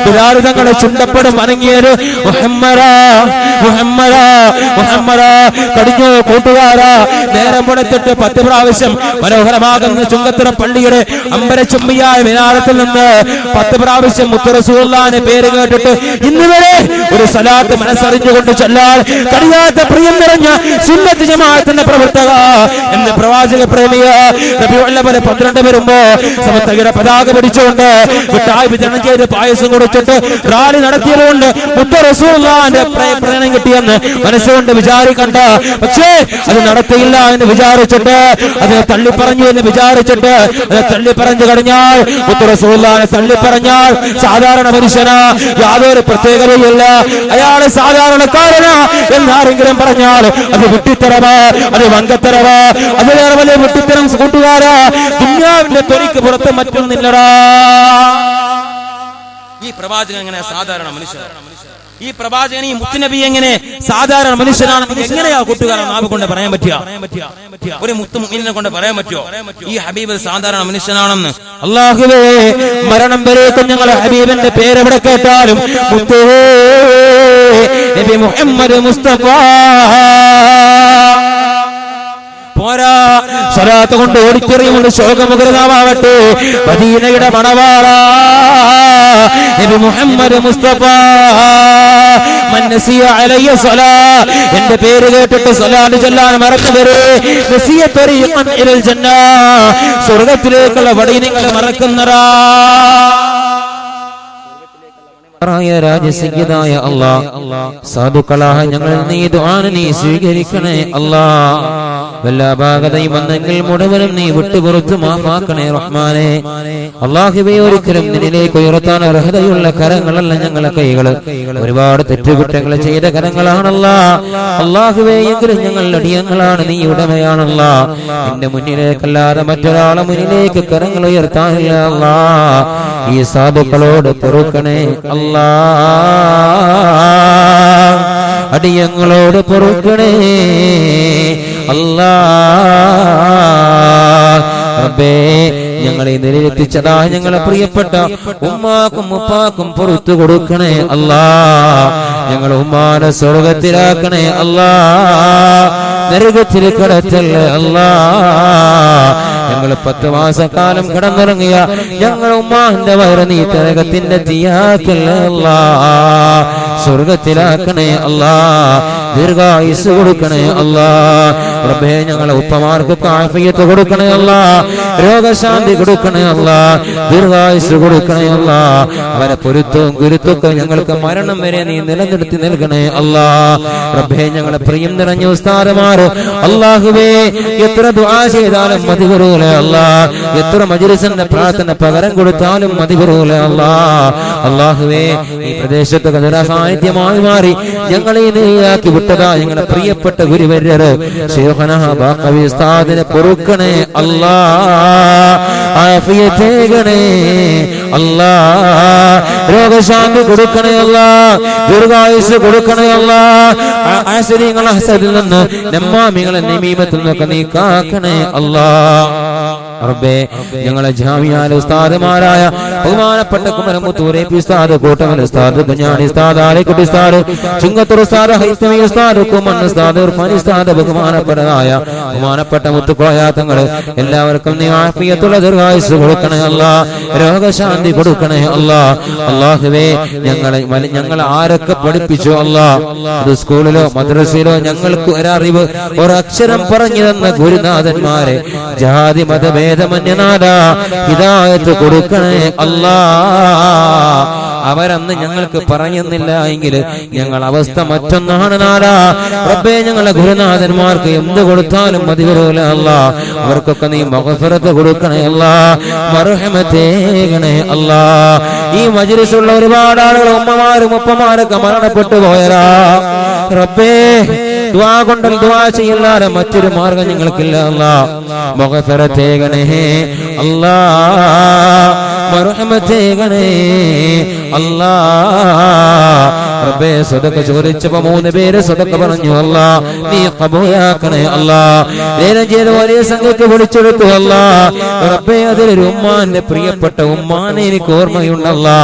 ബിലാൽ തങ്ങളെ ചുണ്ടപ്പടും അനങ്ങിയത് മുഹമ്മദാ. കടിഞ്ഞോ കൂട്ടുകാരാ, നേരം പുറത്തിട്ട് 10 പ്രാവശ്യം മനോഹരമാകുന്ന ചുങ്കത്തറ പള്ളിയുടെ അമ്പരച്ചുമ്പിയായ മിനാരത്തിൽ നിന്ന് 10 പ്രാവശ്യം മുത്ത് റസൂലുള്ളാഹിന്റെ പേര് കേട്ടിട്ട് ഇന്ന് വരെ ഒരു സലാത്ത് മനസ്സറിഞ്ഞുകൊണ്ട് ചൊല്ലാൻ കഴിയാത്ത പ്രിയം നിറഞ്ഞ സുന്നത്ത് ജമാഅത്തിന്റെ പ്രവർത്തക എന്ന് പ്രവാചക പ്രേമിയ നബി പോലെ 12 വരുമ്പോ സമസ്തയുടെ പതാക പിടിച്ചുകൊണ്ട് മിഠായി വിതരണം ചെയ്ത് പായസം കൊടുത്തിട്ട് റാലി നടത്തിയതുകൊണ്ട് മുത്ത് റസൂലുള്ളാഹിന്റെ പ്രേരണ കിട്ടിയെന്ന് മനസ്സുകൊണ്ട് വിചാരിക്കണ്ട. പക്ഷേ അത് നടത്തിയില്ല എന്ന് വിചാരിച്ചിട്ട്, അത് തള്ളിപ്പറഞ്ഞു എന്ന് വിചാരിച്ചിട്ട്, അത് തള്ളിപ്പറഞ്ഞു കഴിഞ്ഞാൽ, മുത്ത് റസൂലുള്ളാഹിനെ തള്ളിപ്പറഞ്ഞാൽ സാധാരണ മനുഷ്യനാ, യാതൊരു പ്രത്യേകതയില്ല, അയാള് സാധാരണക്കാരനാ എന്നാരെങ്കിലും പറഞ്ഞാൽ അത് വിട്ടിത്തരവാ, അത് വങ്കത്തരവാ, അതിലേറെ വലിയ വിട്ടിത്തരം കൂട്ടുകാരാ ദുനിയാവിന്റെ തൊലിക്ക് പുറത്ത് മറ്റൊന്നില്ലടാ. ഈ പ്രവാചകൻ എങ്ങനെ സാധാരണ മനുഷ്യനാണ്? ഈ പ്രവാചകൻ ഈ മുത്തുനബി എങ്ങനെ സാധാരണ മനുഷ്യനാണെന്ന് എങ്ങനെയാ കൂട്ടുകാരൻ നാവ് കൊണ്ട് പറയാൻ പറ്റുക? ഒരു മുത്തു മുഅ്മിനിനെ കൊണ്ട് പറയാൻ പറ്റുമോ ഈ ഹബീബ് സാധാരണ മനുഷ്യനാണെന്ന്? അല്ലാഹുവേ, മരണം വരേക്കും ഞങ്ങൾ ഹബീബിന്റെ പേരെവിടെ കേട്ടാലും മുത്തേ നബി മുഹമ്മദ് മുസ്തഫ പോരാ, സ്വലാത്ത് കൊണ്ട് ഓടിച്ചെറിയുകൊണ്ട് ശോകമുഖരനാവട്ടെ മദീനയുടെ മണവാള നബി മുഹമ്മദ് മുസ്തഫ. മൻ നസിയ അലയ്യ സ്വലാ, എന്റെ പേര് കേട്ടിട്ട് സ്വലാത്ത് ചൊല്ലാൻ മറക്കുന്നവരെ നസിയ തരീഖൻ ഇലൽ ജന്ന, സ്വർഗ്ഗത്തിലേക്കുള്ള വഴി നിങ്ങൾ മറക്കുന്നറാ. രാജസയ്യിദായ അല്ലാഹ്, സാധുക്കളായ ഞങ്ങൾ നീ ദുആ നീ സ്വീകരിക്കണേ അല്ലാഹ്. വല്ലാ ഭാഗതയും വന്നെങ്കിൽ മുഴുവനും നീ വിട്ടുപുറത്ത് മാഫാക്കണേ റഹ്മാനെ. അല്ലാഹുവേ, ഒരിക്കലും നിന്നിലേക്ക് ഉയർത്താൻ അർഹതയുള്ള കരങ്ങളല്ല ഞങ്ങളെ കൈകള്, ഒരുപാട് തെറ്റുകുറ്റങ്ങൾ ചെയ്ത കരങ്ങളാണല്ലാ. അല്ലാഹുവേ, എങ്കിലും ഞങ്ങൾ അടിയങ്ങളാണ്, നീ ഉടമയാണല്ലാ. എന്റെ മുന്നിലേക്കല്ലാതെ മറ്റൊരാളെ മുന്നിലേക്ക് കരങ്ങൾ ഉയർത്താനില്ല അല്ലാ. ഈ സാധുക്കളോട് പൊറുക്കണേ അല്ലാ, അടിയങ്ങളോട് പൊറുക്കണേ അല്ലാ. റബ്ബേ, ഞങ്ങളെ നിലയിലെത്തിച്ചതാ ഞങ്ങളെ പ്രിയപ്പെട്ട ഉമ്മാക്കും ഉപ്പാക്കും പുറത്തു കൊടുക്കണേ അല്ലാ. ഞങ്ങൾ ഉമ്മാനെ സ്വർഗത്തിലാക്കണേ അല്ലാ, നരകത്തിൽ കടത്തല്ലേ അല്ലാ. ഞങ്ങൾ 10 മാസക്കാലം കിടന്നിറങ്ങിയ ഞങ്ങൾ ഉമ്മാന്റെ വയറ് നീ നരകത്തിന്റെ തീയാക്കല്ലേ അല്ലാ, സ്വർഗത്തിലാക്കണേ അല്ലാ, ദീർഘായുസ് കൊടുക്കണേ അല്ലാ. റബ്ബേ, ഞങ്ങളെ ഉപ്പമാർക്ക് ആഫിയത്ത് കൊടുക്കണേ അല്ലാ, രോഗശാന്തി കൊടുക്കണേ അല്ലാ, ദീർഘായുസ് കൊടുക്കണേ അല്ലാ. അവരെ പൊരുത്തവും ഗുരുത്വവും ഞങ്ങൾക്ക് മരണം വരെ നീ നിലനിർത്തി നൽകണേ അല്ലാ. റബ്ബേ, ഞങ്ങളെ പ്രിയം നിറഞ്ഞ ഉസ്താദുമാർ അല്ലാഹുവേ, എത്ര ദുആ ചെയ്താലും മതി വരൂല അല്ലാ, എത്ര മജ്‌ലിസിന്റെ പ്രാർത്ഥന പകരം കൊടുത്താലും മതി വരൂല അല്ലാ. അല്ലാഹുവേ, ഈ പ്രദേശത്ത് കഥ സാന്നിധ്യമായി മാറി ഞങ്ങളെ നീയാക്കി വിട്ടതാ ഞങ്ങളുടെ പ്രിയപ്പെട്ട ഗുരുവര്യർ ശൈഖുനാ ബാഖവി ഉസ്താദിനെ പൊറുക്കണേ അല്ലാ, ആഫിയത്തേകണേ അല്ലാ, രോഗശാന്തി കൊടുക്കണേ അല്ലാ, ദീർഘായുസ് കൊടുക്കണേ അല്ലാ. ആശ്ചര്യങ്ങൾ ഹസദിൽ നിന്ന് നമ്മാമികളെ നിമീമത്തിൽ നിന്നൊക്കെ നീ കാക്കണേ അല്ലാ. റബ്ബേ, ഞങ്ങളെ ജാമിഅയിൽ ഉസ്താദുമാരായ ബഹുമാനപ്പെട്ട കുമരമുത്തൂർ എപി ഉസ്താദ്, കോട്ടമൽ ഉസ്താദ്, കുഞ്ഞാണി ഉസ്താദ്, ആലിക്കുട്ടി ഉസ്താദ്, ചുങ്കത്തൂർ ഉസ്താദ്, ഹൈതമി ഉസ്താദ്, കുമൻ ഉസ്താദ്, ഉർഫാൻ ഉസ്താദ്, ബഹുമാനപ്പെട്ടതായ ബഹുമാനപ്പെട്ട മുത്തുക്കോയ തങ്ങൾ എല്ലാവർക്കും നീ ആഫിയത്തുള്ള ദീർഘായുസ് കൊടുക്കണേ അല്ലാ, രോഗശാന്തി കൊടുക്കണേ അല്ലാ. അല്ലാഹുവേ, ഞങ്ങൾ ആരൊക്കെ പഠിപ്പിച്ചു അല്ലാ, അത് സ്കൂളിലോ മദ്രസയിലോ ഞങ്ങൾക്ക് ഒരറിവ് ഒരക്ഷരം പറഞ്ഞു തന്ന ഗുരുനാഥന്മാരെ ജാതി മതഭേദമന്യനാഥ ഹിദായത്ത് കൊടുക്കണേ അല്ലാ. അവരന്ന് ഞങ്ങൾക്ക് പറഞ്ഞെന്നില്ല എങ്കിൽ ഞങ്ങൾ അവസ്ഥ മറ്റൊന്നാണ് നാടാ. റബ്ബേ, ഞങ്ങളെ ഗുരുനാഥന്മാർക്ക് എന്ത് കൊടുത്താലും മതി വരൂല അല്ലാ. അവർക്കൊക്കെ നീ മഗ്ഫിറത്ത് കൊടുക്കണേ അല്ലാ, മർഹമത്തേകണേ അല്ലാ. ഈ മജ്‌ലിസുള്ള ഒരുപാട് ആളുകൾ ഉമ്മമാരും ഉപ്പമാരൊക്കെ മരണപ്പെട്ടു പോയരാ. റബ്ബേ, ദുആ കൊണ്ട് ദുആ ചെയ്യല്ലാതെ മറ്റൊരു മാർഗം ഞങ്ങൾക്കില്ല അല്ലാ. മഗ്ഫിറത്തേകണേ അല്ലാ, മർഹമത്തേകണേ അല്ലാ. റബ്ബേ, സദഖ ചോദിച്ചപ്പോ 3 പേര് സദഖ പറഞ്ഞു അല്ലാ, നീ ഖബൂലാക്കണേ അല്ലാ. ലേലം ചെയ്ത വലിയ സംഘത്തെ വിളിച്ചെടുത്തു അല്ലാ. റബ്ബേ, അതിലൊരു ഉമ്മാന്റെ പ്രിയപ്പെട്ട ഉമ്മാനെ എനിക്ക് ഓർമ്മയുണ്ടല്ലാ.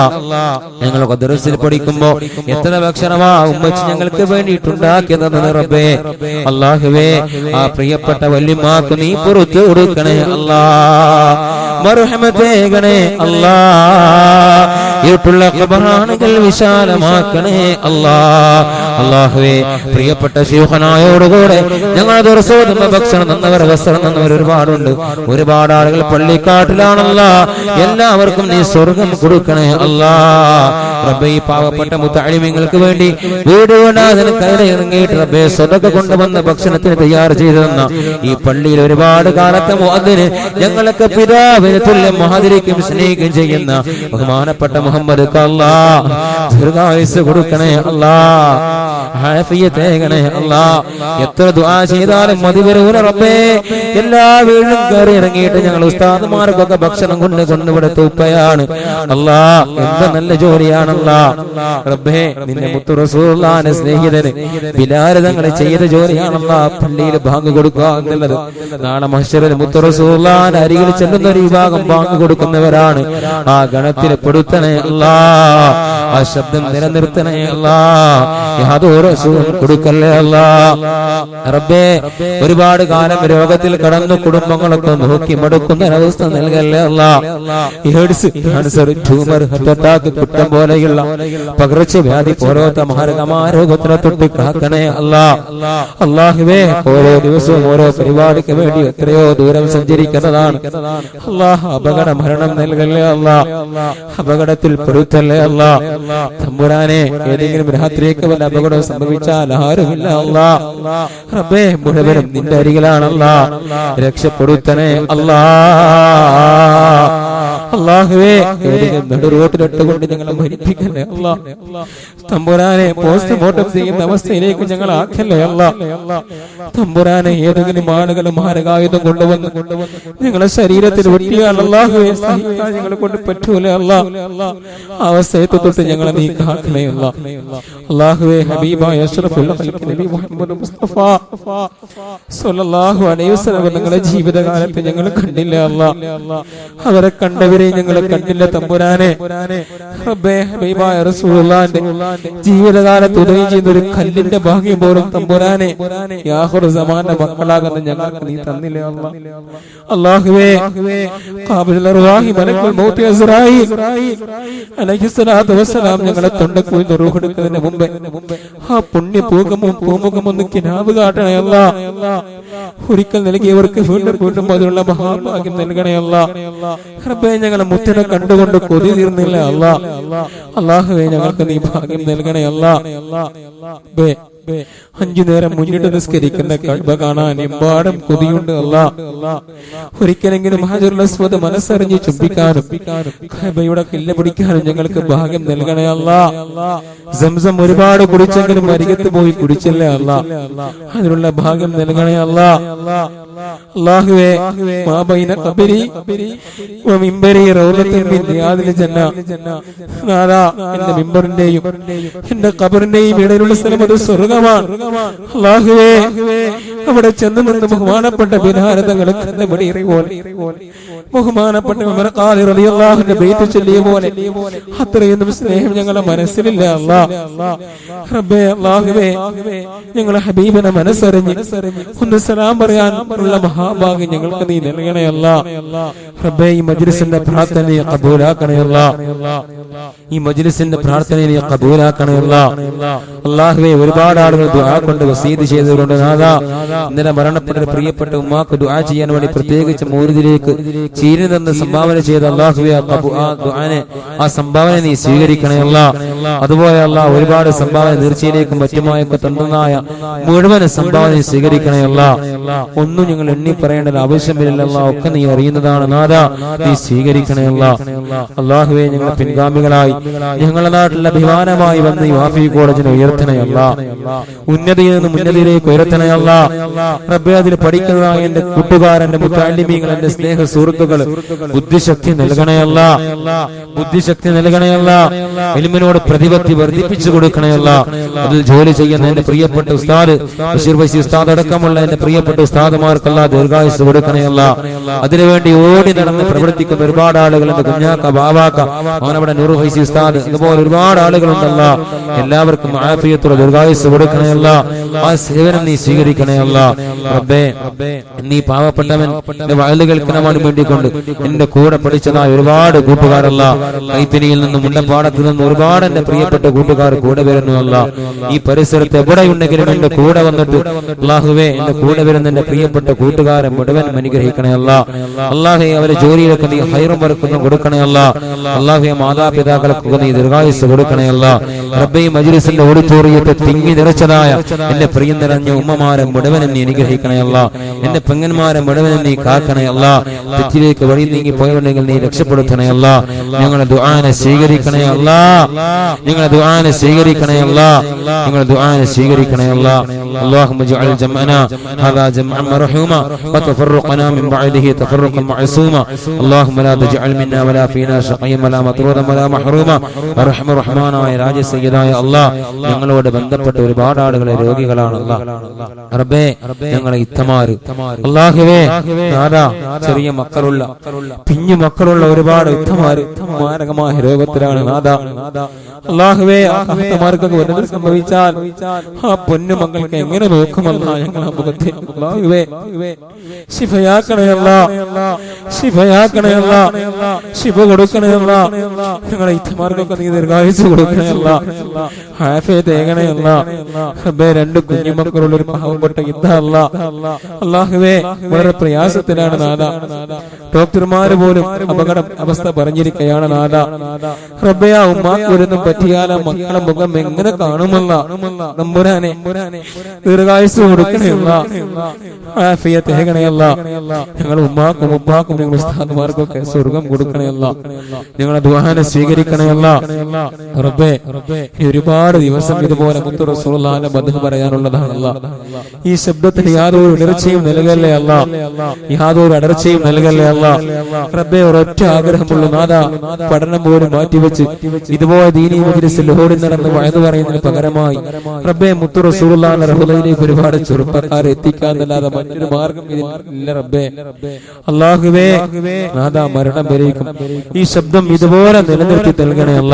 ഞങ്ങൾ ദർസിൽ പഠിക്കുമ്പോ എത്ര ഭക്ഷണമാ ഉമ്മച്ചി ഞങ്ങൾക്ക് വേണ്ടിയിട്ടുണ്ടാക്കിയത് റബ്ബേ. അല്ലാഹുവേ, ആ പ്രിയപ്പെട്ട വല്യമ്മാക്ക് നീ പുറത്തു കൊടുക്കണേ അല്ലാ, മർഹമത്തേകണേ അല്ലാ. ഇരുട്ടുള്ള ഖബറാനുകൾ വിശാലമാക്കണേ അല്ലാ. അല്ലാഹുവേ, പ്രിയപ്പെട്ട ശൈഖനായോടുകൂടെ ഞങ്ങളുടെ ദർസോദുമ്പ ഭക്ഷണം തന്നവർ, വസ്ത്രം തന്നവർ ഒരുപാടുണ്ട്. ഒരുപാട് ആളുകൾ പള്ളിക്കാട്ടിലാണല്ലാ. എല്ലാവർക്കും നീ സ്വർഗം കൊടുക്കണേ അല്ലാ. റബ്ബേ, ഈ പാവപ്പെട്ട മുത്തഅലിമീങ്ങൾക്ക് വേണ്ടി വീട് വേണ്ടാതിന് കയറിയിറങ്ങിയിട്ട് റബ്ബേ സ്വതക്ക കൊണ്ടുവന്ന ഭക്ഷണത്തിന് തയ്യാർ ചെയ്തു തന്ന ഈ പള്ളിയിൽ ഒരുപാട് കാലത്തെ മുഅദ്ദിന് ഞങ്ങളൊക്കെ പിതാവിന് തുല്യം മഹാദിരിക്കും സ്നേഹിക്കുകയും ചെയ്യുന്ന ബഹുമാനപ്പെട്ട മുഹമ്മദ് അല്ലാ ദീർഘായുസ്സ് കൊടുക്കണേ അല്ലാ, ആഫിയത്തേകണേ അല്ലാ. എത്ര ദുആ ചെയ്താലും മതി വരൂല റബ്ബേ. എല്ലാ വീടും കയറി ഇറങ്ങിയിട്ട് ഞങ്ങൾ ഉസ്താദുമാർക്കൊക്കെ ഭക്ഷണം കൊണ്ടുവിടെ തൂപ്പയാണ് അല്ലാ. എന്ത് നല്ല ജോലിയാണല്ലാ റബ്ബേ. നിന്റെ മുത്തു റസൂലുള്ളാഹിന്റെ സ്നേഹിതന് ബിലാൽ തങ്ങൾ ചെയ്ത ജോലിയാണല്ലാ പള്ളിയിൽ ബാങ്ക് കൊടുക്കുക എന്നുള്ളത്. നാളെ മഹ്ശറിൽ മുത്തു റസൂലുള്ളാഹിന്റെ അരികിൽ ചെല്ലുന്ന ഒരു വിഭാഗം ബാങ്ക് കൊടുക്കുന്നവരാണ്. ആ ഗണത്തിൽ പെടുത്തണേ അല്ലാ. ആ ശബ്ദം നിലനിർത്തണേ അല്ലാ. യാതൊരു അസുഖം കൊടുക്കല്ലേ അല്ലാ റബ്ബേ. ഒരുപാട് കാലം രോഗത്തിൽ കടന്നു കുടുംബങ്ങളൊക്കെ നോക്കി മടുക്കുന്ന ഒരവസ്ഥ നൽകല്ലേ അല്ലാ. AIDS, cancer, tumour, heart attack, കുറ്റം പോലെയുള്ള പകർച്ചവ്യാധി പോലത്തെ മാരകമായ രോഗത്തിനെ തൊട്ട് കാക്കണേ അല്ലാ. അല്ലാഹുവേ, ഓരോ ദിവസവും ഓരോ പരിപാടിക്ക് വേണ്ടി എത്രയോ ദൂരം സഞ്ചരിക്കുന്നതാണ് അല്ലാ. അപകട മരണം നൽകല്ലേ അല്ലാ. അപകടത്തിൽ പെടുത്തല്ലേ അല്ലാ. തമ്പുരാനെ, ഏതെങ്കിലും രാത്രിയൊക്കെ വല്ല അപകടം സംഭവിച്ചാൽ ആരുമില്ല അല്ലാ റബ്ബേ. മുഴുവനും നിന്റെ അരികിലാണല്ലാ. രക്ഷപ്പെടുത്തണേ അല്ലാ. അല്ലാഹുവേ, ഏതെങ്കിലും നടുറോട്ടിലിട്ട് കൊണ്ട് ഞങ്ങളെ മരിപ്പിക്കല്ലേ അല്ലാ. തമ്പുരാനെ, പോസ്റ്റ്മോർട്ടം ചെയ്യുന്ന അവസ്ഥയിലേക്ക് ഞങ്ങൾ ആക്കല്ലേ അല്ലാ. തമ്പുരാനെ, ഏതെങ്കിലും ആളുകൾ മാരകായുധം കൊണ്ടുവന്ന് ഞങ്ങളെ ശരീരത്തിൽ ഒട്ടിയാൽ അല്ലാഹുവേ സഹിക്കാൻ ഞങ്ങളെ കൊണ്ട് പറ്റൂല അല്ലാ. അവസ്ഥയെ തൊട്ട് ഞങ്ങളെ നീ കാക്കണേ അല്ലാ. അല്ലാഹുവേ, ഹബീബായ അഷ്റഫുൽ ഖൽഖ് നബി മുഹമ്മദ് മുസ്തഫ സ്വല്ലല്ലാഹു അലൈഹി വസല്ലം ഞങ്ങളുടെ ജീവിതകാലത്ത് ഞങ്ങൾ കണ്ടില്ല അല്ലാ. അവരെ കണ്ടവരെ ഞങ്ങൾ കണ്ടില്ല തമ്പുരാനെ. റബ്ബേ, ഹബീബായ റസൂലുള്ളാഹിന്റെ ജീവിതകാലത്ത് ഉദയം ചെയ്യുന്ന ഒരു കല്ലിന്റെ ഭാഗ്യം പോലും തമ്പുരാനെ യാഖിർ സമാന്റെ മക്കളാകുന്ന ഞങ്ങൾക്ക് നീ തന്നില്ല അല്ലാ. അല്ലാഹുവേ, ഖാബിലുൽ അർവാഹി മലക്കുൽ മൗത്ത് അസ്റായീൽ അലൈഹിസ്സലാത്തു വസ്സലാം ഞങ്ങളെ തൊണ്ടക്കുഴി റൂഹ് എടുക്കുന്നതിന് മുമ്പേ ആ പുണ്യ പൂമുഖം ഒന്ന് കിനാവ് കാട്ടണേ അല്ലാ. ഒരിക്കൽ നൽകിയവർക്ക് വീണ്ടും വീണ്ടും അതിനുള്ള മഹാഭാഗ്യം നൽകണേ അല്ലാ. റബ്ബേ, ഞങ്ങളെ മുത്തിനെ കണ്ടുകൊണ്ട് കൊതി തീർന്നില്ല അല്ലാ. അല്ലാഹുവേ, ഞങ്ങൾക്ക് നീ ഭാഗ്യം നൽകണേ അല്ലാ. 5 നേരം മുന്നിട്ട് നിസ്കരിക്കുന്ന കഅബ കാണാൻ എമ്പാടും കൊതിയുണ്ട് അല്ലാ. ഒരിക്കലെങ്കിലും ഹാജറുൽ അസ്വദ് മനസ്സറിഞ്ഞ് ചുംബിക്കാനും കഅബയുടെ കില്ല പിടിക്കാനും ഞങ്ങൾക്ക് ഭാഗ്യം നൽകണേ അല്ലാ. സംസം ഒരുപാട് കുടിച്ചെങ്കിലും അരികത്ത് പോയി കുടിച്ചില്ലേ അല്ലാ. അതിനുള്ള ഭാഗ്യം നൽകണേ അല്ലാ. അല്ലാഹുവേ, മാ ബൈന ഖബരി വ മിംബരി റൗലത്തുൻ മിൻ റിയാദിൽ ജന്ന. നാദാ, എന്റെ മിംബറിന്റെയും എന്റെ ഖബറിന്റെയും ഇടയിലുള്ള സ്ഥലം അത് സ്വർഗ്ഗമാണ്. അല്ലാഹുവേ, അവിടെ ചെന്ന് നിന്ന് ബഹുമാനപ്പെട്ട ബിലാൽ തങ്ങളെ കണ്ടപടി പോലെ ബഹുമാനപ്പെട്ട ഉമർ ഖാദി റളിയല്ലാഹു അൻഹു ബൈത്ത് ചൊല്ലിയ പോലെ അത്രയൊന്നും സ്നേഹം ഞങ്ങളുടെ മനസ്സിലില്ല അല്ലാ. റബ്ബേ, അല്ലാഹുവേ, ഞങ്ങളെ ഹബീബിനെ മനസ്സറിഞ്ഞ് ഒന്ന് സലാം പറയാൻ ഉള്ള മഹാഭാഗ്യം ഞങ്ങൾക്ക് നീ നൽകണേ അല്ലാ. റബ്ബേ, ഈ മജ്ലിസിന്റെ പ്രാർത്ഥനയെ ഖബൂലാക്കണേ അല്ലാ. ഈ മജ്ലിസിന്റെ പ്രാർത്ഥനയെ ഖബൂലാക്കണേ അല്ലാ. അല്ലാഹുവേ, ഒരുപാട് ആളുകൾ ദുആ കൊണ്ട് വസീത് ചെയ്തവരുണ്ട് നാദാ. ഇന്നലെ മരണപ്പെട്ട പ്രിയപ്പെട്ട ഉമ്മാക്ക് ദുആ ചെയ്യാൻ വേണ്ടി പ്രത്യേകിച്ച് മൗലിദിലേക്ക് ചീരി നിന്ന് സംഭാവന ചെയ്ത അല്ലാഹുവേ, ആ സംഭാവന നീ സ്വീകരിക്കണേ അല്ലാ. അതുപോലെ അല്ലാ, ഒരുപാട് സംഭാവന തീർച്ചയിലേക്കും മറ്റുമായൊക്കെ തന്നതായ മുഴുവൻ സംഭാവന സ്വീകരിക്കണേ അല്ലാ. ഒന്നും ഞങ്ങൾ എണ്ണി പറയേണ്ടത് ആവശ്യമില്ല അല്ലാ. ഒക്കെ നീ അറിയുന്നതാണ് നാദാ. നീ സ്വീകരിക്കണേ അല്ലാ. അല്ലാഹുവേ, ഞങ്ങളെ പിൻഗാമികളായി ഞങ്ങളുടെ നാട്ടിൽ അഭിമാനമായി വന്ന് ഈ വാഫി കോളേജിനെ ഉയർത്തണേ അല്ലാ. ഉന്നതിയിൽ നിന്ന് ഉന്നതിയിലേക്ക് ഉയർത്തണേ അല്ലാ. റബ്ബേ, അതിൽ പഠിക്കുന്നതായ എന്റെ കൂട്ടുകാരന്റെ മുത്തഅല്ലിമീങ്ങൾ, എന്റെ സ്നേഹ സുഹൃത്തുക്കൾ ബുദ്ധിശക്തി നൽകണേ അല്ലാ. ബുദ്ധിശക്തി നൽകണേ അല്ലാ. ഇൽമിനോട് പ്രതിപത്തി വർദ്ധിപ്പിച്ചു കൊടുക്കണേ അല്ലാ. അതിൽ ജോലി ചെയ്യുന്ന എന്റെ പ്രിയപ്പെട്ട ഉസ്താദ് ബഷീർ ഫൈസി ഉസ്താദ് അടക്കമുള്ള എന്റെ പ്രിയപ്പെട്ട ഉസ്താദുമാർക്കല്ലാ ദീർഘായുസ്സ് കൊടുക്കണേ അല്ലാ. അതിനുവേണ്ടി ഓടി നടന്ന് പ്രവർത്തിക്കുന്ന ഒരുപാട് ആളുകളുണ്ട്. കുഞ്ഞാക്ക, ബാവാക്ക, അവനവിടെ നൂറ് ഫൈസി ഉസ്താദ്, ഇതുപോലെ ഒരുപാട് ആളുകളുണ്ടല്ല. എല്ലാവർക്കും ആഫിയത്തുള്ള ദീർഘായുസ്സ് കൊടുക്കണയല്ല. ആ സേവനം നീ സ്വീകരിക്കണയല്ല. റബ്ബേ, നീ പാവപ്പെട്ടവൻ വയല് കേൾക്കണമാണ് വേണ്ടിക്കൊണ്ട് എന്റെ കൂടെ പഠിച്ചതായ ഒരുപാട് കൂട്ടുകാരല്ല, കൈത്തിനിയിൽ നിന്നും മുണ്ടപ്പാടത്ത് നിന്നും ഒരുപാട് എന്റെ പ്രിയപ്പെട്ട കൂട്ടുകാർ കൂടെ വരുന്നതല്ല. ഈ പരിസരത്ത് എവിടെയുണ്ടെങ്കിലും എന്റെ കൂടെ വന്നിട്ട് അല്ലാഹുവേ, എന്റെ കൂടെ വരുന്ന എന്റെ പ്രിയപ്പെട്ട കൂട്ടുകാരെ മുഴുവൻ അനുഗ്രഹിക്കണയല്ല. അല്ലാഹുവേ, അവരെ ജോലിയിലൊക്കെ നീ ഹൈറും ബർക്കത്തും കൊടുക്കണയല്ല. അല്ലാഹുവേ, മാതാപിതാക്കൾക്ക് നീ ദീർഘായുസ്സ് കൊടുക്കണയല്ല. റബ്ബേ, മജ്ലിസിന്റെ ഓഡിറ്റോറിയത്തെ തിങ്ങി നിറച്ചതായ എന്റെ പ്രിയം നിറഞ്ഞ ഉമ്മമാരെ മുഴുവൻ നീ അനുഗ്രഹിക്കണയല്ല. എന്റെ പെങ്ങന്മാരെ മുഴുവൻ നീ കാക്കണയല്ല. തെറ്റിലേക്ക് വഴി നീങ്ങി പോയുണ്ടെങ്കിൽ നീ രക്ഷപ്പെടുത്തണയല്ല. ഞങ്ങളുടെ ദുആനെ സ്വീകരിക്കണയല്ല. ഞങ്ങളുടെ ദുആനെ സ്വീകരിക്കണയല്ല. ഞങ്ങളുടെ ദുആനെ സ്വീകരിക്കണയല്ല. اللهم اجعل جمعنا هذا جمعا مرحوما وتفرقنا من بعده تفرقا معصوما. اللهم لا تجعل منا ولا فينا شقيا ولا مطرودا ولا محروما. ارحم الرحمن يا راج سيداയ അല്ലാഹ്, ഞങ്ങളോട് ബന്ധപ്പെട്ട ഒരുപാട് ആളുകളെ രോഗികളാണ് അല്ലാഹ്. റബ്ബേ, ഞങ്ങളെ ഇത്തമാര് അല്ലാഹുവേ, നാദാ, ചെറിയ മക്കളുള്ള പിഞ്ഞു മക്കളുള്ള ഒരുപാട് ഇത്തമാര് മാരകമായ രോഗത്തിലാണ് നാദാ. അല്ലാഹുവേ, ആ ഇത്തമാർക്കൊക്കെ വല്ലതും സംഭവിച്ചാൽ ആ പൊന്നു മക്കൾക്ക് എങ്ങനെ നോക്കുമല്ല ഞങ്ങൾ മുഖത്തെ. അല്ലാഹുവേ, ശിഫയാക്കണയല്ല, ശിഫയാക്കണയല്ല, ശിഫ കൊടുക്കണയല്ല. ഞങ്ങളെ ഇത്തമാർക്കൊക്കെ നീ ദീർഘായുസ്സ് കൊടുക്കണയല്ല, ആഫിയത്ത് ഏകണയല്ല. റബ്ബേ, രണ്ട് കുഞ്ഞുമക്കളുള്ള ഒരു പാവപ്പെട്ട ഇദ്ദല്ല അല്ലാഹുവേ, വളരെ പ്രയാസത്തിലാണ് നാദാ. ഡോക്ടർമാര് പോലും അപകടം അവസ്ഥ പറഞ്ഞിരിക്കുകയാണ് നാദാ. റബ്ബേ, ആ ഉമ്മാക്ക് വരുന്ന പറ്റിയാൽ ആ മക്കളെ മുഖം എങ്ങനെ കാണുമല്ല. നമ്പുരാനെ, ദീർഘായുസ്സ് കൊടുക്കണയല്ല, ആഫിയത്ത് ഏകണയല്ല. ഞങ്ങൾ ഉമ്മാക്കും ഉപ്പാക്കും ഞങ്ങൾ ഉസ്താദ്മാർക്കൊക്കെ സ്വർഗം കൊടുക്കണയല്ല. ഞങ്ങളെ ദുആനെ സ്വീകരിക്കണയല്ല. റബ്ബേ, ഒരുപാട് ദിവസം ഇതുപോലെ മുത്തു റസൂലുള്ളാഹിന്റെ മദ്ഹ് പറയാനുള്ളതാണല്ല. ഈ ശബ്ദത്തിന് യാതൊരു ഇടർച്ചയും നൽകല്ലേ അല്ല, യാതൊരു അടർച്ചയും നൽകല്ലേ അല്ല. റബ്ബേ, ഒരൊറ്റ ആഗ്രഹമുള്ള നാദാ, പഠനം പോലും മാറ്റിവെച്ച് ഇതുപോലെ ദീനീ മജ്ലിസിൽ ഓടി നടന്ന് വഅദ് പറയുന്നതിന് പകരമായി റബ്ബേ, മുത്തു റസൂലുള്ളാഹിന്റെ റഹ്മത്തിലേക്ക് ഒരുപാട് ചെറുപ്പക്കാരെ എത്തിക്കാന്നല്ലാതെ മറ്റൊരു മാർഗം ഇതില്ല റബ്ബേ. അല്ലാഹുവേ, നാദാ, മരണം വരേക്കും ഈ ശബ്ദം ഇതുപോലെ നിലനിർത്തി നൽകണേ അല്ല.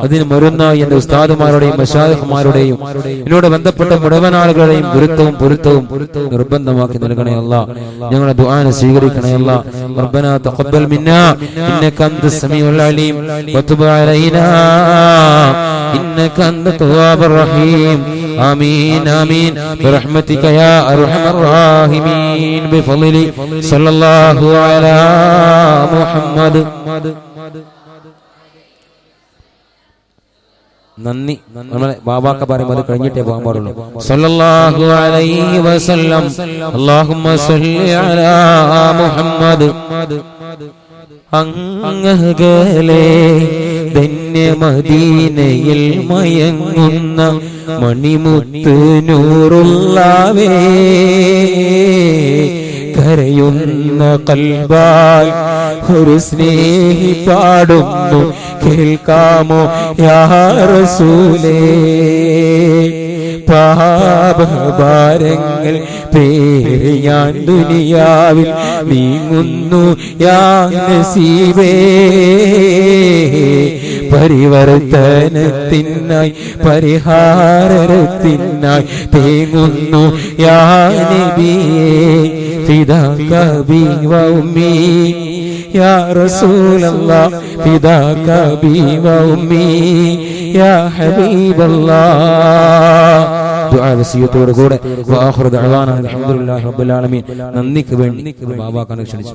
അതിന് മരുന്നായി എന്റെ ഉസ്താദുമാരുടെയും മശായിഖുമാരുടെയും എന്നോട് ബന്ധപ്പെട്ട മുഴുവൻ ആളുകളുടെയും പൊരുത്തവും നിർബന്ധമാക്കി നൽകണേ അല്ല. ഞങ്ങളുടെ ദുആനെ സ്വീകരിക്കണേ അല്ല. റബ്ബനാ തഖബ്ബൽ മിന്നാ ഇന്നക അൻതസ് സമീഉൽ അലീം വതുബ് അലൈനാ ഇന്നക അൻത തവ്വാബുർ റഹീം. ആമീൻ ആമീൻ ബിറഹ്മതിക യാ അർഹമർ റഹീമീൻ ബിഫളലി സല്ലല്ലാഹു അലാ മുഹമ്മദ്. നന്ദി. നമ്മളെ ബാബാക്ക പറയുമ്പോൾ അത് കഴിഞ്ഞിട്ടേ പോകാൻ പാടുള്ളൂ. സല്ലല്ലാഹു അലൈഹി വസല്ലം. അല്ലാഹുമ്മ സല്ലി അലാ മുഹമ്മദ്. അങ്ങകലെ ധന്യ മദീനയിൽ മയങ്ങുന്ന മണിമുത്ത് നൂറുള്ളാവേ, കരയുന്ന കൽബാൽ ഒരു സ്നേഹി പാടുന്നു, കേൾക്കാമോ യാ റസൂലേ. പാപഭാരങ്ങൾ പേറിയാൻ ദുനിയാവിൽ നീങ്ങുന്നു യാ നസീബേ. പരിവർത്തനത്തിനായി പരിഹാരത്തിനായി തേങ്ങുന്നു യാ നബിയേ. ഫിദാക ബി വ ഉമ്മി യാ റസൂലല്ലാഹ്, ഫിദാക ബി വ ഉമ്മി യാ ഹബീബല്ലാഹ്. ദുആ വസിയത്തോട് കൂടെ വആഖിറു ദഅവാനാ അൽഹംദുലില്ലാഹി റബ്ബിൽ ആലമീൻ. നന്ദിക്ക് വേണ്ടി ബാബാ കണക്ഷണിച്ചു.